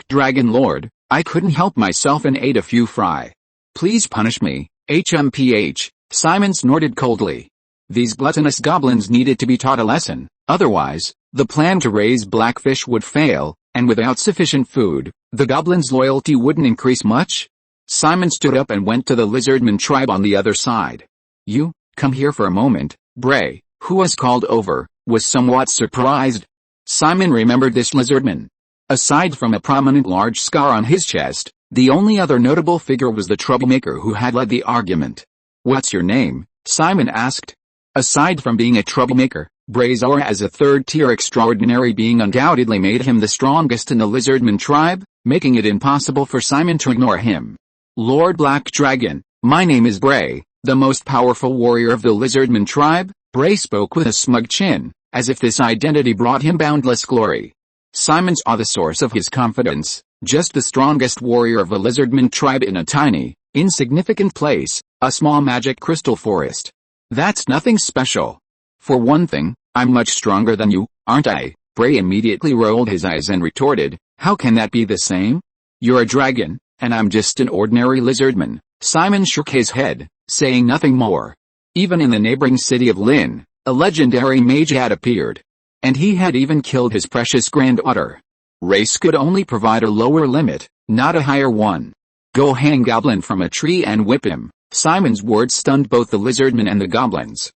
Speaker 1: Dragon Lord, I couldn't help myself and ate a few fry. Please punish me, HMPH, Simon snorted coldly. These gluttonous goblins needed to be taught a lesson, otherwise, the plan to raise blackfish would fail, and without sufficient food, the goblins' loyalty wouldn't increase much. Simon stood up and went to the lizardman tribe on the other side. You, come here for a moment. Bray, who was called over, was somewhat surprised. Simon remembered this lizardman. Aside from a prominent large scar on his chest, the only other notable figure was the troublemaker who had led the argument. What's your name? Simon asked. Aside from being a troublemaker, Bray's aura as a third-tier extraordinary being undoubtedly made him the strongest in the lizardman tribe, making it impossible for Simon to ignore him. Lord Black Dragon, my name is Bray, The most powerful warrior of the lizardman tribe, Bray spoke with a smug chin, as if this identity brought him boundless glory. Simon saw the source of his confidence, just the strongest warrior of the lizardman tribe in a tiny, insignificant place, a small magic crystal forest. That's nothing special. For one thing, I'm much stronger than you, aren't I? Bray immediately rolled his eyes and retorted, how can that be the same? You're a dragon, and I'm just an ordinary lizardman. Simon shook his head, saying nothing more. Even in the neighboring city of Lynn, a legendary mage had appeared. And he had even killed his precious granddaughter. Race could only provide a lower limit, not a higher one. Go hang goblin from a tree and whip him. Simon's words stunned both the lizardmen and the goblins.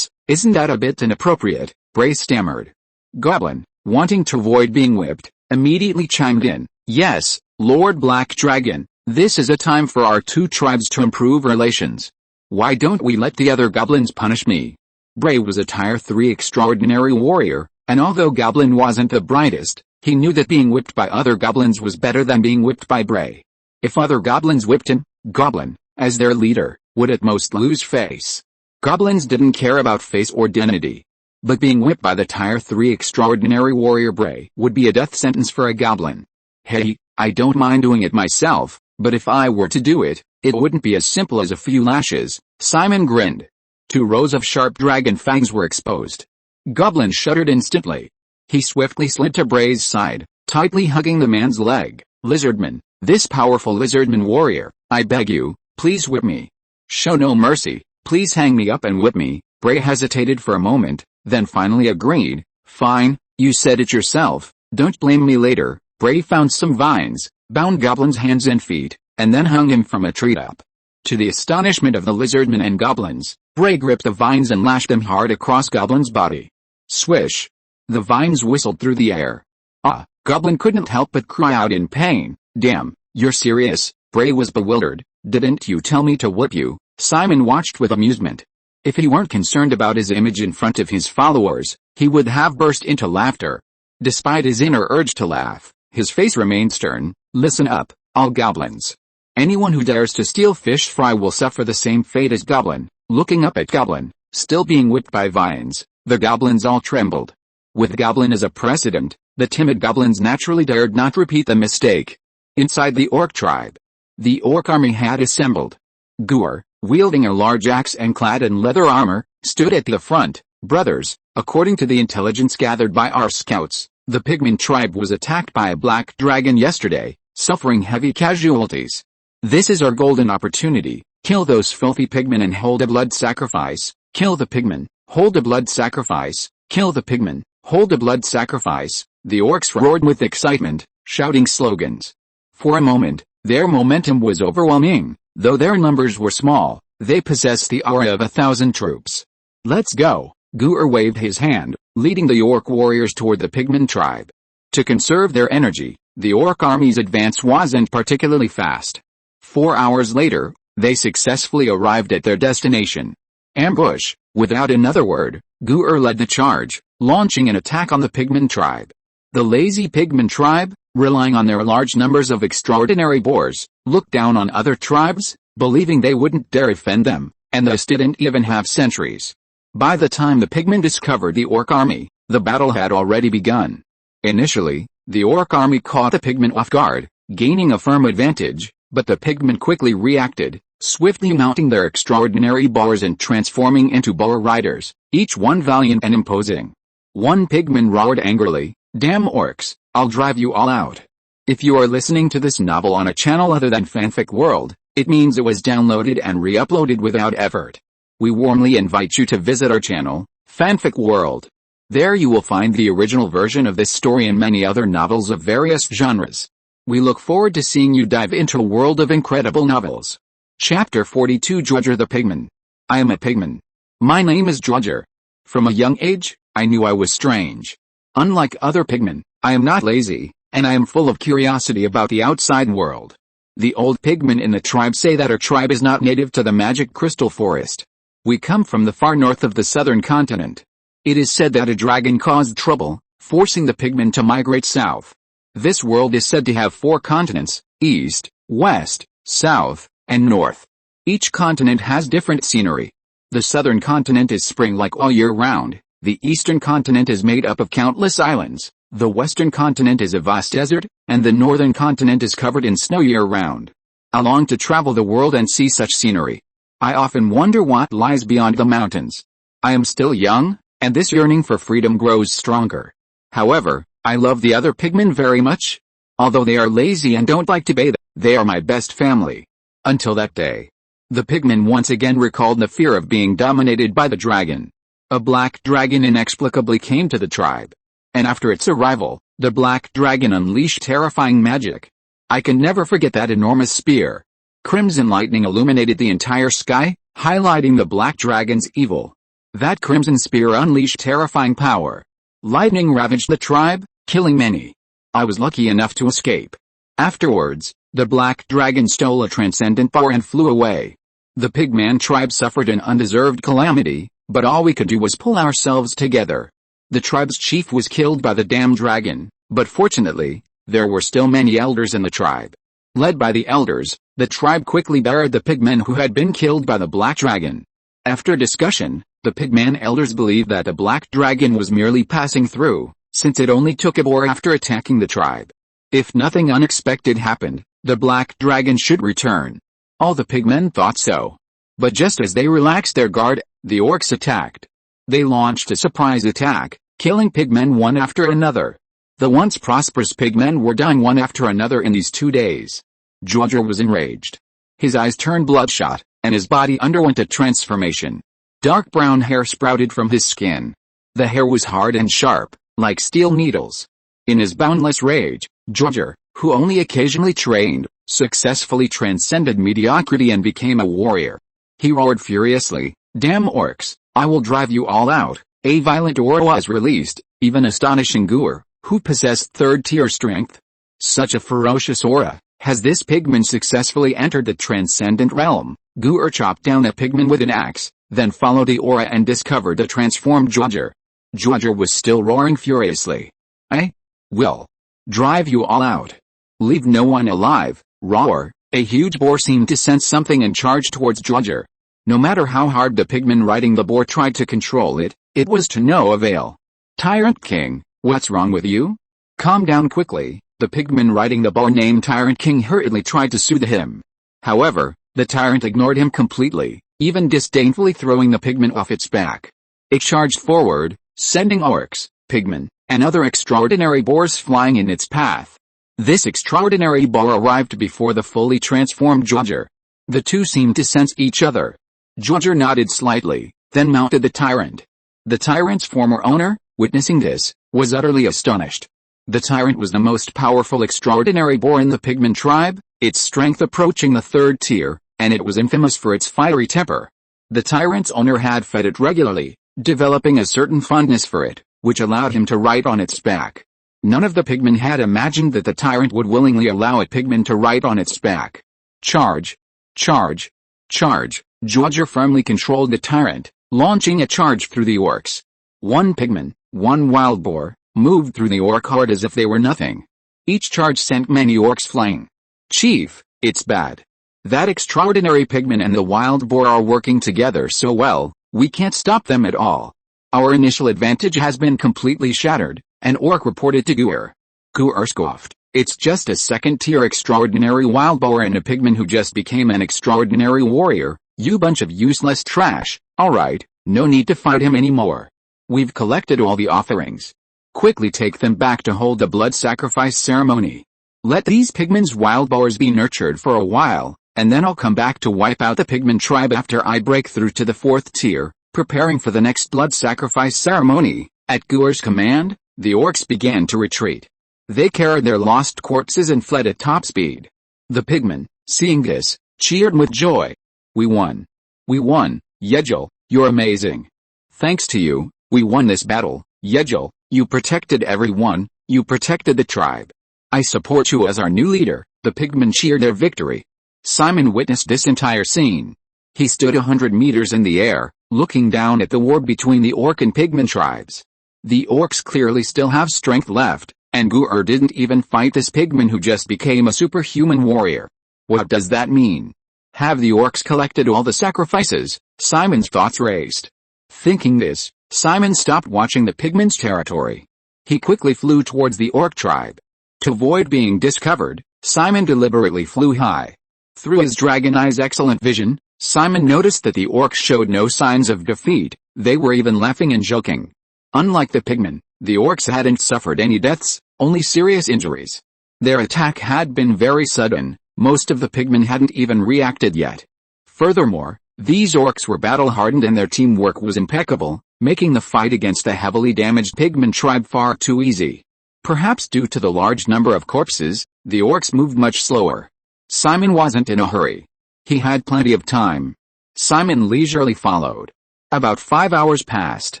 Speaker 1: Isn't that a bit inappropriate? Bray stammered. Goblin, wanting to avoid being whipped, immediately chimed in. Yes, Lord Black Dragon, this is a time for our two tribes to improve relations. Why don't we let the other goblins punish me? Bray was a Tier 3 extraordinary warrior, and although Goblin wasn't the brightest, he knew that being whipped by other goblins was better than being whipped by Bray. If other goblins whipped him, Goblin, as their leader, would at most lose face. Goblins didn't care about face or dignity. But being whipped by the Tier 3 extraordinary warrior Bray would be a death sentence for a goblin. Hey, I don't mind doing it myself, but if I were to do it, it wouldn't be as simple as a few lashes. Simon grinned. 2 rows of sharp dragon fangs were exposed. Goblin shuddered instantly. He swiftly slid to Bray's side, tightly hugging the man's leg. Lizardman, this powerful lizardman warrior, I beg you, please whip me. Show no mercy, please hang me up and whip me. Bray hesitated for a moment, then finally agreed. Fine, you said it yourself, don't blame me later. Bray found some vines, bound Goblin's hands and feet, and then hung him from a tree top. To the astonishment of the lizardmen and goblins, Bray gripped the vines and lashed them hard across Goblin's body. Swish! The vines whistled through the air. Ah! Goblin couldn't help but cry out in pain. Damn, you're serious? Bray was bewildered. Didn't you tell me to whip you? Simon watched with amusement. If he weren't concerned about his image in front of his followers, he would have burst into laughter. Despite his inner urge to laugh, his face remained stern. Listen up, all goblins. Anyone who dares to steal fish fry will suffer the same fate as Goblin. Looking up at Goblin, still being whipped by vines, the goblins all trembled. With Goblin as a precedent, the timid goblins naturally dared not repeat the mistake. Inside the orc tribe, the orc army had assembled. Gur, wielding a large axe and clad in leather armor, stood at the front. Brothers, according to the intelligence gathered by our scouts, the pigman tribe was attacked by a black dragon yesterday, suffering heavy casualties. This is our golden opportunity. Kill those filthy pigmen and hold a blood sacrifice. Kill the pigmen, hold a blood sacrifice. Kill the pigmen, hold a blood sacrifice. The orcs roared with excitement, shouting slogans. For a moment, their momentum was overwhelming. Though their numbers were small, they possessed the aura of 1,000 troops. Let's go! Gur waved his hand, leading the orc warriors toward the pigman tribe. To conserve their energy, the orc army's advance wasn't particularly fast. 4 hours later, they successfully arrived at their destination. Ambush! Without another word, Gur led the charge, launching an attack on the pigman tribe. The lazy pigman tribe, relying on their large numbers of extraordinary boars, looked down on other tribes, believing they wouldn't dare offend them, and thus didn't even have sentries. By the time the pigmen discovered the orc army, the battle had already begun. Initially, the orc army caught the pigmen off guard, gaining a firm advantage, but the pigmen quickly reacted, swiftly mounting their extraordinary boars and transforming into boar riders, each one valiant and imposing. One pigman roared angrily, "Damn orcs, I'll drive you all out." If you are listening to this novel on a channel other than Fanfic World, it means it was downloaded and re-uploaded without effort. We warmly invite you to visit our channel, Fanfic World. There you will find the original version of this story and many other novels of various genres. We look forward to seeing you dive into a world of incredible novels. Chapter 42 Drodger the Pigman. I am a pigman. My name is Drodger. From a young age, I knew I was strange. Unlike other pigmen, I am not lazy, and I am full of curiosity about the outside world. The old pigmen in the tribe say that our tribe is not native to the magic crystal forest. We come from the far north of the southern continent. It is said that a dragon caused trouble, forcing the pigmen to migrate south. This world is said to have 4 continents, east, west, south, and north. Each continent has different scenery. The southern continent is spring-like all year round, the eastern continent is made up of countless islands, the western continent is a vast desert, and the northern continent is covered in snow year-round. I long to travel the world and see such scenery. I often wonder what lies beyond the mountains. I am still young, and this yearning for freedom grows stronger. However, I love the other pigmen very much. Although they are lazy and don't like to bathe, they are my best family. Until that day. The pigmen once again recalled the fear of being dominated by the dragon. A black dragon inexplicably came to the tribe. And after its arrival, the black dragon unleashed terrifying magic. I can never forget that enormous spear. Crimson lightning illuminated the entire sky, highlighting the black dragon's evil. That crimson spear unleashed terrifying power. Lightning ravaged the tribe, killing many. I was lucky enough to escape. Afterwards, the black dragon stole a transcendent power and flew away. The pigman tribe suffered an undeserved calamity, but all we could do was pull ourselves together. The tribe's chief was killed by the damned dragon, but fortunately, there were still many elders in the tribe. Led by the elders, the tribe quickly buried the pigmen who had been killed by the black dragon. After discussion, the pigman elders believed that the black dragon was merely passing through, since it only took a boar after attacking the tribe. If nothing unexpected happened, the black dragon should return. All the pigmen thought so. But just as they relaxed their guard, the orcs attacked. They launched a surprise attack, killing pigmen one after another. The once prosperous pigmen were dying one after another in these 2 days. Georgia was enraged. His eyes turned bloodshot, and his body underwent a transformation. Dark brown hair sprouted from his skin. The hair was hard and sharp, like steel needles. In his boundless rage, Georgia, who only occasionally trained, successfully transcended mediocrity and became a warrior. He roared furiously, "Damn orcs, I will drive you all out." A violent aura was released, even astonishing Gur, who possessed third-tier strength. Such a ferocious aura. Has this pigman successfully entered the transcendent realm? Gur chopped down a pigman with an axe, then followed the aura and discovered a transformed Georgia. Georgia was still roaring furiously. "I will drive you all out. Leave no one alive." Roar. A huge boar seemed to sense something and charged towards Georgia. No matter how hard the pigman riding the boar tried to control it, it was to no avail. "Tyrant King, what's wrong with you? Calm down quickly." The pigman riding the boar named Tyrant King hurriedly tried to soothe him. However, the tyrant ignored him completely, even disdainfully throwing the pigman off its back. It charged forward, sending orcs, pigmen, and other extraordinary boars flying in its path. This extraordinary boar arrived before the fully transformed Georgia. The two seemed to sense each other. Georgia nodded slightly, then mounted the tyrant. The tyrant's former owner, witnessing this, was utterly astonished. The tyrant was the most powerful extraordinary boar in the pigman tribe, its strength approaching the third tier, and it was infamous for its fiery temper. The tyrant's owner had fed it regularly, developing a certain fondness for it, which allowed him to ride on its back. None of the pigmen had imagined that the tyrant would willingly allow a pigman to ride on its back. Charge! Charge! Charge! Georgia firmly controlled the tyrant, launching a charge through the orcs. One pigman, one wild boar, moved through the orc horde as if they were nothing. Each charge sent many orcs flying. "Chief, it's bad. That extraordinary pigman and the wild boar are working together so well, we can't stop them at all. Our initial advantage has been completely shattered," an orc reported to Gur. Gur scoffed. "It's just a second-tier extraordinary wild boar and a pigman who just became an extraordinary warrior, you bunch of useless trash. Alright, no need to fight him anymore. We've collected all the offerings. Quickly take them back to hold the blood sacrifice ceremony. Let these pigmen's wild boars be nurtured for a while, and then I'll come back to wipe out the pigman tribe after I break through to the fourth tier." Preparing for the next blood sacrifice ceremony, at Gur's command, the orcs began to retreat. They carried their lost corpses and fled at top speed. The pigmen, seeing this, cheered with joy. "We won. We won, Yegel, you're amazing. Thanks to you, we won this battle, Yegel. You protected everyone, you protected the tribe. I support you as our new leader." The pigmen cheered their victory. Simon witnessed this entire scene. He stood 100 meters in the air, looking down at the war between the orc and pigmen tribes. The orcs clearly still have strength left, and Gur didn't even fight this pigman who just became a superhuman warrior. What does that mean? Have the orcs collected all the sacrifices? Simon's thoughts raced. Thinking this, Simon stopped watching the pigmen's territory. He quickly flew towards the orc tribe. To avoid being discovered, Simon deliberately flew high. Through his dragon eye's excellent vision, Simon noticed that the orcs showed no signs of defeat. They were even laughing and joking. Unlike the pigmen, the orcs hadn't suffered any deaths, only serious injuries. Their attack had been very sudden. Most of the pigmen hadn't even reacted yet. Furthermore, these orcs were battle-hardened and their teamwork was impeccable, making the fight against the heavily damaged pigmen tribe far too easy. Perhaps due to the large number of corpses, the orcs moved much slower. Simon wasn't in a hurry. He had plenty of time. Simon leisurely followed. About 5 hours passed.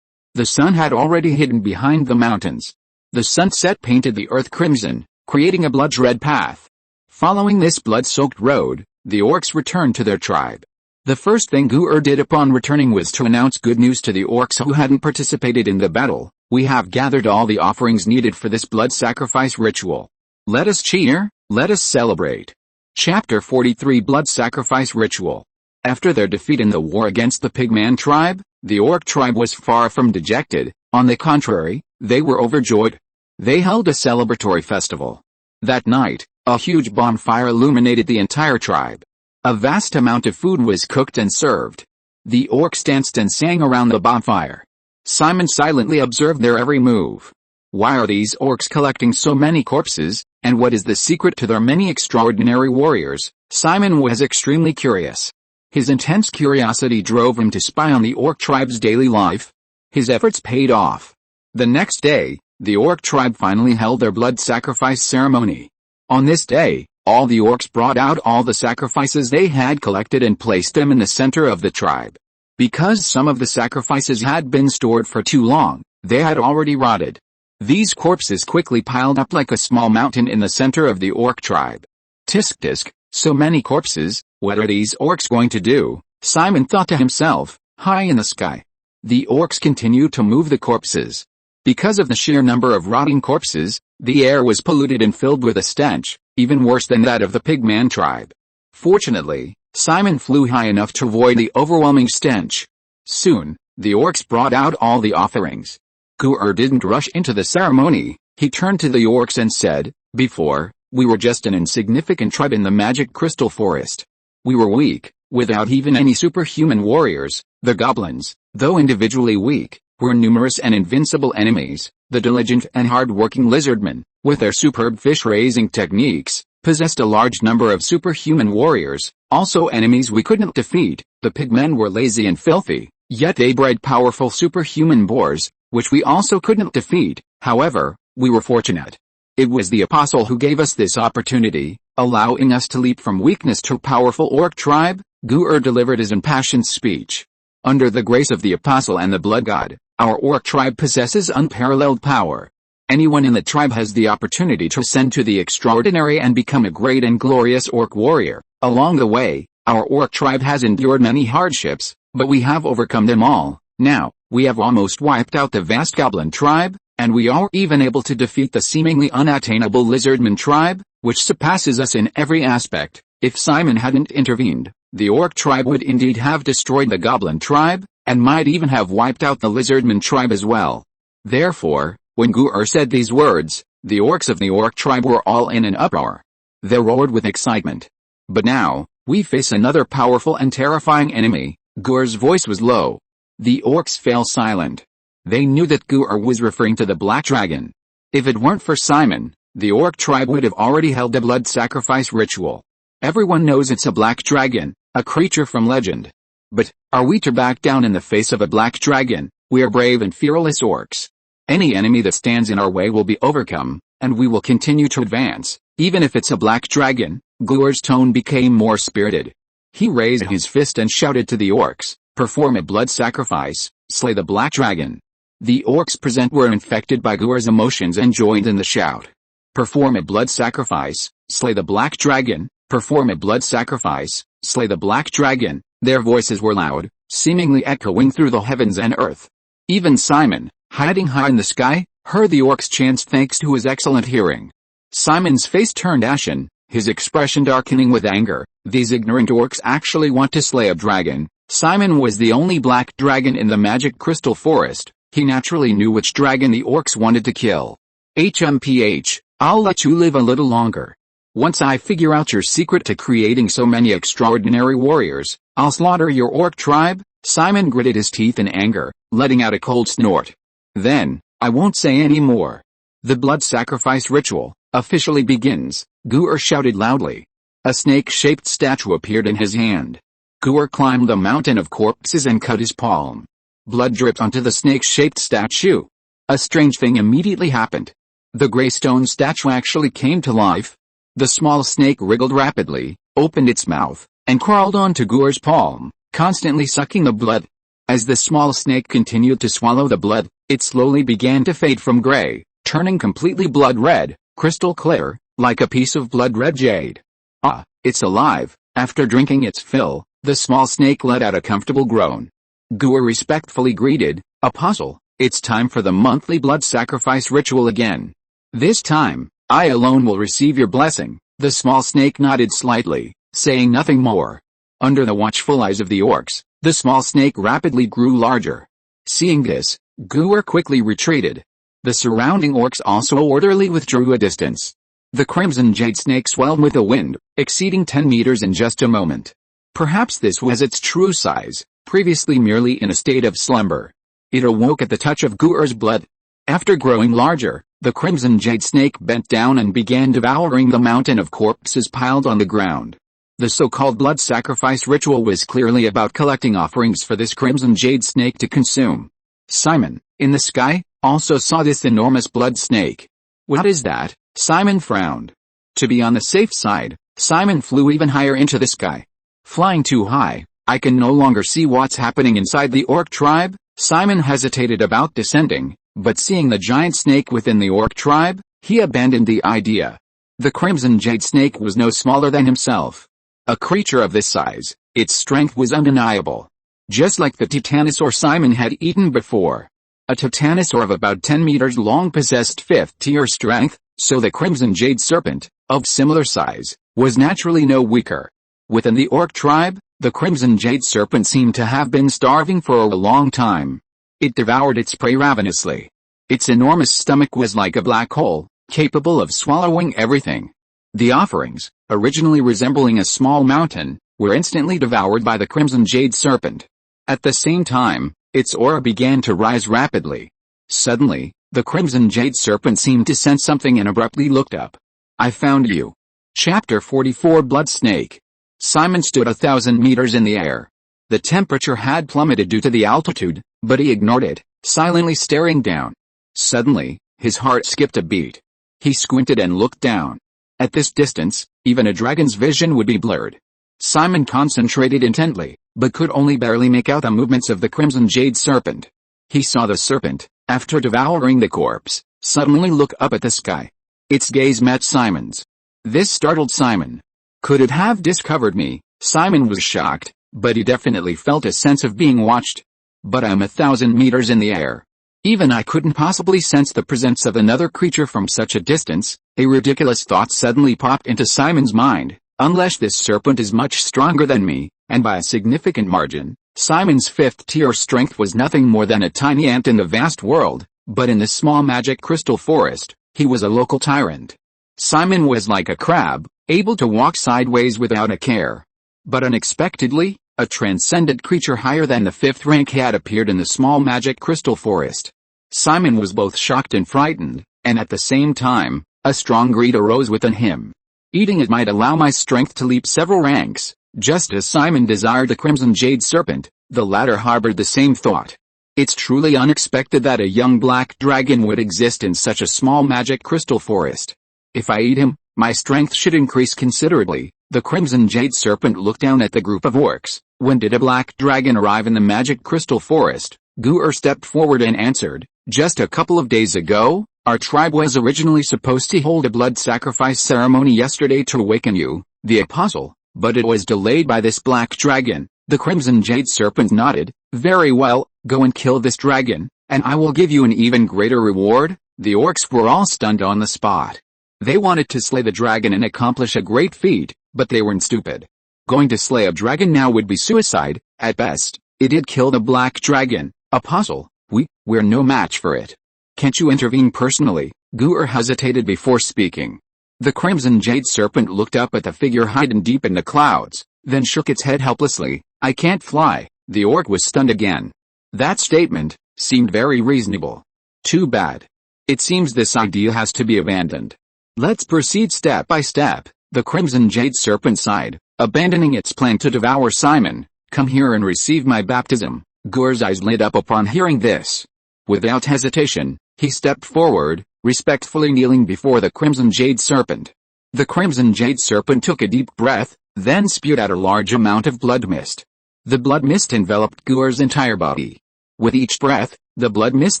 Speaker 1: The sun had already hidden behind the mountains. The sunset painted the earth crimson, creating a blood-red path. Following this blood-soaked road, the orcs returned to their tribe. The first thing Gur did upon returning was to announce good news to the orcs who hadn't participated in the battle. We have gathered all the offerings needed for this blood sacrifice ritual. Let us cheer, let us celebrate. Chapter 43 Blood Sacrifice Ritual. After their defeat in the war against the Pigman tribe, the orc tribe was far from dejected. On the contrary, they were overjoyed. They held a celebratory festival. That night, a huge bonfire illuminated the entire tribe. A vast amount of food was cooked and served. The orcs danced and sang around the bonfire. Simon silently observed their every move. Why are these orcs collecting so many corpses, and what is the secret to their many extraordinary warriors? Simon was extremely curious. His intense curiosity drove him to spy on the orc tribe's daily life. His efforts paid off. The next day, the orc tribe finally held their blood sacrifice ceremony. On this day, all the orcs brought out all the sacrifices they had collected and placed them in the center of the tribe. Because some of the sacrifices had been stored for too long, they had already rotted. These corpses quickly piled up like a small mountain in the center of the orc tribe. Tisk tisk, so many corpses, what are these orcs going to do? Simon thought to himself, high in the sky. The orcs continued to move the corpses. Because of the sheer number of rotting corpses, the air was polluted and filled with a stench, even worse than that of the Pigman tribe. Fortunately, Simon flew high enough to avoid the overwhelming stench. Soon, the orcs brought out all the offerings. Gur didn't rush into the ceremony. He turned to the orcs and said, "Before, we were just an insignificant tribe in the magic crystal forest. We were weak, without even any superhuman warriors. The goblins, though individually weak, were numerous and invincible enemies. The diligent and hard-working lizardmen, with their superb fish-raising techniques, possessed a large number of superhuman warriors, also enemies we couldn't defeat. The pigmen were lazy and filthy, yet they bred powerful superhuman boars, which we also couldn't defeat. However, we were fortunate. It was the apostle who gave us this opportunity, allowing us to leap from weakness to powerful orc tribe." Gur delivered his impassioned speech. Under the grace of the apostle and the blood god, our orc tribe possesses unparalleled power. Anyone in the tribe has the opportunity to ascend to the extraordinary and become a great and glorious orc warrior. Along the way, our orc tribe has endured many hardships, but we have overcome them all. Now, we have almost wiped out the vast goblin tribe, and we are even able to defeat the seemingly unattainable lizardman tribe, which surpasses us in every aspect. If Simon hadn't intervened, the orc tribe would indeed have destroyed the goblin tribe, and might even have wiped out the lizardman tribe as well. Therefore, when Gur said these words, the orcs of the orc tribe were all in an uproar. They roared with excitement. But now, we face another powerful and terrifying enemy. Gur's voice was low. The orcs fell silent. They knew that Gur was referring to the black dragon. If it weren't for Simon, the orc tribe would have already held a blood sacrifice ritual. Everyone knows it's a black dragon, a creature from legend. But, are we to back down in the face of a black dragon? We are brave and fearless orcs. Any enemy that stands in our way will be overcome, and we will continue to advance, even if it's a black dragon. Gur's tone became more spirited. He raised his fist and shouted to the orcs, "Perform a blood sacrifice, slay the black dragon." The orcs present were infected by Gur's emotions and joined in the shout. "Perform a blood sacrifice, slay the black dragon, perform a blood sacrifice, slay the black dragon." Their voices were loud, seemingly echoing through the heavens and earth. Even Simon, hiding high in the sky, heard the orcs chants thanks to his excellent hearing. Simon's face turned ashen. his expression darkening with anger. These ignorant orcs actually want to slay a dragon. Simon was the only black dragon in the magic crystal forest. He naturally knew which dragon the orcs wanted to kill. HMPH, I'll let you live a little longer. Once I figure out your secret to creating so many extraordinary warriors, I'll slaughter your orc tribe. Simon gritted his teeth in anger, letting out a cold snort. Then, I won't say any more. The blood sacrifice ritual officially begins, Gur shouted loudly. A snake-shaped statue appeared in his hand. Gur climbed the mountain of corpses and cut his palm. Blood dripped onto the snake-shaped statue. A strange thing immediately happened. The gray stone statue actually came to life. The small snake wriggled rapidly, opened its mouth, and crawled onto Gur's palm, constantly sucking the blood. As the small snake continued to swallow the blood, it slowly began to fade from gray, turning completely blood red, crystal clear, like a piece of blood red jade. Ah, it's alive. After drinking its fill, the small snake let out a comfortable groan. Gur respectfully greeted, Apostle, it's time for the monthly blood sacrifice ritual again. This time, I alone will receive your blessing. The small snake nodded slightly, saying nothing more. Under the watchful eyes of the orcs, the small snake rapidly grew larger. Seeing this, Gur quickly retreated. The surrounding orcs also orderly withdrew a distance. The crimson jade snake swelled with the wind, exceeding 10 meters in just a moment. Perhaps this was its true size, previously merely in a state of slumber. It awoke at the touch of Gur's blood. After growing larger, the crimson jade snake bent down and began devouring the mountain of corpses piled on the ground. The so-called blood sacrifice ritual was clearly about collecting offerings for this crimson jade snake to consume. Simon, in the sky, also saw this enormous blood snake. What is that? Simon frowned. To be on the safe side, Simon flew even higher into the sky. Flying too high, I can no longer see what's happening inside the orc tribe. Simon hesitated about descending, but seeing the giant snake within the orc tribe, he abandoned the idea. The crimson jade snake was no smaller than himself. A creature of this size, its strength was undeniable. Just like the titanosaur Simon had eaten before. A titanosaur of about 10 meters long possessed 5th-tier strength, so the crimson jade serpent, of similar size, was naturally no weaker. Within the orc tribe, the crimson jade serpent seemed to have been starving for a long time. It devoured its prey ravenously. Its enormous stomach was like a black hole, capable of swallowing everything. The offerings, originally resembling a small mountain, were instantly devoured by the crimson jade serpent. At the same time, its aura began to rise rapidly. Suddenly, the crimson jade serpent seemed to sense something and abruptly looked up. I found you. Chapter 44 Blood Snake. Simon stood 1,000 meters in the air. The temperature had plummeted due to the altitude, but he ignored it, silently staring down. Suddenly, his heart skipped a beat. He squinted and looked down. At this distance, even a dragon's vision would be blurred. Simon concentrated intently, but could only barely make out the movements of the crimson jade serpent. He saw the serpent, after devouring the corpse, suddenly look up at the sky. Its gaze met Simon's. This startled Simon. Could it have discovered me? Simon was shocked, but he definitely felt a sense of being watched. But I'm 1,000 meters in the air. Even I couldn't possibly sense the presence of another creature from such a distance. A ridiculous thought suddenly popped into Simon's mind. Unless this serpent is much stronger than me, and by a significant margin, Simon's 5th-tier strength was nothing more than a tiny ant in the vast world, but in this small magic crystal forest, he was a local tyrant. Simon was like a crab, able to walk sideways without a care. But unexpectedly, a transcendent creature higher than the 5th rank had appeared in the small magic crystal forest. Simon was both shocked and frightened, and at the same time, a strong greed arose within him. Eating it might allow my strength to leap several ranks. Just as Simon desired the crimson jade serpent, the latter harbored the same thought. It's truly unexpected that a young black dragon would exist in such a small magic crystal forest. If I eat him, my strength should increase considerably. The crimson jade serpent looked down at the group of orcs. When did a black dragon arrive in the magic crystal forest? Gur stepped forward and answered, just a couple of days ago. Our tribe was originally supposed to hold a blood sacrifice ceremony yesterday to awaken you, the apostle, but it was delayed by this black dragon. The crimson jade serpent nodded. Very well, go and kill this dragon, and I will give you an even greater reward. The orcs were all stunned on the spot. They wanted to slay the dragon and accomplish a great feat, but they weren't stupid. Going to slay a dragon now would be suicide, at best. It did kill the black dragon. Apostle, we're no match for it. Can't you intervene personally? Gur hesitated before speaking. The crimson jade serpent looked up at the figure hidden deep in the clouds, then shook its head helplessly. I can't fly. The orc was stunned again. That statement seemed very reasonable. Too bad. It seems this idea has to be abandoned. Let's proceed step by step. The crimson jade serpent sighed, abandoning its plan to devour Simon. Come here and receive my baptism. Gur's eyes lit up upon hearing this. Without hesitation, he stepped forward, respectfully kneeling before the crimson jade serpent. The crimson jade serpent took a deep breath, then spewed out a large amount of blood mist. The blood mist enveloped Gur's entire body. With each breath, the blood mist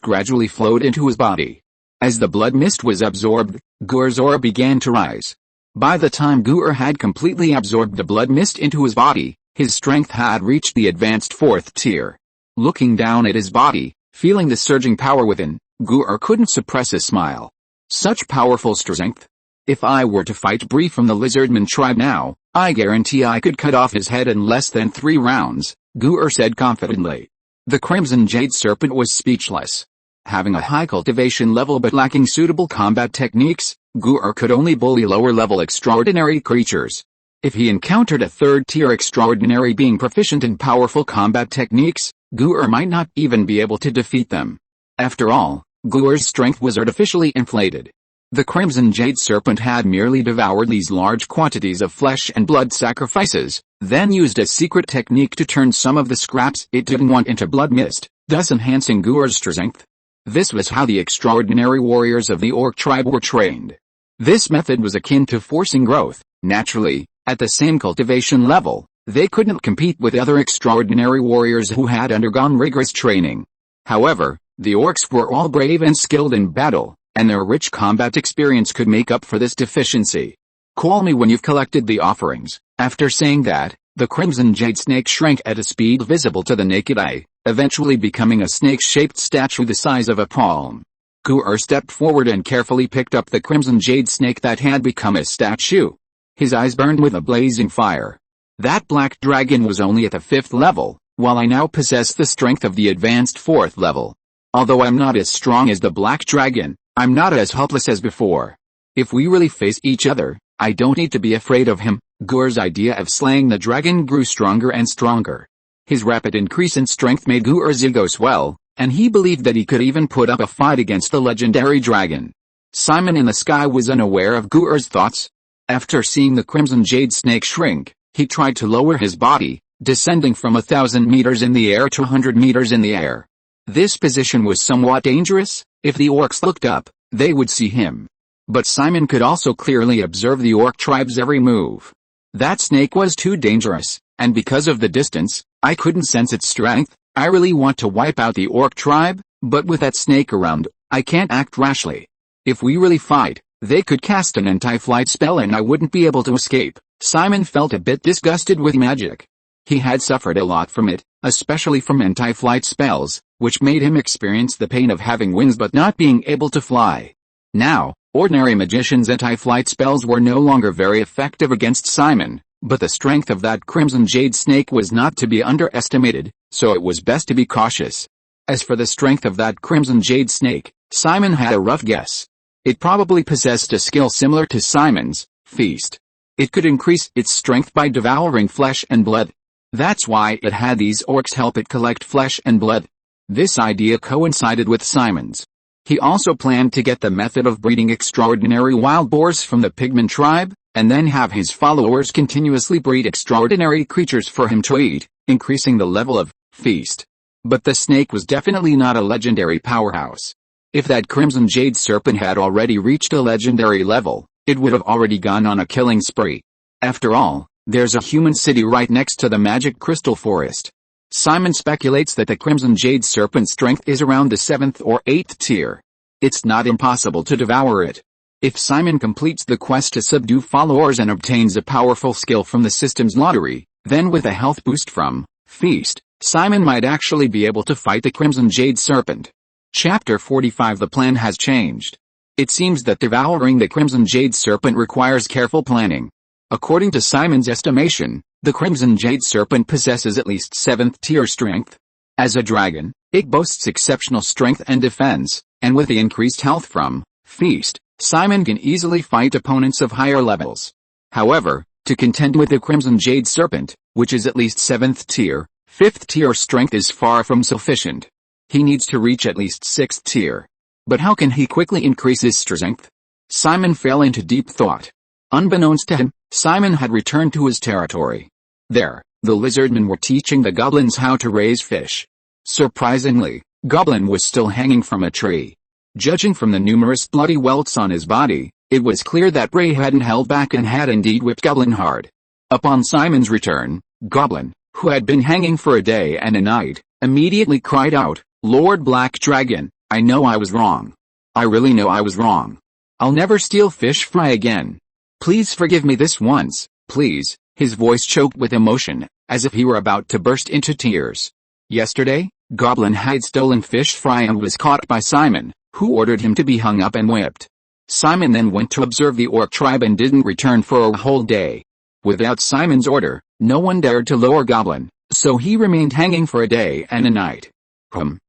Speaker 1: gradually flowed into his body. As the blood mist was absorbed, Gur's aura began to rise. By the time Gur had completely absorbed the blood mist into his body, his strength had reached the advanced 4th tier. Looking down at his body, feeling the surging power within, Gur couldn't suppress a smile. Such powerful strength. If I were to fight Bree from the Lizardman tribe now, I guarantee I could cut off his head in less than 3 rounds, Gur said confidently. The crimson jade serpent was speechless. Having a high cultivation level but lacking suitable combat techniques, Gur could only bully lower-level extraordinary creatures. If he encountered a 3rd-tier extraordinary being proficient in powerful combat techniques, Gur might not even be able to defeat them. After all, Gur's strength was artificially inflated. The crimson jade serpent had merely devoured these large quantities of flesh and blood sacrifices, then used a secret technique to turn some of the scraps it didn't want into blood mist, thus enhancing Gur's strength. This was how the extraordinary warriors of the orc tribe were trained. This method was akin to forcing growth. Naturally, at the same cultivation level, they couldn't compete with other extraordinary warriors who had undergone rigorous training. However, the orcs were all brave and skilled in battle, and their rich combat experience could make up for this deficiency. Call me when you've collected the offerings. After saying that, the crimson jade snake shrank at a speed visible to the naked eye, eventually becoming a snake-shaped statue the size of a palm. Gur stepped forward and carefully picked up the crimson jade snake that had become a statue. His eyes burned with a blazing fire. That black dragon was only at the 5th level, while I now possess the strength of the advanced 4th level. Although I'm not as strong as the black dragon, I'm not as helpless as before. If we really face each other, I don't need to be afraid of him. Gur's idea of slaying the dragon grew stronger and stronger. His rapid increase in strength made Gur's ego swell, and he believed that he could even put up a fight against the legendary dragon. Simon in the sky was unaware of Gur's thoughts. After seeing the crimson jade snake shrink, he tried to lower his body, descending from 1,000 meters in the air to 100 meters in the air. This position was somewhat dangerous. If the orcs looked up, they would see him. But Simon could also clearly observe the orc tribe's every move. That snake was too dangerous, and because of the distance, I couldn't sense its strength. I really want to wipe out the orc tribe, but with that snake around, I can't act rashly. If we really fight, they could cast an anti-flight spell and I wouldn't be able to escape. Simon felt a bit disgusted with magic. He had suffered a lot from it, especially from anti-flight spells, which made him experience the pain of having wings but not being able to fly. Now, ordinary magicians' anti-flight spells were no longer very effective against Simon, but the strength of that crimson jade snake was not to be underestimated, so it was best to be cautious. As for the strength of that crimson jade snake, Simon had a rough guess. It probably possessed a skill similar to Simon's, feast. It could increase its strength by devouring flesh and blood. That's why it had these orcs help it collect flesh and blood. This idea coincided with Simon's. He also planned to get the method of breeding extraordinary wild boars from the pigman tribe, and then have his followers continuously breed extraordinary creatures for him to eat, increasing the level of feast. But the snake was definitely not a legendary powerhouse. If that crimson jade serpent had already reached a legendary level, it would have already gone on a killing spree. After all, there's a human city right next to the magic crystal forest. Simon speculates that the crimson jade serpent's strength is around the 7th or 8th tier. It's not impossible to devour it. If Simon completes the quest to subdue followers and obtains a powerful skill from the system's lottery, then with a health boost from feast, Simon might actually be able to fight the crimson jade serpent. Chapter 45. The plan has changed. It seems that devouring the Crimson Jade Serpent requires careful planning. According to Simon's estimation, the Crimson Jade Serpent possesses at least 7th tier strength. As a dragon, it boasts exceptional strength and defense, and with the increased health from Feast, Simon can easily fight opponents of higher levels. However, to contend with the Crimson Jade Serpent, which is at least 7th tier, 5th tier strength is far from sufficient. He needs to reach at least 6th tier. But how can he quickly increase his strength? Simon fell into deep thought. Unbeknownst to him, Simon had returned to his territory. There, the lizardmen were teaching the goblins how to raise fish. Surprisingly, Goblin was still hanging from a tree. Judging from the numerous bloody welts on his body, it was clear that Ray hadn't held back and had indeed whipped Goblin hard. Upon Simon's return, Goblin, who had been hanging for a day and a night, immediately cried out, "Lord Black Dragon, I know I was wrong. I really know I was wrong. I'll never steal fish fry again. Please forgive me this once, please." His voice choked with emotion, as if he were about to burst into tears. Yesterday, Goblin had stolen fish fry and was caught by Simon, who ordered him to be hung up and whipped. Simon then went to observe the orc tribe and didn't return for a whole day. Without Simon's order, no one dared to lower Goblin, so he remained hanging for a day and a night.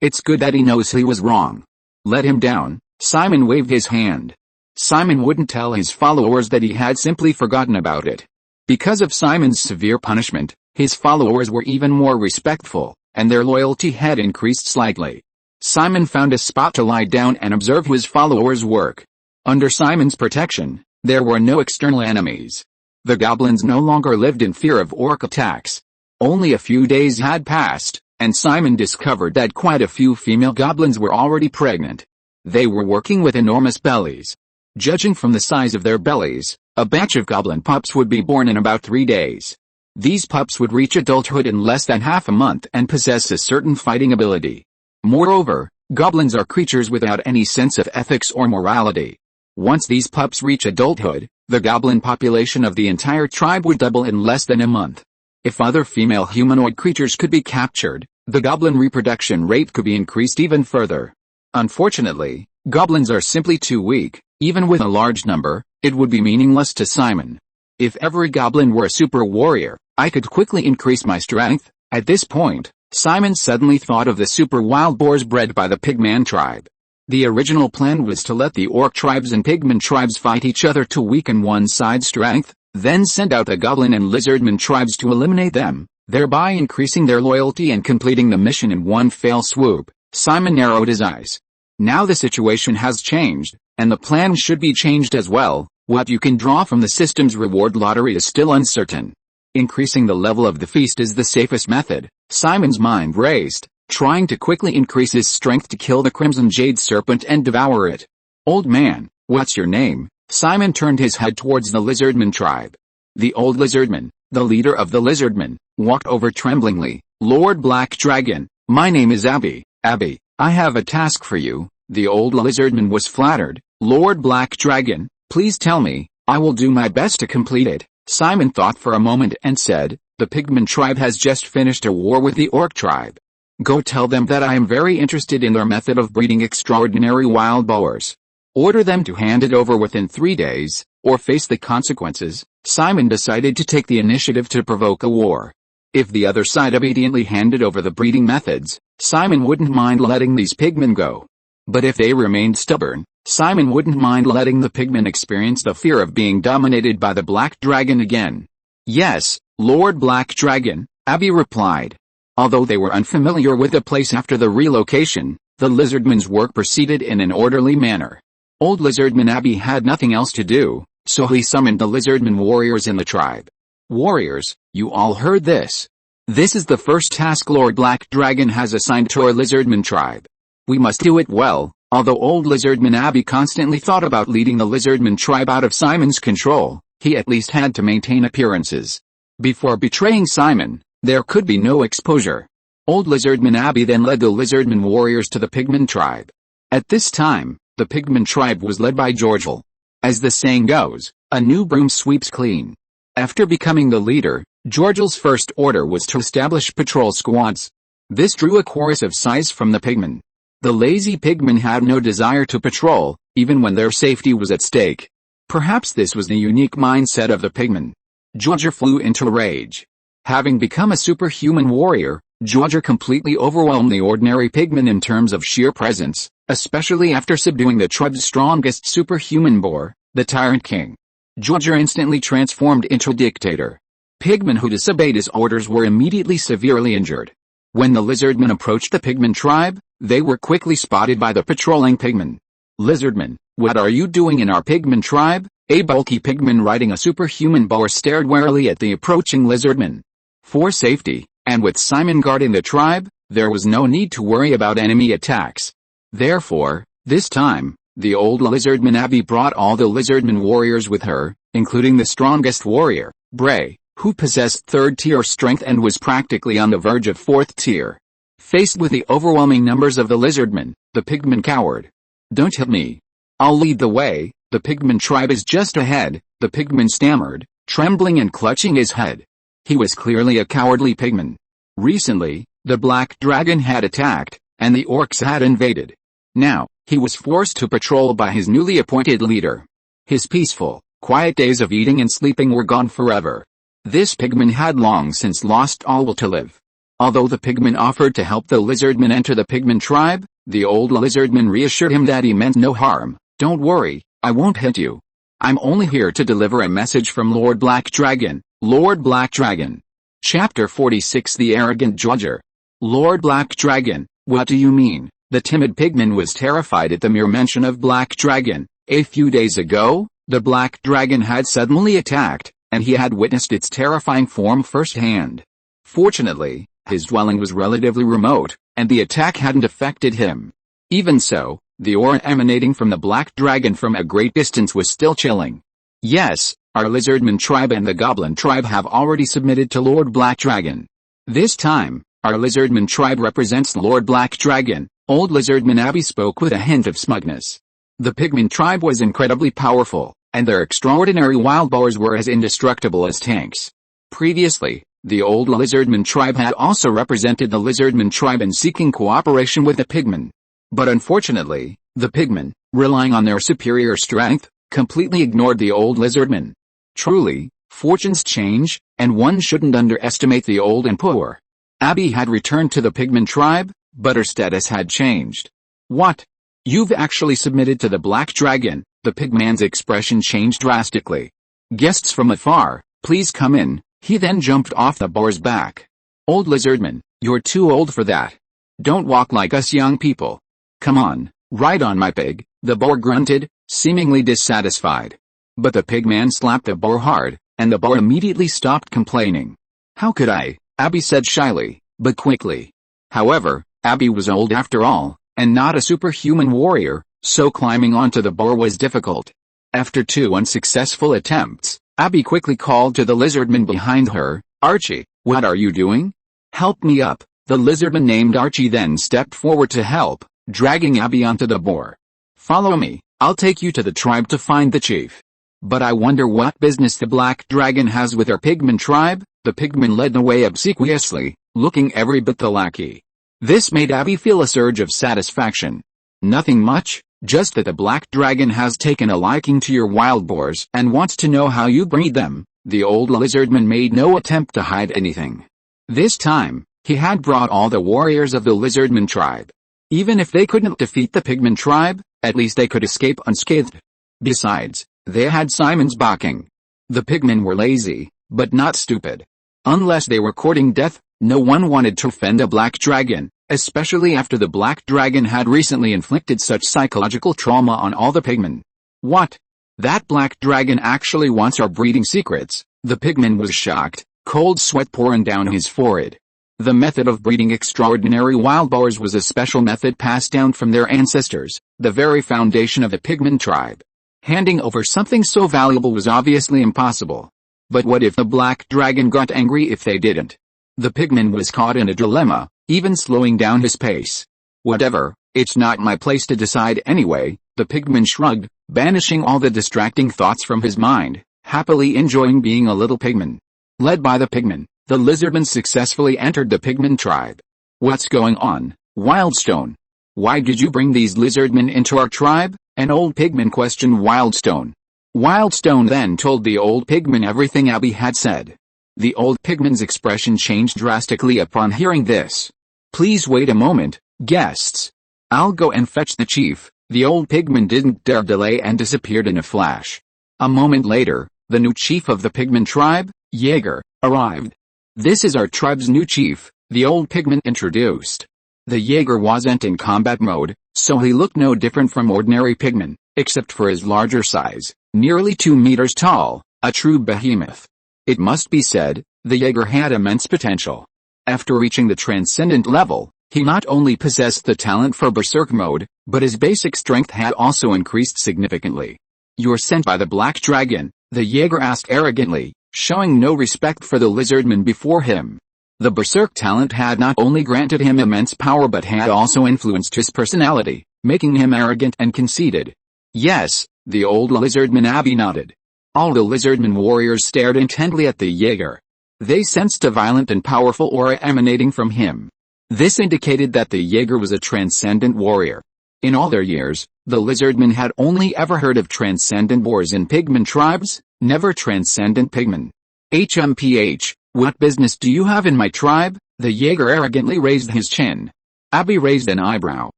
Speaker 1: It's good that he knows he was wrong. Let him down. Simon waved his hand. Simon wouldn't tell his followers that he had simply forgotten about it. Because of Simon's severe punishment, his followers were even more respectful, and their loyalty had increased slightly. Simon found a spot to lie down and observe his followers' work. Under Simon's protection, there were no external enemies. The goblins no longer lived in fear of orc attacks. Only a few days had passed, and Simon discovered that quite a few female goblins were already pregnant. They were working with enormous bellies. Judging from the size of their bellies, a batch of goblin pups would be born in about 3 days. These pups would reach adulthood in less than half a month and possess a certain fighting ability. Moreover, goblins are creatures without any sense of ethics or morality. Once these pups reach adulthood, the goblin population of the entire tribe would double in less than a month. If other female humanoid creatures could be captured, the goblin reproduction rate could be increased even further. Unfortunately, goblins are simply too weak. Even with a large number, it would be meaningless to Simon. If every goblin were a super warrior, I could quickly increase my strength. At this point, Simon suddenly thought of the super wild boars bred by the Pigman tribe. The original plan was to let the orc tribes and pigman tribes fight each other to weaken one side's strength, then send out the goblin and lizardman tribes to eliminate them, thereby increasing their loyalty and completing the mission in one fell swoop. Simon narrowed his eyes. Now the situation has changed, and the plan should be changed as well. What you can draw from the system's reward lottery is still uncertain. Increasing the level of the feast is the safest method. Simon's mind raced, trying to quickly increase his strength to kill the Crimson Jade Serpent and devour it. "Old man, what's your name?" Simon turned his head towards the lizardman tribe. The old lizardman, the leader of the lizardmen, walked over tremblingly. "Lord Black Dragon, my name is Abby. Abby, I have a task for you." The old lizardman was flattered. "Lord Black Dragon, please tell me, I will do my best to complete it." Simon thought for a moment and said, "The Pigman tribe has just finished a war with the orc tribe. Go tell them that I am very interested in their method of breeding extraordinary wild boars. Order them to hand it over within 3 days, or face the consequences." Simon decided to take the initiative to provoke a war. If the other side obediently handed over the breeding methods, Simon wouldn't mind letting these pigmen go. But if they remained stubborn, Simon wouldn't mind letting the pigmen experience the fear of being dominated by the Black Dragon again. "Yes, Lord Black Dragon," Abby replied. Although they were unfamiliar with the place after the relocation, the lizardman's work proceeded in an orderly manner. Old lizardman Abby had nothing else to do, so he summoned the lizardman warriors in the tribe. "Warriors, you all heard this. This is the first task Lord Black Dragon has assigned to our lizardman tribe. We must do it well." Although old lizardman Abby constantly thought about leading the lizardman tribe out of Simon's control, he at least had to maintain appearances. Before betraying Simon, there could be no exposure. Old lizardman Abby then led the lizardman warriors to the pigman tribe. At this time, the pigman tribe was led by Georgel. As the saying goes, a new broom sweeps clean. After becoming the leader, Georgel's first order was to establish patrol squads. This drew a chorus of sighs from the pigmen. The lazy pigmen had no desire to patrol, even when their safety was at stake. Perhaps this was the unique mindset of the pigmen. Georgia flew into a rage. Having become a superhuman warrior, Georgia completely overwhelmed the ordinary pigmen in terms of sheer presence, especially after subduing the tribe's strongest superhuman boar, the Tyrant King. Georgia instantly transformed into a dictator. Pigmen who disobeyed his orders were immediately severely injured. When the lizardmen approached the pigmen tribe, they were quickly spotted by the patrolling pigmen. "Lizardmen, what are you doing in our pigmen tribe?" A bulky pigman riding a superhuman boar stared warily at the approaching lizardmen. For safety, and with Simon guarding the tribe, there was no need to worry about enemy attacks. Therefore, this time, the old lizardman Abby brought all the lizardman warriors with her, including the strongest warrior, Bray, who possessed 3rd-tier strength and was practically on the verge of 4th tier. Faced with the overwhelming numbers of the lizardmen, the pigman cowered. "Don't hit me. I'll lead the way, the pigman tribe is just ahead," the pigman stammered, trembling and clutching his head. He was clearly a cowardly pigman. Recently, the black dragon had attacked, and the orcs had invaded. Now, he was forced to patrol by his newly appointed leader. His peaceful, quiet days of eating and sleeping were gone forever. This pigman had long since lost all will to live. Although the pigman offered to help the lizardman enter the pigman tribe, the old lizardman reassured him that he meant no harm. "Don't worry, I won't hit you. I'm only here to deliver a message from Lord Black Dragon." Lord Black Dragon. Chapter 46 The Arrogant Judger. Lord Black Dragon, what do you mean? The timid pigman was terrified at the mere mention of Black Dragon. A few days ago, the Black Dragon had suddenly attacked, and he had witnessed its terrifying form firsthand. Fortunately, his dwelling was relatively remote, and the attack hadn't affected him. Even so, the aura emanating from the Black Dragon from a great distance was still chilling. Yes, our lizardman tribe and the goblin tribe have already submitted to Lord Black Dragon. This time, our lizardman tribe represents Lord Black Dragon. Old lizardman Abby spoke with a hint of smugness. The pigman tribe was incredibly powerful, and their extraordinary wild boars were as indestructible as tanks. Previously, the old lizardman tribe had also represented the lizardman tribe in seeking cooperation with the pigman. But unfortunately, the pigmen, relying on their superior strength, completely ignored the old lizardmen. Truly, fortunes change, and one shouldn't underestimate the old and poor. Abby had returned to the pigman tribe, but her status had changed. "What? You've actually submitted to the Black Dragon?" The pigman's expression changed drastically. "Guests from afar, please come in." He then jumped off the boar's back. "Old lizardman, you're too old for that. Don't walk like us young people. Come on, ride on my pig," the boar grunted, seemingly dissatisfied. But the pigman slapped the boar hard, and the boar immediately stopped complaining. "How could I?" Abby said shyly, but quickly. However, Abby was old after all, and not a superhuman warrior, so climbing onto the boar was difficult. After 2 unsuccessful attempts, Abby quickly called to the lizardman behind her, "Archie, what are you doing? Help me up." The lizardman named Archie then stepped forward to help, dragging Abby onto the boar. "Follow me, I'll take you to the tribe to find the chief." "But I wonder what business the Black Dragon has with our pigman tribe?" The pigman led the way obsequiously, looking every bit the lackey. This made Abby feel a surge of satisfaction. "Nothing much, just that the Black Dragon has taken a liking to your wild boars and wants to know how you breed them." The old lizardman made no attempt to hide anything. This time, he had brought all the warriors of the lizardman tribe. Even if they couldn't defeat the pigman tribe, at least they could escape unscathed. Besides, they had Simon's backing. The pigmen were lazy, but not stupid. Unless they were courting death, no one wanted to offend a Black Dragon, especially after the Black Dragon had recently inflicted such psychological trauma on all the pigmen. "What? That Black Dragon actually wants our breeding secrets?" The pigman was shocked, cold sweat pouring down his forehead. The method of breeding extraordinary wild boars was a special method passed down from their ancestors, the very foundation of the pigman tribe. Handing over something so valuable was obviously impossible. But what if the Black Dragon got angry if they didn't? The pigman was caught in a dilemma, even slowing down his pace. "Whatever, it's not my place to decide anyway," the pigman shrugged, banishing all the distracting thoughts from his mind, happily enjoying being a little pigman. Led by the pigman, the lizardmen successfully entered the pigman tribe. "What's going on, Wildstone? "Why did you bring these lizardmen into our tribe?" an old pigman questioned Wildstone. Wildstone then told the old pigman everything Abby had said. The old pigman's expression changed drastically upon hearing this. "Please wait a moment, guests. I'll go and fetch the chief." The old pigman didn't dare delay and disappeared in a flash. A moment later, the new chief of the pigman tribe, Jaeger, arrived. "This is our tribe's new chief," the old pigman introduced. The Jaeger wasn't in combat mode, so he looked no different from ordinary pigmen, except for his larger size, nearly 2 meters tall, a true behemoth. It must be said, the Jaeger had immense potential. After reaching the transcendent level, he not only possessed the talent for berserk mode, but his basic strength had also increased significantly. "You're sent by the Black Dragon?" the Jaeger asked arrogantly, showing no respect for the lizardman before him. The berserk talent had not only granted him immense power but had also influenced his personality, making him arrogant and conceited. "Yes," the old lizardman Abby nodded. All the lizardman warriors stared intently at the Jaeger. They sensed a violent and powerful aura emanating from him. This indicated that the Jaeger was a transcendent warrior. In all their years, the lizardmen had only ever heard of transcendent wars in pigman tribes, never transcendent pigmen. "HMPH, what business do you have in my tribe?" the Jaeger arrogantly raised his chin. Abby raised an eyebrow.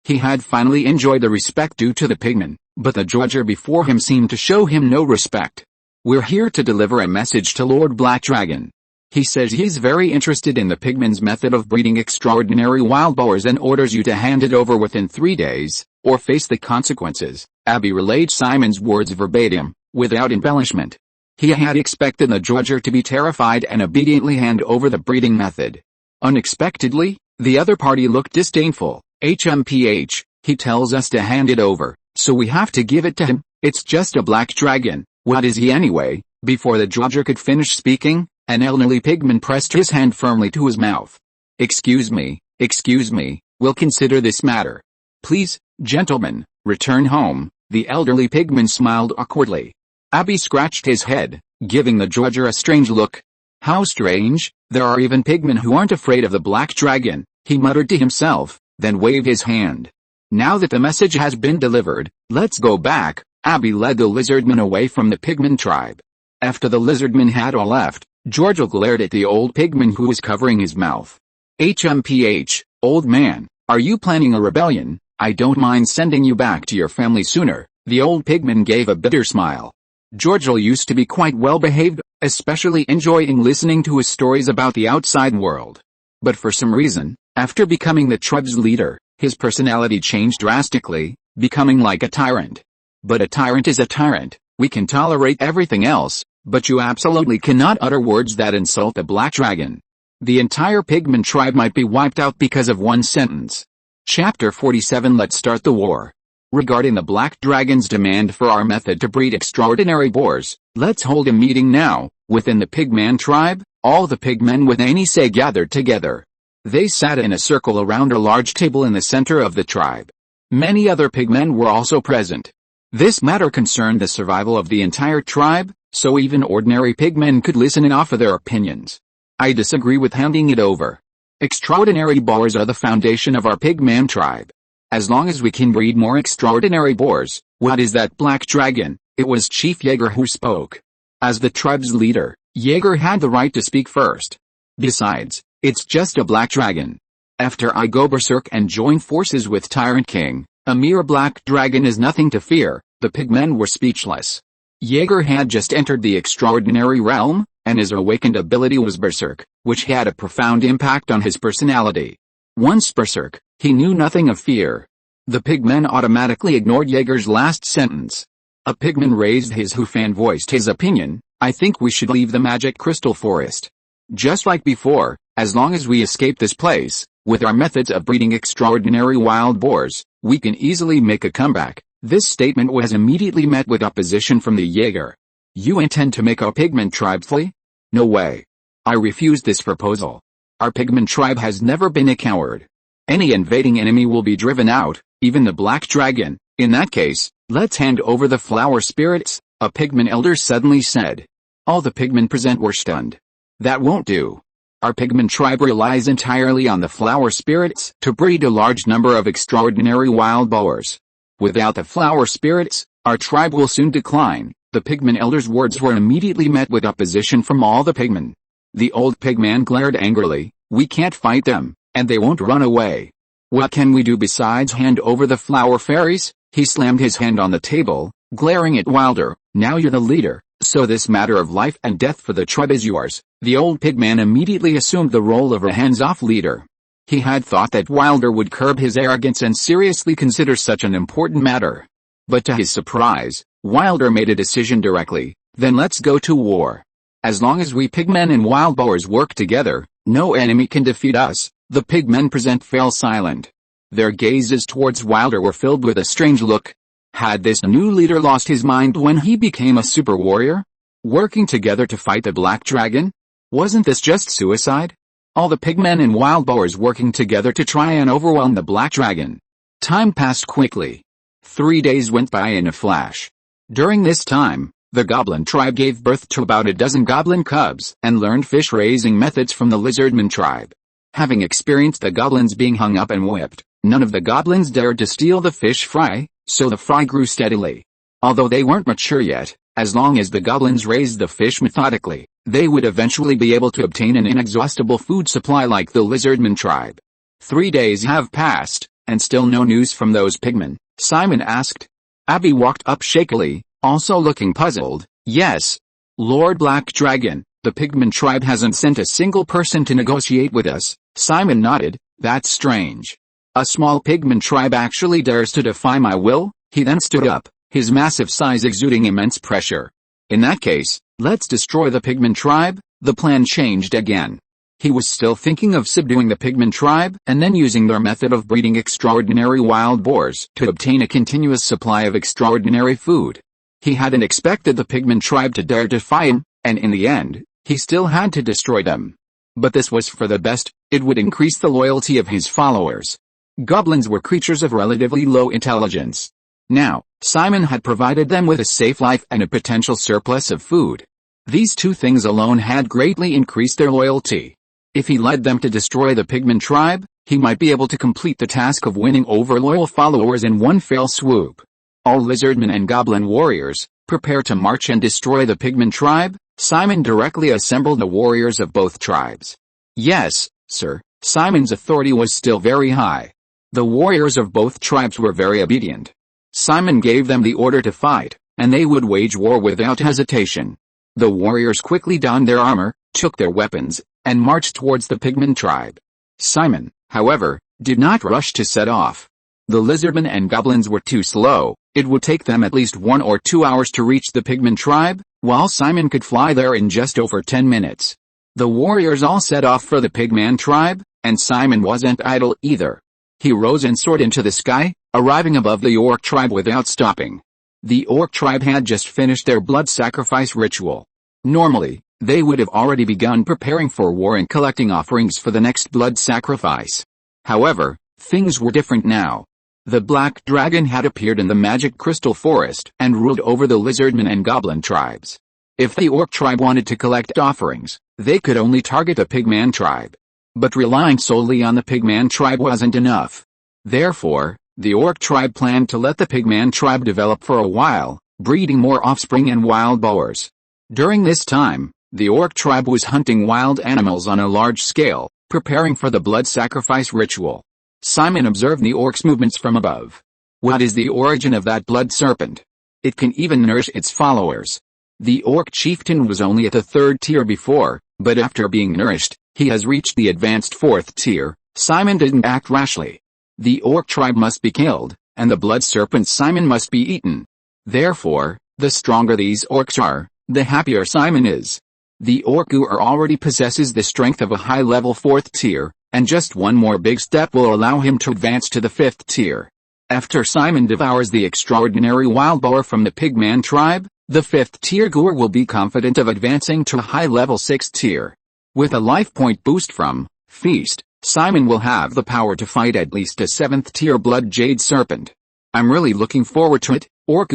Speaker 1: He had finally enjoyed the respect due to the pigman, but the judger before him seemed to show him no respect. "We're here to deliver a message to Lord Black Dragon. He says he's very interested in the pigman's method of breeding extraordinary wild boars and orders you to hand it over within 3 days, or face the consequences." Abby relayed Simon's words verbatim, without embellishment. He had expected the judger to be terrified and obediently hand over the breeding method. Unexpectedly, the other party looked disdainful. "HMPH, he tells us to hand it over, so we have to give it to him. It's just a black dragon. What is he anyway?" Before the judger could finish speaking, an elderly pigman pressed his hand firmly to his mouth. excuse me, we'll consider this matter. Please, gentlemen, return home." The elderly pigman smiled awkwardly. Abby scratched his head, giving the judger a strange look. "How strange, there are even pigmen who aren't afraid of the Black Dragon," he muttered to himself, then waved his hand. "Now that the message has been delivered, let's go back." Abby led the lizardmen away from the pigman tribe. After the lizardmen had all left, George glared at the old pigman who was covering his mouth. "HMPH, old man, are you planning a rebellion? I don't mind sending you back to your family sooner." The old pigman gave a bitter smile. George used to be quite well behaved, especially enjoying listening to his stories about the outside world. But for some reason, after becoming the tribe's leader, his personality changed drastically, becoming like a tyrant. But a tyrant is a tyrant. We can tolerate everything else, but you absolutely cannot utter words that insult the Black Dragon. The entire pigman tribe might be wiped out because of one sentence. Chapter 47. Let's start the war. Regarding the Black Dragon's demand for our method to breed extraordinary boars, let's hold a meeting now. Within the pigman tribe, all the pigmen with any say gathered together. They sat in a circle around a large table in the center of the tribe. Many other pigmen were also present. This matter concerned the survival of the entire tribe, so even ordinary pigmen could listen and offer their opinions. "I disagree with handing it over. Extraordinary boars are the foundation of our pigman tribe. As long as we can breed more extraordinary boars, what is that Black Dragon?" It was Chief Jaeger who spoke. As the tribe's leader, Jaeger had the right to speak first. "Besides, it's just a Black Dragon. After I go berserk and join forces with Tyrant King, a mere Black Dragon is nothing to fear." The pigmen were speechless. Jaeger had just entered the extraordinary realm, and his awakened ability was berserk, which had a profound impact on his personality. Once berserk, he knew nothing of fear. The pigmen automatically ignored Jaeger's last sentence. A pigman raised his hoof and voiced his opinion. "I think we should leave the magic crystal forest. Just like before, as long as we escape this place, with our methods of breeding extraordinary wild boars, we can easily make a comeback." This statement was immediately met with opposition from the Jaeger. "You intend to make our pigman tribe flee? No way. I refuse this proposal. Our pigman tribe has never been a coward. Any invading enemy will be driven out, even the Black Dragon. In that case, let's hand over the flower spirits," a pigman elder suddenly said. All the pigmen present were stunned. "That won't do. Our pigman tribe relies entirely on the flower spirits to breed a large number of extraordinary wild boars. Without the flower spirits, our tribe will soon decline. The pigman elder's words were immediately met with opposition from all the pigmen. The old pigman glared angrily. We can't fight them, and they won't run away. What can we do besides hand over the flower fairies? He slammed his hand on the table, glaring at Wilder. Now you're the leader, so this matter of life and death for the tribe is yours. The old pigman immediately assumed the role of a hands-off leader. He had thought that Wilder would curb his arrogance and seriously consider such an important matter. But to his surprise, Wilder made a decision directly. Then let's go to war. As long as we pigmen and wild boars work together, no enemy can defeat us. The pigmen fell silent. Their gazes towards Wilder were filled with a strange look. Had this new leader lost his mind when he became a super warrior? Working together to fight the black dragon? Wasn't this just suicide? All the pigmen and wild boars working together to try and overwhelm the black dragon. Time passed quickly. 3 days went by in a flash. During this time, the goblin tribe gave birth to about a dozen goblin cubs and learned fish-raising methods from the lizardman tribe. Having experienced the goblins being hung up and whipped, none of the goblins dared to steal the fish fry, so the fry grew steadily. Although they weren't mature yet, as long as the goblins raised the fish methodically, they would eventually be able to obtain an inexhaustible food supply like the lizardman tribe. 3 days have passed, and still no news from those pigmen, Simon asked. Abby walked up shakily, also looking puzzled. Yes, Lord Black Dragon, the pigman tribe hasn't sent a single person to negotiate with us. Simon nodded. That's strange. A small pigman tribe actually dares to defy my will? He then stood up, his massive size exuding immense pressure. In that case, let's destroy the pigman tribe. The plan changed again. He was still thinking of subduing the pigman tribe and then using their method of breeding extraordinary wild boars to obtain a continuous supply of extraordinary food. He hadn't expected the pigman tribe to dare defy him, and in the end, he still had to destroy them. But this was for the best. It would increase the loyalty of his followers. Goblins were creatures of relatively low intelligence. Now, Simon had provided them with a safe life and a potential surplus of food. These two things alone had greatly increased their loyalty. If he led them to destroy the pigman tribe, he might be able to complete the task of winning over loyal followers in one fell swoop. All lizardmen and goblin warriors, prepare to march and destroy the pigman tribe. Simon directly assembled the warriors of both tribes. Yes, sir. Simon's authority was still very high. The warriors of both tribes were very obedient. Simon gave them the order to fight, and they would wage war without hesitation. The warriors quickly donned their armor, took their weapons, and marched towards the pigman tribe. Simon, however, did not rush to set off. The lizardmen and goblins were too slow. It would take them at least 1 or 2 hours to reach the pigman tribe, while Simon could fly there in just over 10 minutes. The warriors all set off for the pigman tribe, and Simon wasn't idle either. He rose and soared into the sky, arriving above the orc tribe without stopping. The orc tribe had just finished their blood sacrifice ritual. Normally, they would have already begun preparing for war and collecting offerings for the next blood sacrifice. However, things were different now. The black dragon had appeared in the magic crystal forest and ruled over the lizardmen and goblin tribes. If the orc tribe wanted to collect offerings, they could only target the pigman tribe. But relying solely on the pigman tribe wasn't enough. Therefore, the orc tribe planned to let the pigman tribe develop for a while, breeding more offspring and wild boars. During this time, the orc tribe was hunting wild animals on a large scale, preparing for the blood sacrifice ritual. Simon observed the orc's movements from above. What is the origin of that blood serpent? It can even nourish its followers. The orc chieftain was only at the 3rd tier before, but after being nourished, he has reached the advanced 4th tier. Simon didn't act rashly. The orc tribe must be killed, and the blood serpent Simon must be eaten. Therefore, the stronger these orcs are, the happier Simon is. The orc already possesses the strength of a high-level 4th tier, and just one more big step will allow him to advance to the 5th tier. After Simon devours the extraordinary wild boar from the pigman tribe, the 5th tier Goor will be confident of advancing to a high-level 6th tier. With a life point boost from Feast, Simon will have the power to fight at least a 7th tier blood jade serpent. I'm really looking forward to it. Orc,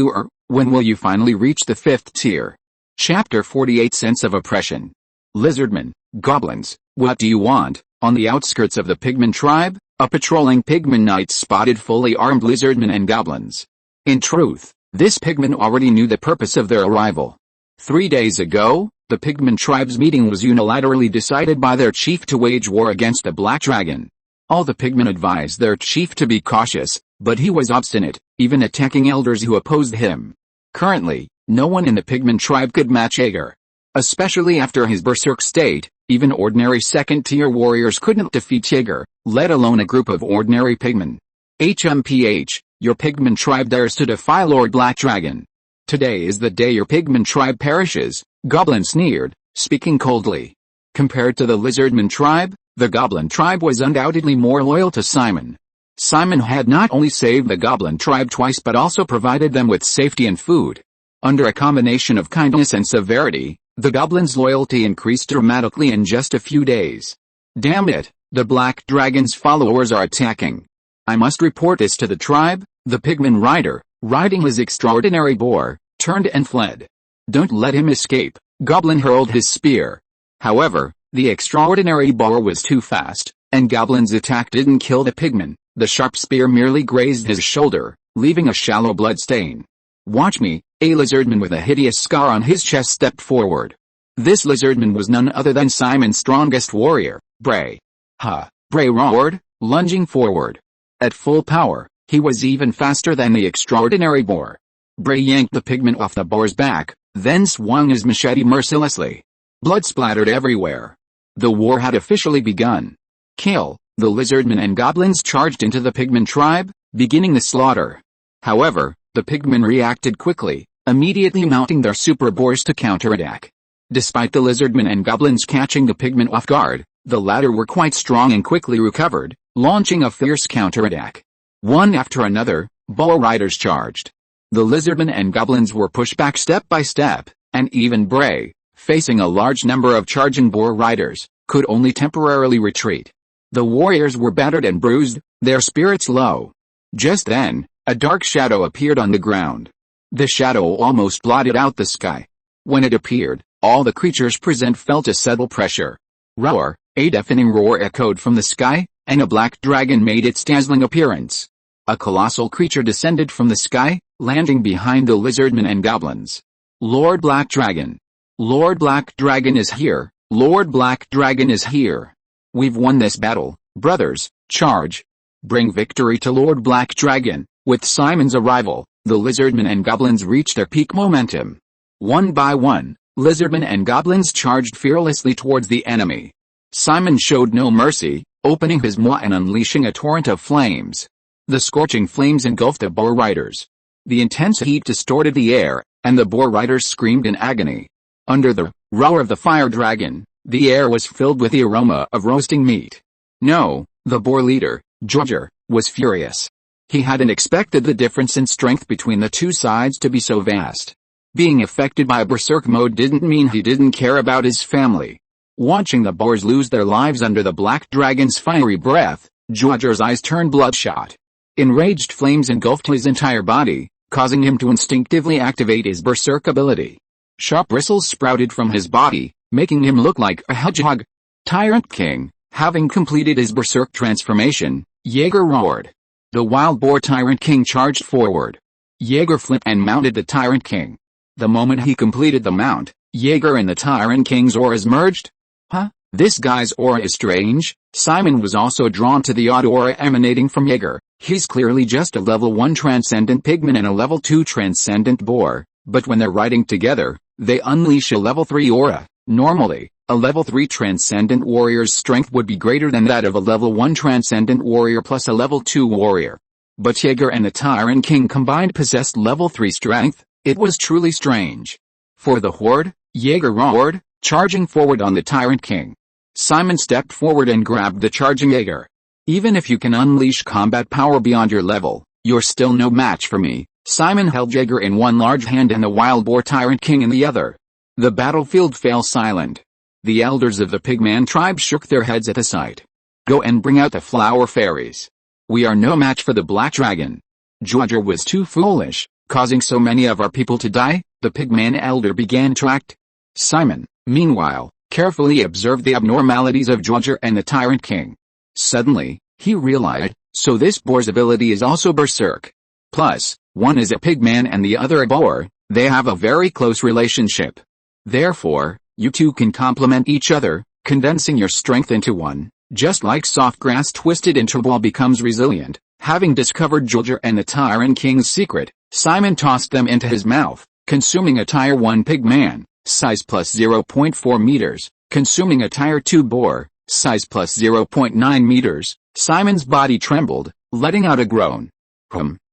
Speaker 1: when will you finally reach the 5th tier? Chapter 48 Sense of Oppression. Lizardmen, goblins, what do you want? On the outskirts of the pigman tribe, a patrolling pigman knight spotted fully armed lizardmen and goblins. In truth, this pigman already knew the purpose of their arrival. 3 days ago, the pigman tribe's meeting was unilaterally decided by their chief to wage war against the Black Dragon. All the pigmen advised their chief to be cautious, but he was obstinate, even attacking elders who opposed him. Currently, no one in the pigman tribe could match Jaeger. Especially after his berserk state, even ordinary second-tier warriors couldn't defeat Jaeger, let alone a group of ordinary pigmen. HMPH, your pigman tribe dares to defy Lord Black Dragon. Today is the day your pigman tribe perishes, Goblin sneered, speaking coldly. Compared to the lizardman tribe, the goblin tribe was undoubtedly more loyal to Simon. Simon had not only saved the goblin tribe twice but also provided them with safety and food. Under a combination of kindness and severity, the goblin's loyalty increased dramatically in just a few days. Damn it, the Black Dragon's followers are attacking. I must report this to the tribe. The pigman rider, riding his extraordinary boar, turned and fled. Don't let him escape, Goblin hurled his spear. However, the extraordinary boar was too fast, and Goblin's attack didn't kill the pigman. The sharp spear merely grazed his shoulder, leaving a shallow blood stain. Watch me, a lizardman with a hideous scar on his chest stepped forward. This lizardman was none other than Simon's strongest warrior, Bray. Ha! Bray roared, lunging forward. At full power, he was even faster than the extraordinary boar. Bray yanked the pigman off the boar's back, then swung his machete mercilessly. Blood splattered everywhere. The war had officially begun. Kill! The lizardmen and goblins charged into the pigman tribe, beginning the slaughter. However, the pigmen reacted quickly, immediately mounting their super boars to counterattack. Despite the lizardmen and goblins catching the pigmen off guard, the latter were quite strong and quickly recovered, launching a fierce counterattack. One after another, boar riders charged. The lizardmen and goblins were pushed back step by step, and even Bray, facing a large number of charging boar riders, could only temporarily retreat. The warriors were battered and bruised, their spirits low. Just then, a dark shadow appeared on the ground. The shadow almost blotted out the sky. When it appeared, all the creatures present felt a subtle pressure. Roar! A deafening roar echoed from the sky, and a black dragon made its dazzling appearance. A colossal creature descended from the sky, landing behind the lizardmen and goblins. Lord Black Dragon! Lord Black Dragon is here! Lord Black Dragon is here! We've won this battle, brothers, charge! Bring victory to Lord Black Dragon! With Simon's arrival, the lizardmen and goblins reached their peak momentum. One by one, lizardmen and goblins charged fearlessly towards the enemy. Simon showed no mercy, opening his maw and unleashing a torrent of flames. The scorching flames engulfed the boar riders. The intense heat distorted the air, and the boar riders screamed in agony. Under the roar of the fire dragon, the air was filled with the aroma of roasting meat. No, the boar leader, Georger, was furious. He hadn't expected the difference in strength between the two sides to be so vast. Being affected by berserk mode didn't mean he didn't care about his family. Watching the boars lose their lives under the black dragon's fiery breath, Georger's eyes turned bloodshot. Enraged flames engulfed his entire body, causing him to instinctively activate his berserk ability. Sharp bristles sprouted from his body, making him look like a hedgehog. Tyrant King, having completed his berserk transformation, Jaeger roared. The wild boar Tyrant King charged forward. Jaeger flipped and mounted the Tyrant King. The moment he completed the mount, Jaeger and the Tyrant King's auras merged. Huh? This guy's aura is strange. Simon was also drawn to the odd aura emanating from Jaeger. He's clearly just a level 1 transcendent pigman and a level 2 transcendent boar, but when they're riding together, they unleash a level 3 aura. Normally, a level 3 transcendent warrior's strength would be greater than that of a level 1 transcendent warrior plus a level 2 warrior. But Jaeger and the Tyrant King combined possessed level 3 strength. It was truly strange. For the horde, Jaeger roared, charging forward on the Tyrant King. Simon stepped forward and grabbed the charging Jaeger. Even if you can unleash combat power beyond your level, you're still no match for me. Simon held Jaeger in one large hand and the wild boar Tyrant King in the other. The battlefield fell silent. The elders of the pigman tribe shook their heads at the sight. Go and bring out the flower fairies. We are no match for the black dragon. Georger was too foolish, causing so many of our people to die. The pigman elder began to act. Simon, meanwhile, carefully observed the abnormalities of Georgia and the Tyrant King. Suddenly, he realized, so this boar's ability is also berserk. Plus, one is a pigman and the other a boar, they have a very close relationship. Therefore, you two can complement each other, condensing your strength into one, just like soft grass twisted into a ball becomes resilient. Having discovered Georgia and the Tyrant King's secret, Simon tossed them into his mouth, consuming a Tier 1 pigman, size plus 0.4 meters, consuming a Tier 2 boar, size plus 0.9 meters. Simon's body trembled, letting out a groan.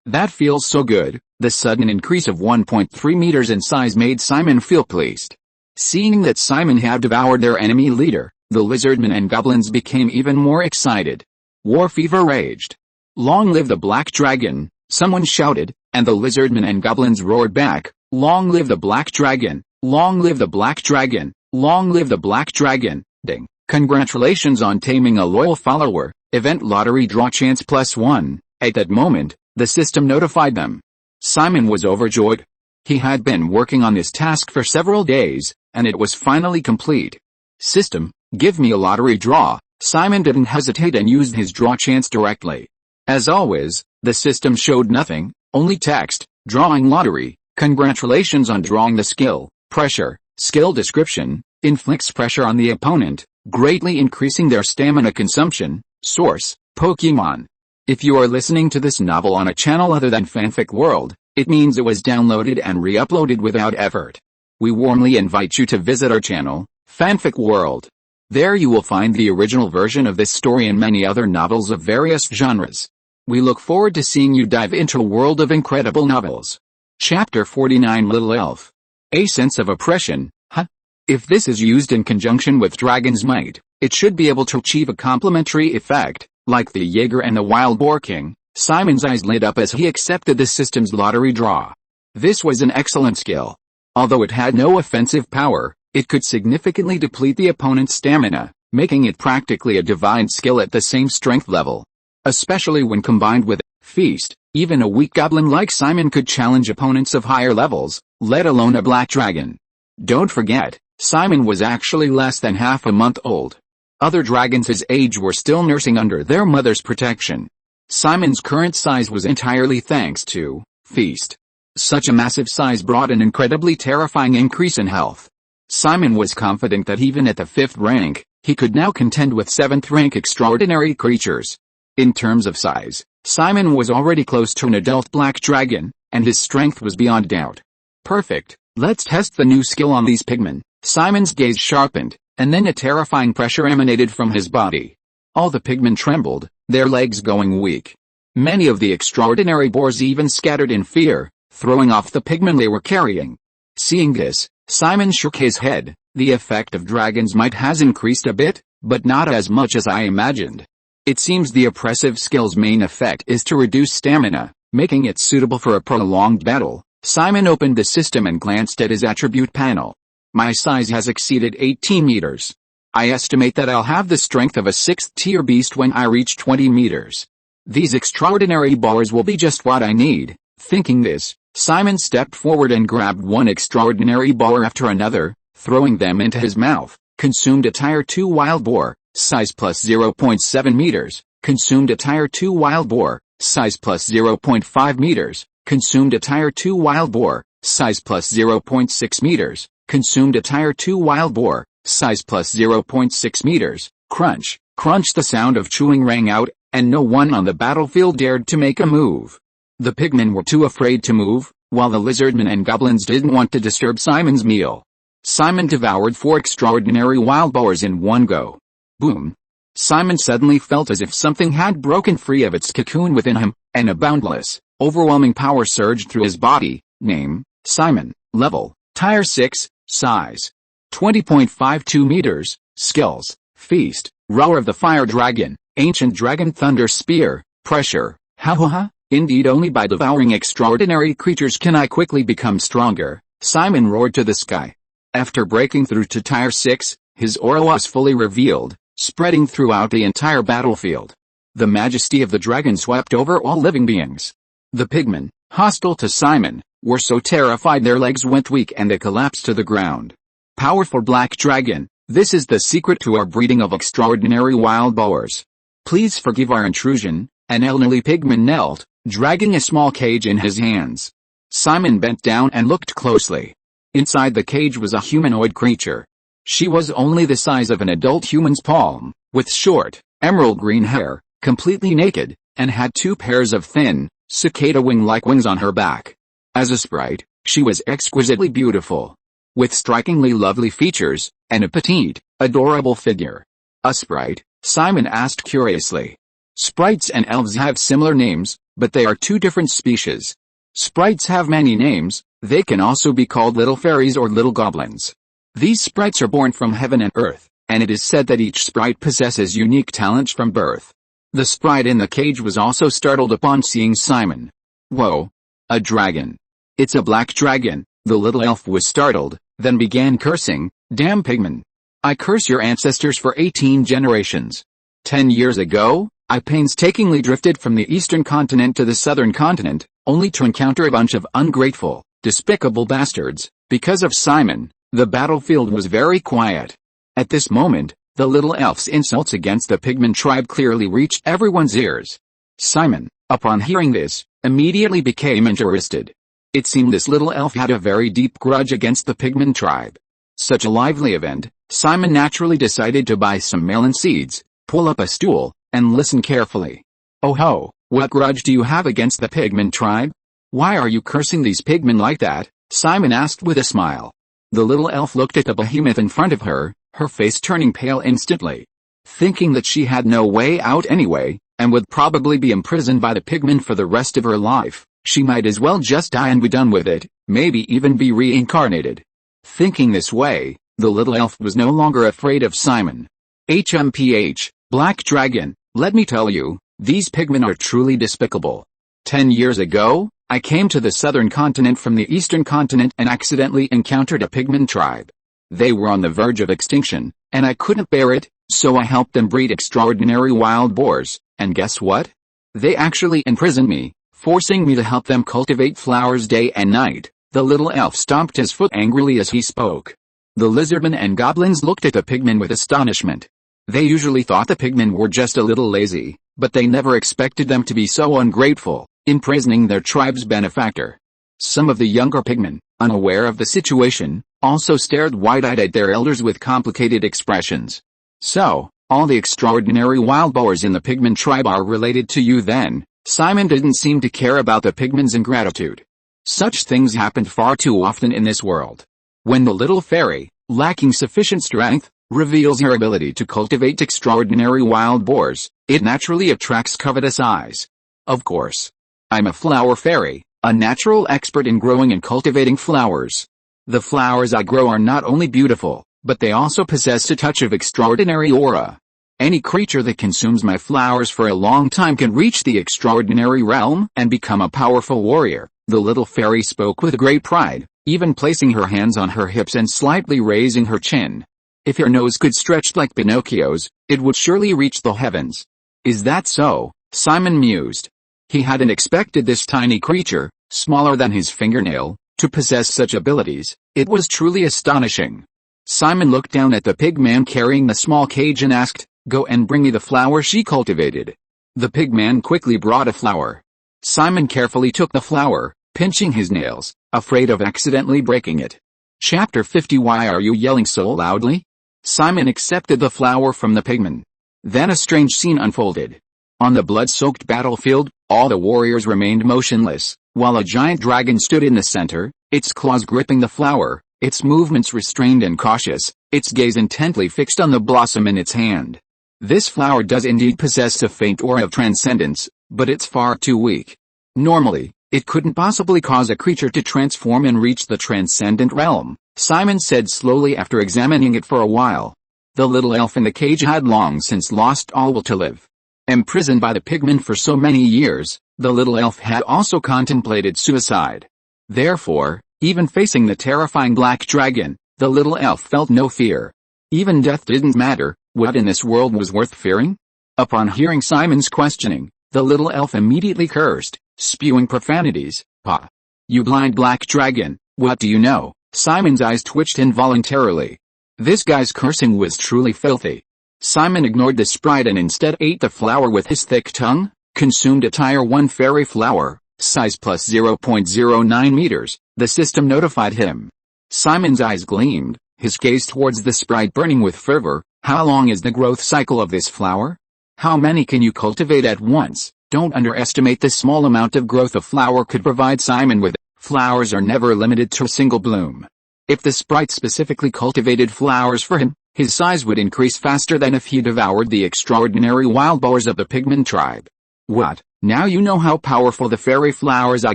Speaker 1: That feels so good. The sudden increase of 1.3 meters in size made Simon feel pleased. Seeing that Simon had devoured their enemy leader, the lizardmen and goblins became even more excited. War fever raged. "Long live the Black Dragon," someone shouted, and the lizardmen and goblins roared back, "Long live the Black Dragon! Long live the Black Dragon! Long live the Black Dragon!" Ding. Congratulations on taming a loyal follower. Event lottery draw chance +1. At that moment, the system notified them. Simon was overjoyed. He had been working on this task for several days, and it was finally complete. System, give me a lottery draw. Simon didn't hesitate and used his draw chance directly. As always, the system showed nothing, only text, drawing lottery. Congratulations on drawing the skill. Pressure, skill description, inflicts pressure on the opponent, greatly increasing their stamina consumption. Source, Pokemon. If you are listening to this novel on a channel other than Fanfic World, it means it was downloaded and re-uploaded without effort. We warmly invite you to visit our channel, Fanfic World. There you will find the original version of this story and many other novels of various genres. We look forward to seeing you dive into a world of incredible novels. Chapter 49 Little Elf. A sense of oppression, huh? If this is used in conjunction with Dragon's Might, it should be able to achieve a complementary effect, like the Jaeger and the Wild Boar King. Simon's eyes lit up as he accepted the system's lottery draw. This was an excellent skill. Although it had no offensive power, it could significantly deplete the opponent's stamina, making it practically a divine skill at the same strength level. Especially when combined with Feast, even a weak goblin like Simon could challenge opponents of higher levels, let alone a black dragon. Don't forget, Simon was actually less than half a month old. Other dragons his age were still nursing under their mother's protection. Simon's current size was entirely thanks to Feast. Such a massive size brought an incredibly terrifying increase in health. Simon was confident that even at the 5th rank, he could now contend with 7th rank extraordinary creatures. In terms of size, Simon was already close to an adult black dragon, and his strength was beyond doubt. Perfect, let's test the new skill on these pigmen. Simon's gaze sharpened, and then a terrifying pressure emanated from his body. All the pigmen trembled, their legs going weak. Many of the extraordinary boars even scattered in fear, throwing off the pigmen they were carrying. Seeing this, Simon shook his head. The effect of Dragon's Might has increased a bit, but not as much as I imagined. It seems the oppressive skill's main effect is to reduce stamina, making it suitable for a prolonged battle. Simon opened the system and glanced at his attribute panel. My size has exceeded 18 meters. I estimate that I'll have the strength of a 6th tier beast when I reach 20 meters. These extraordinary boars will be just what I need. Thinking this, Simon stepped forward and grabbed one extraordinary boar after another, throwing them into his mouth. Consumed a Tier 2 wild boar, size plus 0.7 meters. Consumed a Tier 2 wild boar, size plus 0.5 meters. Consumed a Tier 2 wild boar, size plus 0.6 meters. Consumed a Tier 2 wild boar, size plus 0.6 meters. Crunch, crunch. The sound of chewing rang out, and no one on the battlefield dared to make a move. The pigmen were too afraid to move, while the lizardmen and goblins didn't want to disturb Simon's meal. Simon devoured 4 extraordinary wild boars in one go. Boom. Simon suddenly felt as if something had broken free of its cocoon within him, and a boundless, overwhelming power surged through his body. Name, Simon. Level, Tier 6, size, 20.52 meters. Skills, Feast, Roar of the Fire Dragon, Ancient Dragon Thunder Spear. Pressure, ha. Indeed, only by devouring extraordinary creatures can I quickly become stronger. Simon roared to the sky. After breaking through to Tier 6, his aura was fully revealed, spreading throughout the entire battlefield. The majesty of the dragon swept over all living beings. The pigmen, hostile to Simon, were so terrified their legs went weak and they collapsed to the ground. Powerful black dragon, This is the secret to our breeding of extraordinary wild boars. Please forgive our intrusion." An elderly pigman knelt, dragging a small cage in his hands. Simon bent down and looked closely. Inside the cage was a humanoid creature. She was only the size of an adult human's palm, with short, emerald green hair, completely naked, and had 2 pairs of thin, cicada wing-like wings on her back. As a sprite, she was exquisitely beautiful, with strikingly lovely features, and a petite, adorable figure. "A sprite?" Simon asked curiously. Sprites and elves have similar names, but they are 2 different species. Sprites have many names. They can also be called little fairies or little goblins. These sprites are born from heaven and earth, and it is said that each sprite possesses unique talents from birth. The sprite in the cage was also startled upon seeing Simon. "Whoa! A dragon! It's a black dragon!" The little elf was startled, then began cursing. "Damn pigman! I curse your ancestors for 18 generations. 10 years ago, I painstakingly drifted from the eastern continent to the southern continent, only to encounter a bunch of ungrateful, despicable bastards. Because of Simon, the battlefield was very quiet." At this moment, the little elf's insults against the pigman tribe clearly reached everyone's ears. Simon, upon hearing this, immediately became interested. It seemed this little elf had a very deep grudge against the pigman tribe. Such a lively event, Simon naturally decided to buy some melon seeds, pull up a stool, and listen carefully. "Oh ho, what grudge do you have against the pigman tribe? Why are you cursing these pigmen like that?" Simon asked with a smile. The little elf looked at the behemoth in front of her, her face turning pale instantly. Thinking that she had no way out anyway, and would probably be imprisoned by the pigmen for the rest of her life, she might as well just die and be done with it, maybe even be reincarnated. Thinking this way, the little elf was no longer afraid of Simon. "HMPH, Black Dragon, let me tell you, these pigmen are truly despicable. 10 years ago, I came to the southern continent from the eastern continent and accidentally encountered a pigman tribe. They were on the verge of extinction, and I couldn't bear it, so I helped them breed extraordinary wild boars, and guess what? They actually imprisoned me, forcing me to help them cultivate flowers day and night." The little elf stomped his foot angrily as he spoke. The lizardmen and goblins looked at the pigmen with astonishment. They usually thought the pigmen were just a little lazy, but they never expected them to be so ungrateful, imprisoning their tribe's benefactor. Some of the younger pigmen, unaware of the situation, also stared wide-eyed at their elders with complicated expressions. "So, all the extraordinary wild boars in the pigman tribe are related to you then?" Simon didn't seem to care about the pigmen's ingratitude. Such things happened far too often in this world. When the little fairy, lacking sufficient strength, reveals her ability to cultivate extraordinary wild boars, it naturally attracts covetous eyes. Of course. I'm a flower fairy, a natural expert in growing and cultivating flowers. The flowers I grow are not only beautiful, but they also possess a touch of extraordinary aura. Any creature that consumes my flowers for a long time can reach the extraordinary realm and become a powerful warrior. The little fairy spoke with great pride, even placing her hands on her hips and slightly raising her chin. "If your nose could stretch like Pinocchio's, it would surely reach the heavens." "Is that so?" Simon mused. He hadn't expected this tiny creature, smaller than his fingernail, to possess such abilities. It was truly astonishing. Simon looked down at the pig man carrying the small cage and asked, "Go and bring me the flower she cultivated." The pig man quickly brought a flower. Simon carefully took the flower, pinching his nails, afraid of accidentally breaking it. Chapter 50. Why are you yelling so loudly? Simon accepted the flower from the pigman. Then a strange scene unfolded. On the blood-soaked battlefield, all the warriors remained motionless, while a giant dragon stood in the center, its claws gripping the flower, its movements restrained and cautious, its gaze intently fixed on the blossom in its hand. This flower does indeed possess a faint aura of transcendence, but it's far too weak. Normally, it couldn't possibly cause a creature to transform and reach the transcendent realm, Simon said slowly after examining it for a while. The little elf in the cage had long since lost all will to live. Imprisoned by the pigman for so many years, the little elf had also contemplated suicide. Therefore, even facing the terrifying black dragon, the little elf felt no fear. Even death didn't matter. What in this world was worth fearing? Upon hearing Simon's questioning, the little elf immediately cursed, spewing profanities. "Pah! You blind black dragon, what do you know?" Simon's eyes twitched involuntarily. This guy's cursing was truly filthy. Simon ignored the sprite and instead ate the flower with his thick tongue, consumed a tier 1 fairy flower, size plus 0.09 meters, the system notified him. Simon's eyes gleamed, his gaze towards the sprite burning with fervor. How long is the growth cycle of this flower? How many can you cultivate at once? Don't underestimate the small amount of growth a flower could provide Simon with. Flowers are never limited to a single bloom. If the sprite specifically cultivated flowers for him, his size would increase faster than if he devoured the extraordinary wild boars of the pigment tribe. What? Now you know how powerful the fairy flowers I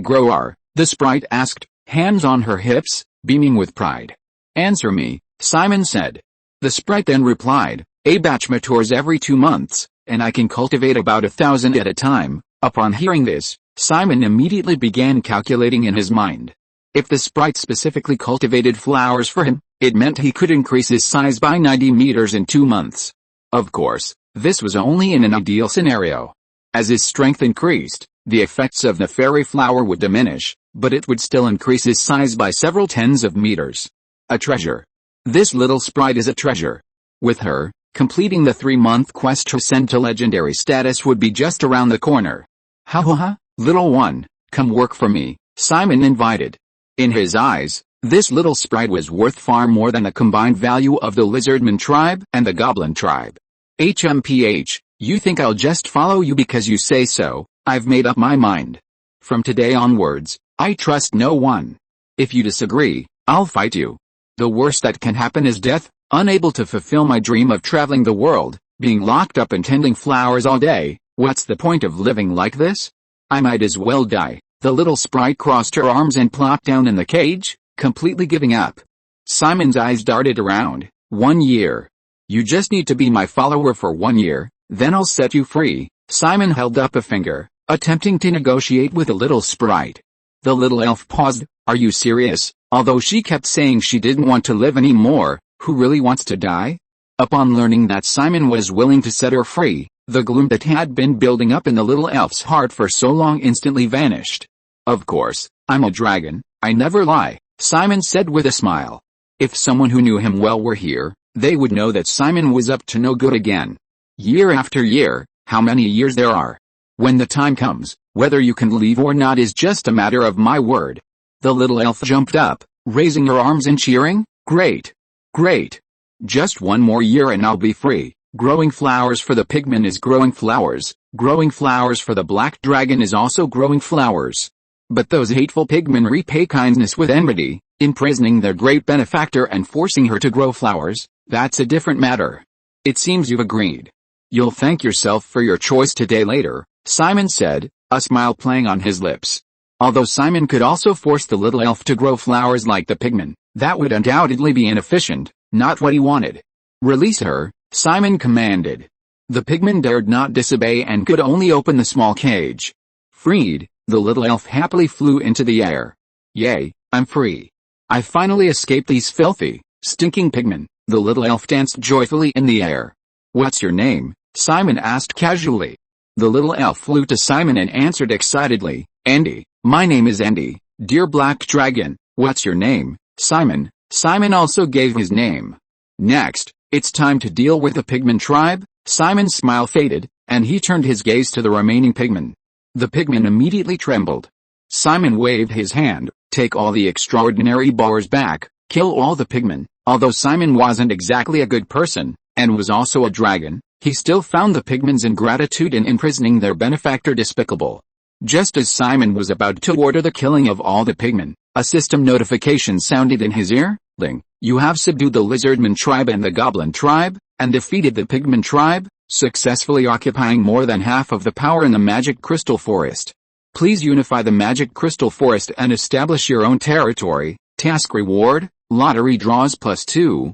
Speaker 1: grow are, the sprite asked, hands on her hips, beaming with pride. Answer me, Simon said. The sprite then replied, a batch matures every 2 months, and I can cultivate about 1,000 at a time. Upon hearing this, Simon immediately began calculating in his mind. If the sprite specifically cultivated flowers for him, it meant he could increase his size by 90 meters in 2 months. Of course, this was only in an ideal scenario. As his strength increased, the effects of the fairy flower would diminish, but it would still increase his size by several tens of meters. A treasure. This little sprite is a treasure. With her, completing the 3-month quest to ascend to legendary status would be just around the corner. Ha, little one, come work for me, Simon invited. In his eyes, this little sprite was worth far more than the combined value of the lizardman tribe and the goblin tribe. HMPH, you think I'll just follow you because you say so? I've made up my mind. From today onwards, I trust no one. If you disagree, I'll fight you. The worst that can happen is death, unable to fulfill my dream of traveling the world, being locked up and tending flowers all day. What's the point of living like this? I might as well die. The little sprite crossed her arms and plopped down in the cage, completely giving up. Simon's eyes darted around. 1 year. You just need to be my follower for 1 year, then I'll set you free. Simon held up a finger, attempting to negotiate with the little sprite. The little elf paused. Are you serious? Although she kept saying she didn't want to live anymore, who really wants to die? Upon learning that Simon was willing to set her free, the gloom that had been building up in the little elf's heart for so long instantly vanished. Of course, I'm a dragon, I never lie, Simon said with a smile. If someone who knew him well were here, they would know that Simon was up to no good again. Year after year, how many years there are? When the time comes, whether you can leave or not is just a matter of my word. The little elf jumped up, raising her arms and cheering, great! Great! Just 1 more year and I'll be free. Growing flowers for the pigman is growing flowers. Growing flowers for the black dragon is also growing flowers. But those hateful pigmen repay kindness with enmity, imprisoning their great benefactor and forcing her to grow flowers. That's a different matter. It seems you've agreed. You'll thank yourself for your choice today later, Simon said, a smile playing on his lips. Although Simon could also force the little elf to grow flowers like the pigman, that would undoubtedly be inefficient, not what he wanted. Release her, Simon commanded. The pigman dared not disobey and could only open the small cage. Freed, the little elf happily flew into the air. Yay, I'm free. I finally escaped these filthy, stinking pigmen. The little elf danced joyfully in the air. What's your name? Simon asked casually. The little elf flew to Simon and answered excitedly, Andy. My name is Andy, dear black dragon. What's your name, Simon? Simon also gave his name. Next, it's time to deal with the pigman tribe. Simon's smile faded, and he turned his gaze to the remaining pigmen. The pigmen immediately trembled. Simon waved his hand, take all the extraordinary boars back, kill all the pigmen. Although Simon wasn't exactly a good person, and was also a dragon, he still found the pigmen's ingratitude in imprisoning their benefactor despicable. Just as Simon was about to order the killing of all the pigmen, a system notification sounded in his ear. You have subdued the lizardman tribe and the goblin tribe, and defeated the pigman tribe, successfully occupying more than half of the power in the magic crystal forest. Please unify the magic crystal forest and establish your own territory. Task reward, lottery draws +2.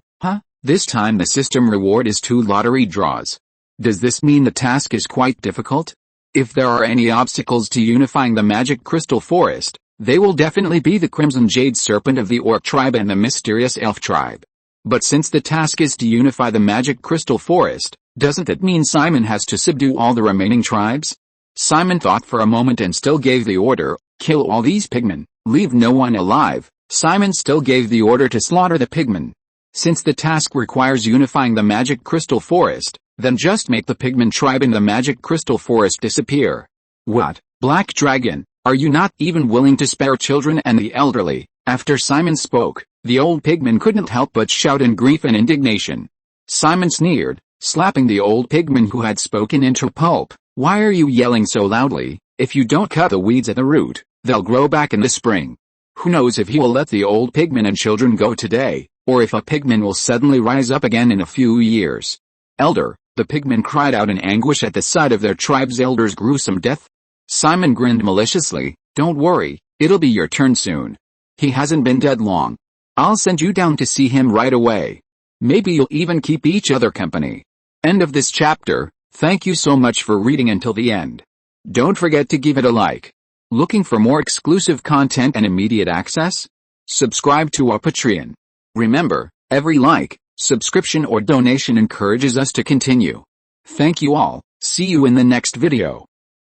Speaker 1: This time the system reward is 2 lottery draws. Does this mean the task is quite difficult? If there are any obstacles to unifying the magic crystal forest, they will definitely be the crimson jade serpent of the orc tribe and the mysterious elf tribe. But since the task is to unify the magic crystal forest, doesn't that mean Simon has to subdue all the remaining tribes? Simon thought for a moment and still gave the order, kill all these pigmen, leave no one alive. Simon still gave the order to slaughter the pigmen. Since the task requires unifying the magic crystal forest, then just make the pigman tribe in the magic crystal forest disappear. What, Black Dragon, are you not even willing to spare children and the elderly? After Simon spoke, the old pigman couldn't help but shout in grief and indignation. Simon sneered, slapping the old pigman who had spoken into pulp. Why are you yelling so loudly? If you don't cut the weeds at the root, they'll grow back in the spring. Who knows if he will let the old pigman and children go today, or if a pigman will suddenly rise up again in a few years. Elder, the pigmen cried out in anguish at the sight of their tribe's elder's gruesome death. Simon grinned maliciously. Don't worry, it'll be your turn soon. He hasn't been dead long. I'll send you down to see him right away. Maybe you'll even keep each other company. End of this chapter. Thank you so much for reading until the end. Don't forget to give it a like. Looking for more exclusive content and immediate access? Subscribe to our Patreon. Remember, every like, subscription or donation encourages us to continue. Thank you all. See you in the next video.